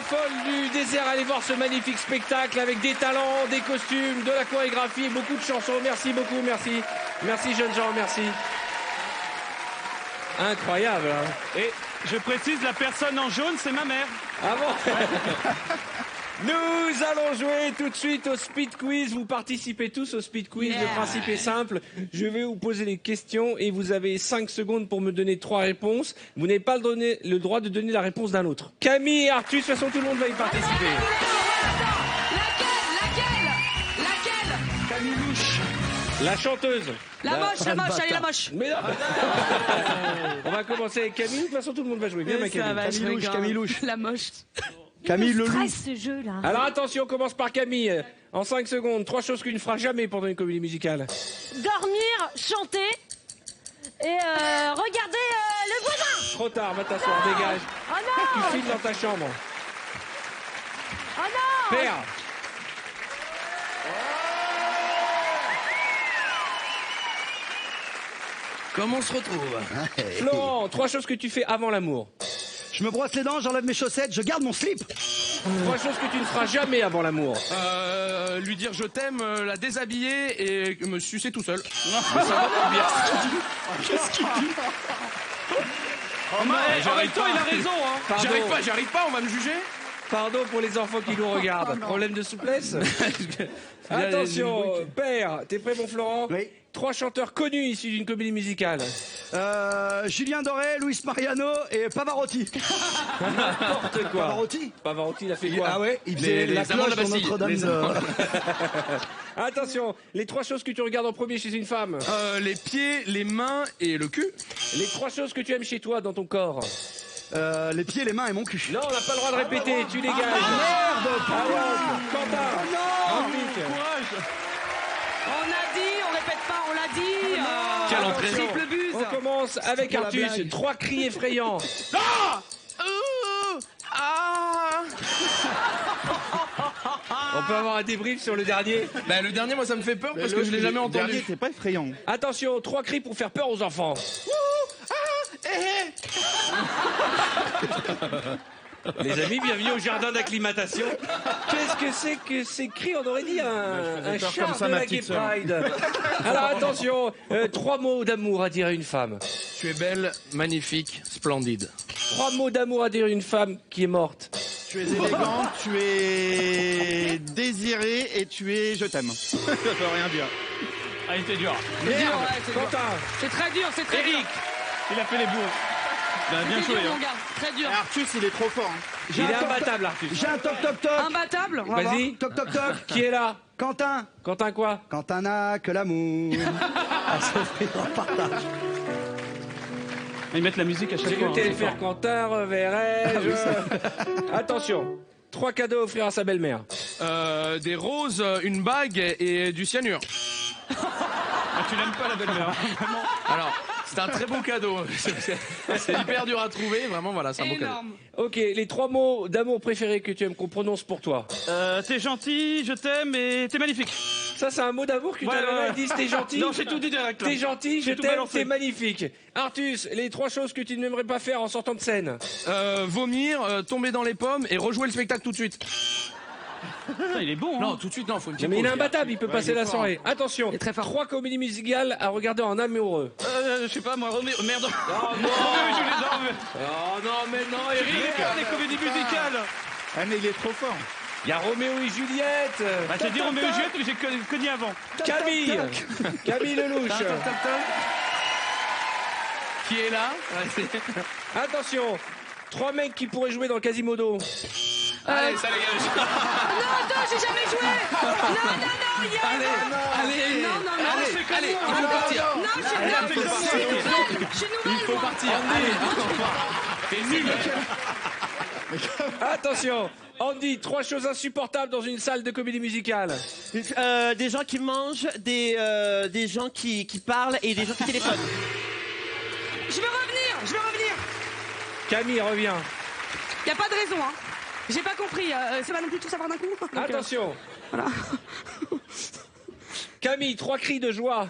Speaker 4: Folle du désert, allez voir ce magnifique spectacle avec des talents, des costumes, de la chorégraphie et beaucoup de chansons. Merci beaucoup, merci. Merci jeunes gens, merci. Incroyable, hein.
Speaker 12: Et je précise, la personne en jaune, c'est ma mère.
Speaker 4: Ah bon? Nous allons jouer tout de suite au speed quiz. Vous participez tous au speed quiz. Le principe est simple. Je vais vous poser des questions et vous avez 5 secondes pour me donner 3 réponses. Vous n'avez pas le droit de donner la réponse d'un autre. Camille et Arthus, de toute façon, tout le monde va y participer.
Speaker 5: Laquelle
Speaker 4: Camille Louche. La chanteuse.
Speaker 5: La moche, allez la moche.
Speaker 4: Mais non. On va commencer avec Camille. De toute façon, tout le monde va jouer. Bien, ma Camille.
Speaker 11: Camille Louche.
Speaker 5: La moche.
Speaker 11: Camille Leloup.
Speaker 5: Ce jeu là.
Speaker 4: Alors attention, on commence par Camille. En 5 secondes, 3 choses que tu ne feras jamais pendant une comédie musicale.
Speaker 5: Dormir, chanter et regarder le voisin.
Speaker 4: Trop tard, va t'asseoir, dégage.
Speaker 5: Oh non.
Speaker 4: Tu files dans ta chambre.
Speaker 5: Oh non.
Speaker 4: Père.
Speaker 6: Comment on se retrouve?
Speaker 4: Florent, 3 choses que tu fais avant l'amour.
Speaker 2: Je me brosse les dents, j'enlève mes chaussettes, je garde mon slip.
Speaker 4: 3 choses que tu ne feras jamais avant l'amour.
Speaker 6: Lui dire je t'aime, la déshabiller et me sucer tout seul.
Speaker 12: Mais ça va pas bien.
Speaker 6: Qu'est-ce qu'il dit?
Speaker 12: En même temps, il a raison. Hein.
Speaker 6: J'arrive pas, on va me juger.
Speaker 4: Pardon pour les enfants qui nous regardent. Problème de souplesse. Attention, père, t'es prêt mon Florent?
Speaker 11: Oui.
Speaker 4: 3 chanteurs connus issus d'une comédie musicale.
Speaker 11: Julien Doré, Luis Mariano et Pavarotti.
Speaker 4: N'importe quoi. Pavarotti, il a fait quoi?
Speaker 11: Ah ouais, il faisait la cloche dans Notre-Dame.
Speaker 4: Attention, les 3 choses que tu regardes en premier chez une femme.
Speaker 6: Les pieds, les mains et le cul.
Speaker 4: Les 3 choses que tu aimes chez toi dans ton corps.
Speaker 11: Les pieds, les mains et mon cul.
Speaker 4: Non, on n'a pas le droit de répéter, tu dégages.
Speaker 11: Merde,
Speaker 4: Quentin.
Speaker 3: Courage.
Speaker 5: On a dit, on répète pas, on l'a dit.
Speaker 6: Quelle entrée.
Speaker 5: Triple buse.
Speaker 4: On commence avec
Speaker 11: pour la
Speaker 4: Artus.
Speaker 11: blague.
Speaker 4: 3 cris effrayants. On peut avoir un débrief sur le dernier?
Speaker 6: Bah, le dernier, moi, ça me fait peur parce que je l'ai jamais
Speaker 20: Le dernier,
Speaker 6: entendu.
Speaker 20: c'est pas effrayant.
Speaker 4: Attention, 3 cris pour faire peur aux enfants. Les amis, bienvenue au jardin d'acclimatation. Qu'est-ce que c'est que ces cris? On aurait dit un
Speaker 20: peur
Speaker 4: char
Speaker 20: comme ça,
Speaker 4: de
Speaker 20: ma
Speaker 4: la Gay
Speaker 20: petite sœur.
Speaker 4: Pride. Alors attention, 3 mots d'amour à dire à une femme.
Speaker 6: Tu es belle, magnifique, splendide.
Speaker 4: 3 mots d'amour à dire à une femme qui est morte.
Speaker 20: Tu es élégante, tu es désirée et tu es je t'aime. Ça veut rien dire.
Speaker 12: Ah, il était dur.
Speaker 4: Quentin.
Speaker 5: C'est très dur, c'est très dur.
Speaker 12: Eric, il a fait les bourres. Bah, bien
Speaker 5: C'est
Speaker 12: joué.
Speaker 5: dur,
Speaker 12: hein.
Speaker 5: mon gars, très dur.
Speaker 20: Artus, il est trop fort. hein.
Speaker 4: Il est imbattable, Artus.
Speaker 11: J'ai un toc toc toc.
Speaker 5: Imbattable.
Speaker 11: On va voir.
Speaker 4: Vas-y.
Speaker 11: Toc toc toc.
Speaker 4: Qui est là?
Speaker 11: Quentin.
Speaker 4: Quentin quoi?
Speaker 11: Quentin n'a que l'amour. À s'offrir en partage.
Speaker 12: Ils mettent la musique à chaque
Speaker 4: J'ai
Speaker 12: fois.
Speaker 4: vu
Speaker 12: hein,
Speaker 4: le
Speaker 12: c'est
Speaker 4: faire
Speaker 12: fort.
Speaker 4: Quentin, reverrai-je. Attention, 3 cadeaux à offrir à sa belle-mère.
Speaker 6: Des roses, une bague et du cyanure.
Speaker 12: Ah, tu l'aimes pas la belle-mère. hein, vraiment.
Speaker 6: Alors, c'est un très beau cadeau. C'est hyper dur à trouver. Vraiment, voilà, c'est un beau cadeau.
Speaker 5: Énorme.
Speaker 4: Ok, les 3 mots d'amour préférés que tu aimes qu'on prononce pour toi.
Speaker 12: T'es gentil, je t'aime et t'es magnifique.
Speaker 4: Ça, c'est un mot d'amour que tu as dit, t'es gentil.
Speaker 12: Non, j'ai tout dit direct. là.
Speaker 4: T'es gentil, je
Speaker 12: J'ai tout
Speaker 4: t'aime,
Speaker 12: balancé.
Speaker 4: t'es magnifique. Artus, les 3 choses que tu n'aimerais pas faire en sortant de scène.
Speaker 6: Vomir, tomber dans les pommes et rejouer le spectacle tout de suite.
Speaker 12: Putain, il est bon. Hein.
Speaker 6: Non, tout de suite, non, faut une
Speaker 4: Non,
Speaker 6: petite
Speaker 4: mais il est
Speaker 6: pause.
Speaker 4: imbattable, il peut passer
Speaker 6: il est
Speaker 4: la
Speaker 6: fort.
Speaker 4: soirée. Attention,
Speaker 5: Il est très fort.
Speaker 4: 3 comédies musicales à regarder en amoureux.
Speaker 12: Je sais pas, moi, Roméo. Merde.
Speaker 4: Oh non,
Speaker 12: Roméo et Juliette, non, mais-
Speaker 4: Oh non, mais non,
Speaker 12: J'ai
Speaker 4: Eric.
Speaker 12: pas les comédies musicales.
Speaker 20: Ah, mais il est trop fort.
Speaker 4: Il y a Roméo et Juliette.
Speaker 12: Bah, j'ai dit Roméo et Juliette, mais j'ai connu avant.
Speaker 4: Camille. Camille Lelouch.
Speaker 6: Qui est là?
Speaker 4: Attention, 3 mecs qui pourraient jouer dans Quasimodo.
Speaker 6: Allez, ça dégage.
Speaker 5: Non, attends, j'ai jamais joué. Non, il y a.
Speaker 6: Allez,
Speaker 5: Non,
Speaker 6: allez, il faut partir.
Speaker 5: Non, je suis
Speaker 6: Il faut partir.
Speaker 5: Je suis nouvelle,
Speaker 6: Il faut
Speaker 5: moi.
Speaker 6: partir. Allez, t'es nul.
Speaker 4: Attention, Andy, 3 choses insupportables dans une salle de comédie musicale.
Speaker 10: Des gens qui mangent, des gens qui parlent et des gens qui téléphonent.
Speaker 5: Je veux revenir.
Speaker 4: Camille, reviens.
Speaker 5: Y a pas de raison, hein. J'ai pas compris. C'est pas non plus tout savoir d'un coup. Donc,
Speaker 4: Attention.
Speaker 5: voilà.
Speaker 4: Camille, 3 cris de joie.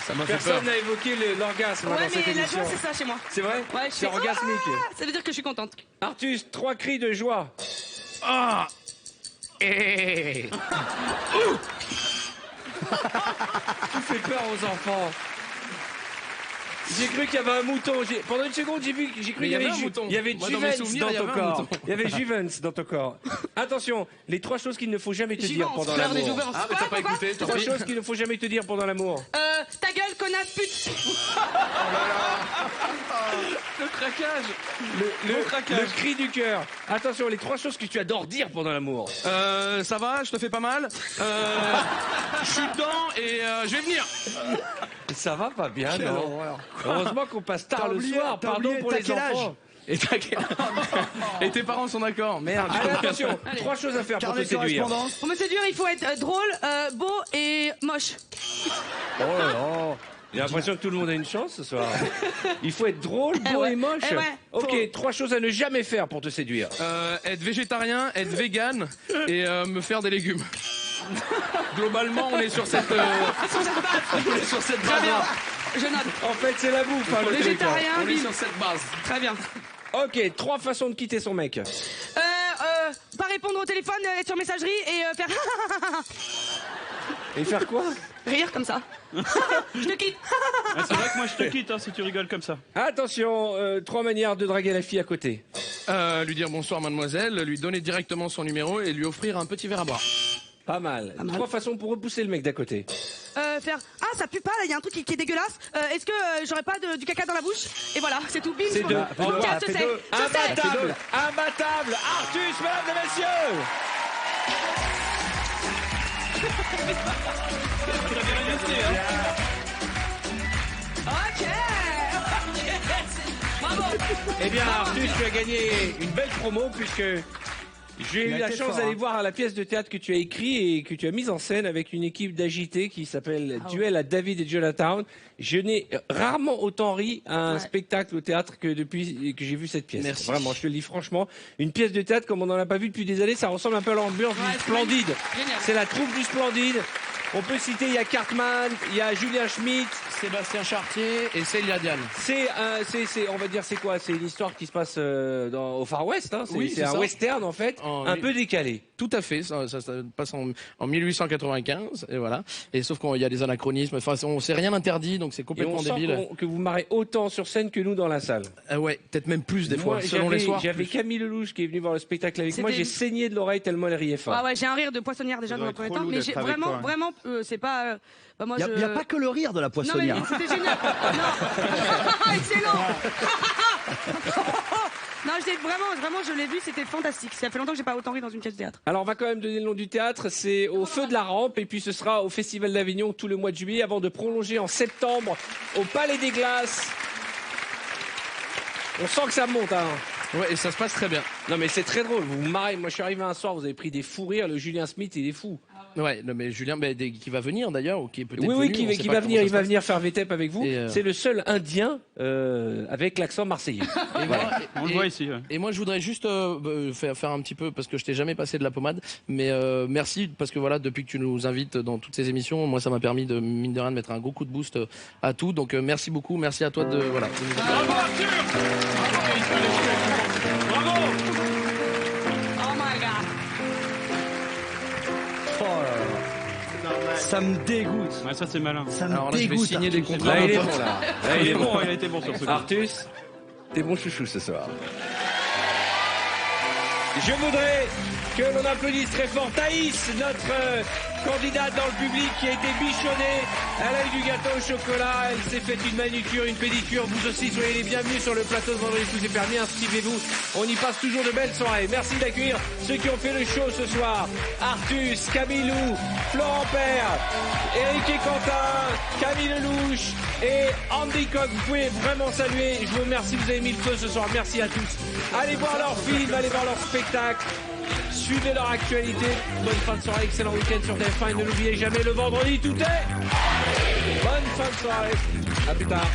Speaker 6: Ça m'a fait peur.
Speaker 4: Personne n'a évoqué l'orgasme
Speaker 5: Ouais,
Speaker 4: dans cette
Speaker 5: mais la
Speaker 4: émission.
Speaker 5: joie, c'est ça chez moi.
Speaker 4: C'est vrai?
Speaker 5: Ouais, je
Speaker 4: C'est
Speaker 5: fais,
Speaker 4: orgasmique.
Speaker 5: Ah, ça veut dire que je suis contente.
Speaker 4: Artus, 3 cris de joie.
Speaker 6: Ah.
Speaker 4: Tu fais peur aux enfants. J'ai cru qu'il y avait un mouton. Pendant une seconde, j'ai cru qu'il y avait un
Speaker 6: mouton.
Speaker 4: Il y avait
Speaker 6: Moi, dans mes
Speaker 4: Juvens
Speaker 6: souvenirs,
Speaker 4: dans
Speaker 6: il y
Speaker 4: ton
Speaker 6: avait un
Speaker 4: corps.
Speaker 6: mouton.
Speaker 4: Il y avait Juvens dans ton corps. Attention, les 3 choses qu'il ne faut jamais te dire
Speaker 5: Juvens,
Speaker 4: pendant
Speaker 5: frère des
Speaker 4: l'amour.
Speaker 5: Juvens.
Speaker 6: Ah, mais t'as pas
Speaker 5: Quoi
Speaker 6: écouté, tant
Speaker 4: 3
Speaker 6: pis.
Speaker 4: choses qu'il ne faut jamais te dire pendant l'amour.
Speaker 5: Ta gueule, connasse, pute.
Speaker 6: Le craquage.
Speaker 4: Le cri du cœur. Attention, les 3 choses que tu adores dire pendant l'amour.
Speaker 6: Ça va, je te fais pas mal. Je suis dedans et je vais venir.
Speaker 4: Ça va pas bien,
Speaker 11: Quelle
Speaker 4: non?
Speaker 11: horreur.
Speaker 4: Heureusement qu'on passe tard
Speaker 11: T'as
Speaker 4: le
Speaker 11: oublié-
Speaker 4: soir.
Speaker 11: t'as
Speaker 4: Pardon
Speaker 11: oublié,
Speaker 4: pour
Speaker 11: t'as
Speaker 4: les
Speaker 11: quel âge
Speaker 4: enfants.
Speaker 6: Et tes parents sont d'accord. Merde.
Speaker 4: Allez, attention. 3 choses à faire pour te
Speaker 11: Carnet de
Speaker 4: séduire.
Speaker 11: correspondance.
Speaker 5: Pour me séduire, il faut être drôle, beau et moche.
Speaker 4: Oh là là. J'ai l'impression que tout le monde a une chance ce soir. Il faut être drôle, beau
Speaker 5: ouais.
Speaker 4: et moche.
Speaker 5: Eh ouais.
Speaker 4: Ok, 3 choses à ne jamais faire pour te séduire.
Speaker 6: Être végétarien, être vegan et me faire des légumes. Globalement, on est sur cette. On est sur cette
Speaker 5: Très bien.
Speaker 6: base.
Speaker 5: Je note.
Speaker 4: En fait, c'est la bouffe. Hein, le truc,
Speaker 5: Végétarien,
Speaker 6: On est
Speaker 5: bim.
Speaker 6: sur cette base.
Speaker 5: Très bien.
Speaker 4: Ok, 3 façons de quitter son mec.
Speaker 5: Pas répondre au téléphone, être sur messagerie et faire.
Speaker 4: Et faire quoi?
Speaker 5: Rire comme ça. Je te quitte.
Speaker 12: Ah, c'est vrai que moi je te quitte si tu rigoles comme ça.
Speaker 4: Attention, 3 manières de draguer la fille à côté.
Speaker 6: Lui dire bonsoir mademoiselle, lui donner directement son numéro et lui offrir un petit verre à boire.
Speaker 4: Pas mal. 3 façons pour repousser le mec d'à côté.
Speaker 5: Faire ah ça pue pas là, il y a un truc qui est dégueulasse. Est-ce que j'aurais pas du caca dans la bouche? Et voilà, c'est tout. Bim.
Speaker 4: C'est 2.
Speaker 5: Je sais.
Speaker 4: Imbattable. Imbattable. Artus, mesdames et messieurs.
Speaker 5: Ok. Bravo.
Speaker 4: Eh bien, Artus, tu as gagné une belle promo puisque j'ai eu la chance d'aller voir la pièce de théâtre que tu as écrit et que tu as mise en scène avec une équipe d'agités qui s'appelle Duel à David et Jonathan. Je n'ai rarement autant ri à un spectacle au théâtre que depuis que j'ai vu cette pièce.
Speaker 6: Merci.
Speaker 4: Vraiment, je te le dis franchement, une pièce de théâtre comme on n'en a pas vu depuis des années, ça ressemble un peu à l'ambiance du Splendide. C'est la troupe du Splendide. On peut citer, il y a Cartman, il y a Julien Schmitt,
Speaker 6: Sébastien Chartier et Célia Diane.
Speaker 4: On va dire, c'est quoi? C'est une histoire qui se passe au Far West, hein. C'est un
Speaker 6: ça.
Speaker 4: western, en fait, un peu décalé.
Speaker 6: Tout à fait, ça passe en 1895, et voilà. Et sauf qu'il y a des anachronismes, enfin, on s'est rien interdit, donc c'est complètement débile.
Speaker 4: Que vous marrez autant sur scène que nous dans la salle.
Speaker 6: Ouais, peut-être même plus des fois, selon les soirs.
Speaker 4: J'avais Camille Lelouch qui est venu voir le spectacle avec moi, j'ai saigné de l'oreille tellement elle riait fort.
Speaker 5: Ah ouais, j'ai un rire de poissonnière déjà dans le premier temps, mais j'ai vraiment, c'est pas. Moi,
Speaker 2: il n'y a pas que le rire de la poissonnière.
Speaker 5: Non, mais c'était génial. Non. Excellent. Non, vraiment, je l'ai vu, c'était fantastique. Ça fait longtemps que j'ai pas autant ri dans une pièce de théâtre.
Speaker 4: Alors, on va quand même donner le nom du théâtre. C'est au Feu de la Rampe, et puis ce sera au Festival d'Avignon tout le mois de juillet, avant de prolonger en septembre au Palais des Glaces. On sent que ça monte, hein.
Speaker 6: Ouais, et ça se passe très bien.
Speaker 4: Non, mais c'est très drôle. Vous vous marrez. Moi, je suis arrivé un soir, vous avez pris des fous rires. Le Julien Smith, il est fou.
Speaker 6: Ouais, non, mais Julien, qui va venir d'ailleurs, ou qui est peut-être
Speaker 4: oui,
Speaker 6: venu,
Speaker 4: qui va venir. Il va venir faire VTEP avec vous. C'est le seul Indien avec l'accent marseillais.
Speaker 6: Et voilà. On le voit ici. Ouais. Et moi, je voudrais juste faire un petit peu, parce que je t'ai jamais passé de la pommade, mais merci, parce que voilà, depuis que tu nous invites dans toutes ces émissions, moi, ça m'a permis de, mine de rien, de mettre un gros coup de boost à tout. Donc, merci beaucoup. Merci à toi de, voilà.
Speaker 12: Bravo, Arthur! Bravo!
Speaker 5: Oh my god!
Speaker 2: Oh là là. Ça me dégoûte.
Speaker 12: Ouais, ça c'est malin.
Speaker 2: Ça me
Speaker 6: Alors là, je vais
Speaker 2: dégoûte.
Speaker 6: signer des
Speaker 2: Arthus.
Speaker 6: contrats.
Speaker 4: Là, il est bon, là.
Speaker 12: Il est bon, il a été bon sur ce coup.
Speaker 4: Artus, t'es bon chouchou ce soir. Je voudrais que l'on applaudisse très fort Thaïs, notre candidate dans le public qui a été bichonnée. Elle a eu du gâteau au chocolat, elle s'est faite une manucure, une pédicure. Vous aussi, soyez les bienvenus sur le plateau de Vendredi Tout c'est permis. Inscrivez-vous. On y passe toujours de belles soirées. Merci d'accueillir ceux qui ont fait le show ce soir. Artus, Camilou, Florent Père, Eric et Quentin, Camille Lelouch et Andy Coq. Vous pouvez vraiment saluer. Je vous remercie, vous avez mis le feu ce soir. Merci à tous. Allez voir leurs films, allez voir leurs spectacles. Suivez leur actualité. Bonne fin de soirée, excellent week-end sur TF1 et ne l'oubliez jamais, le vendredi tout est. Bonne fin de soirée. À plus tard.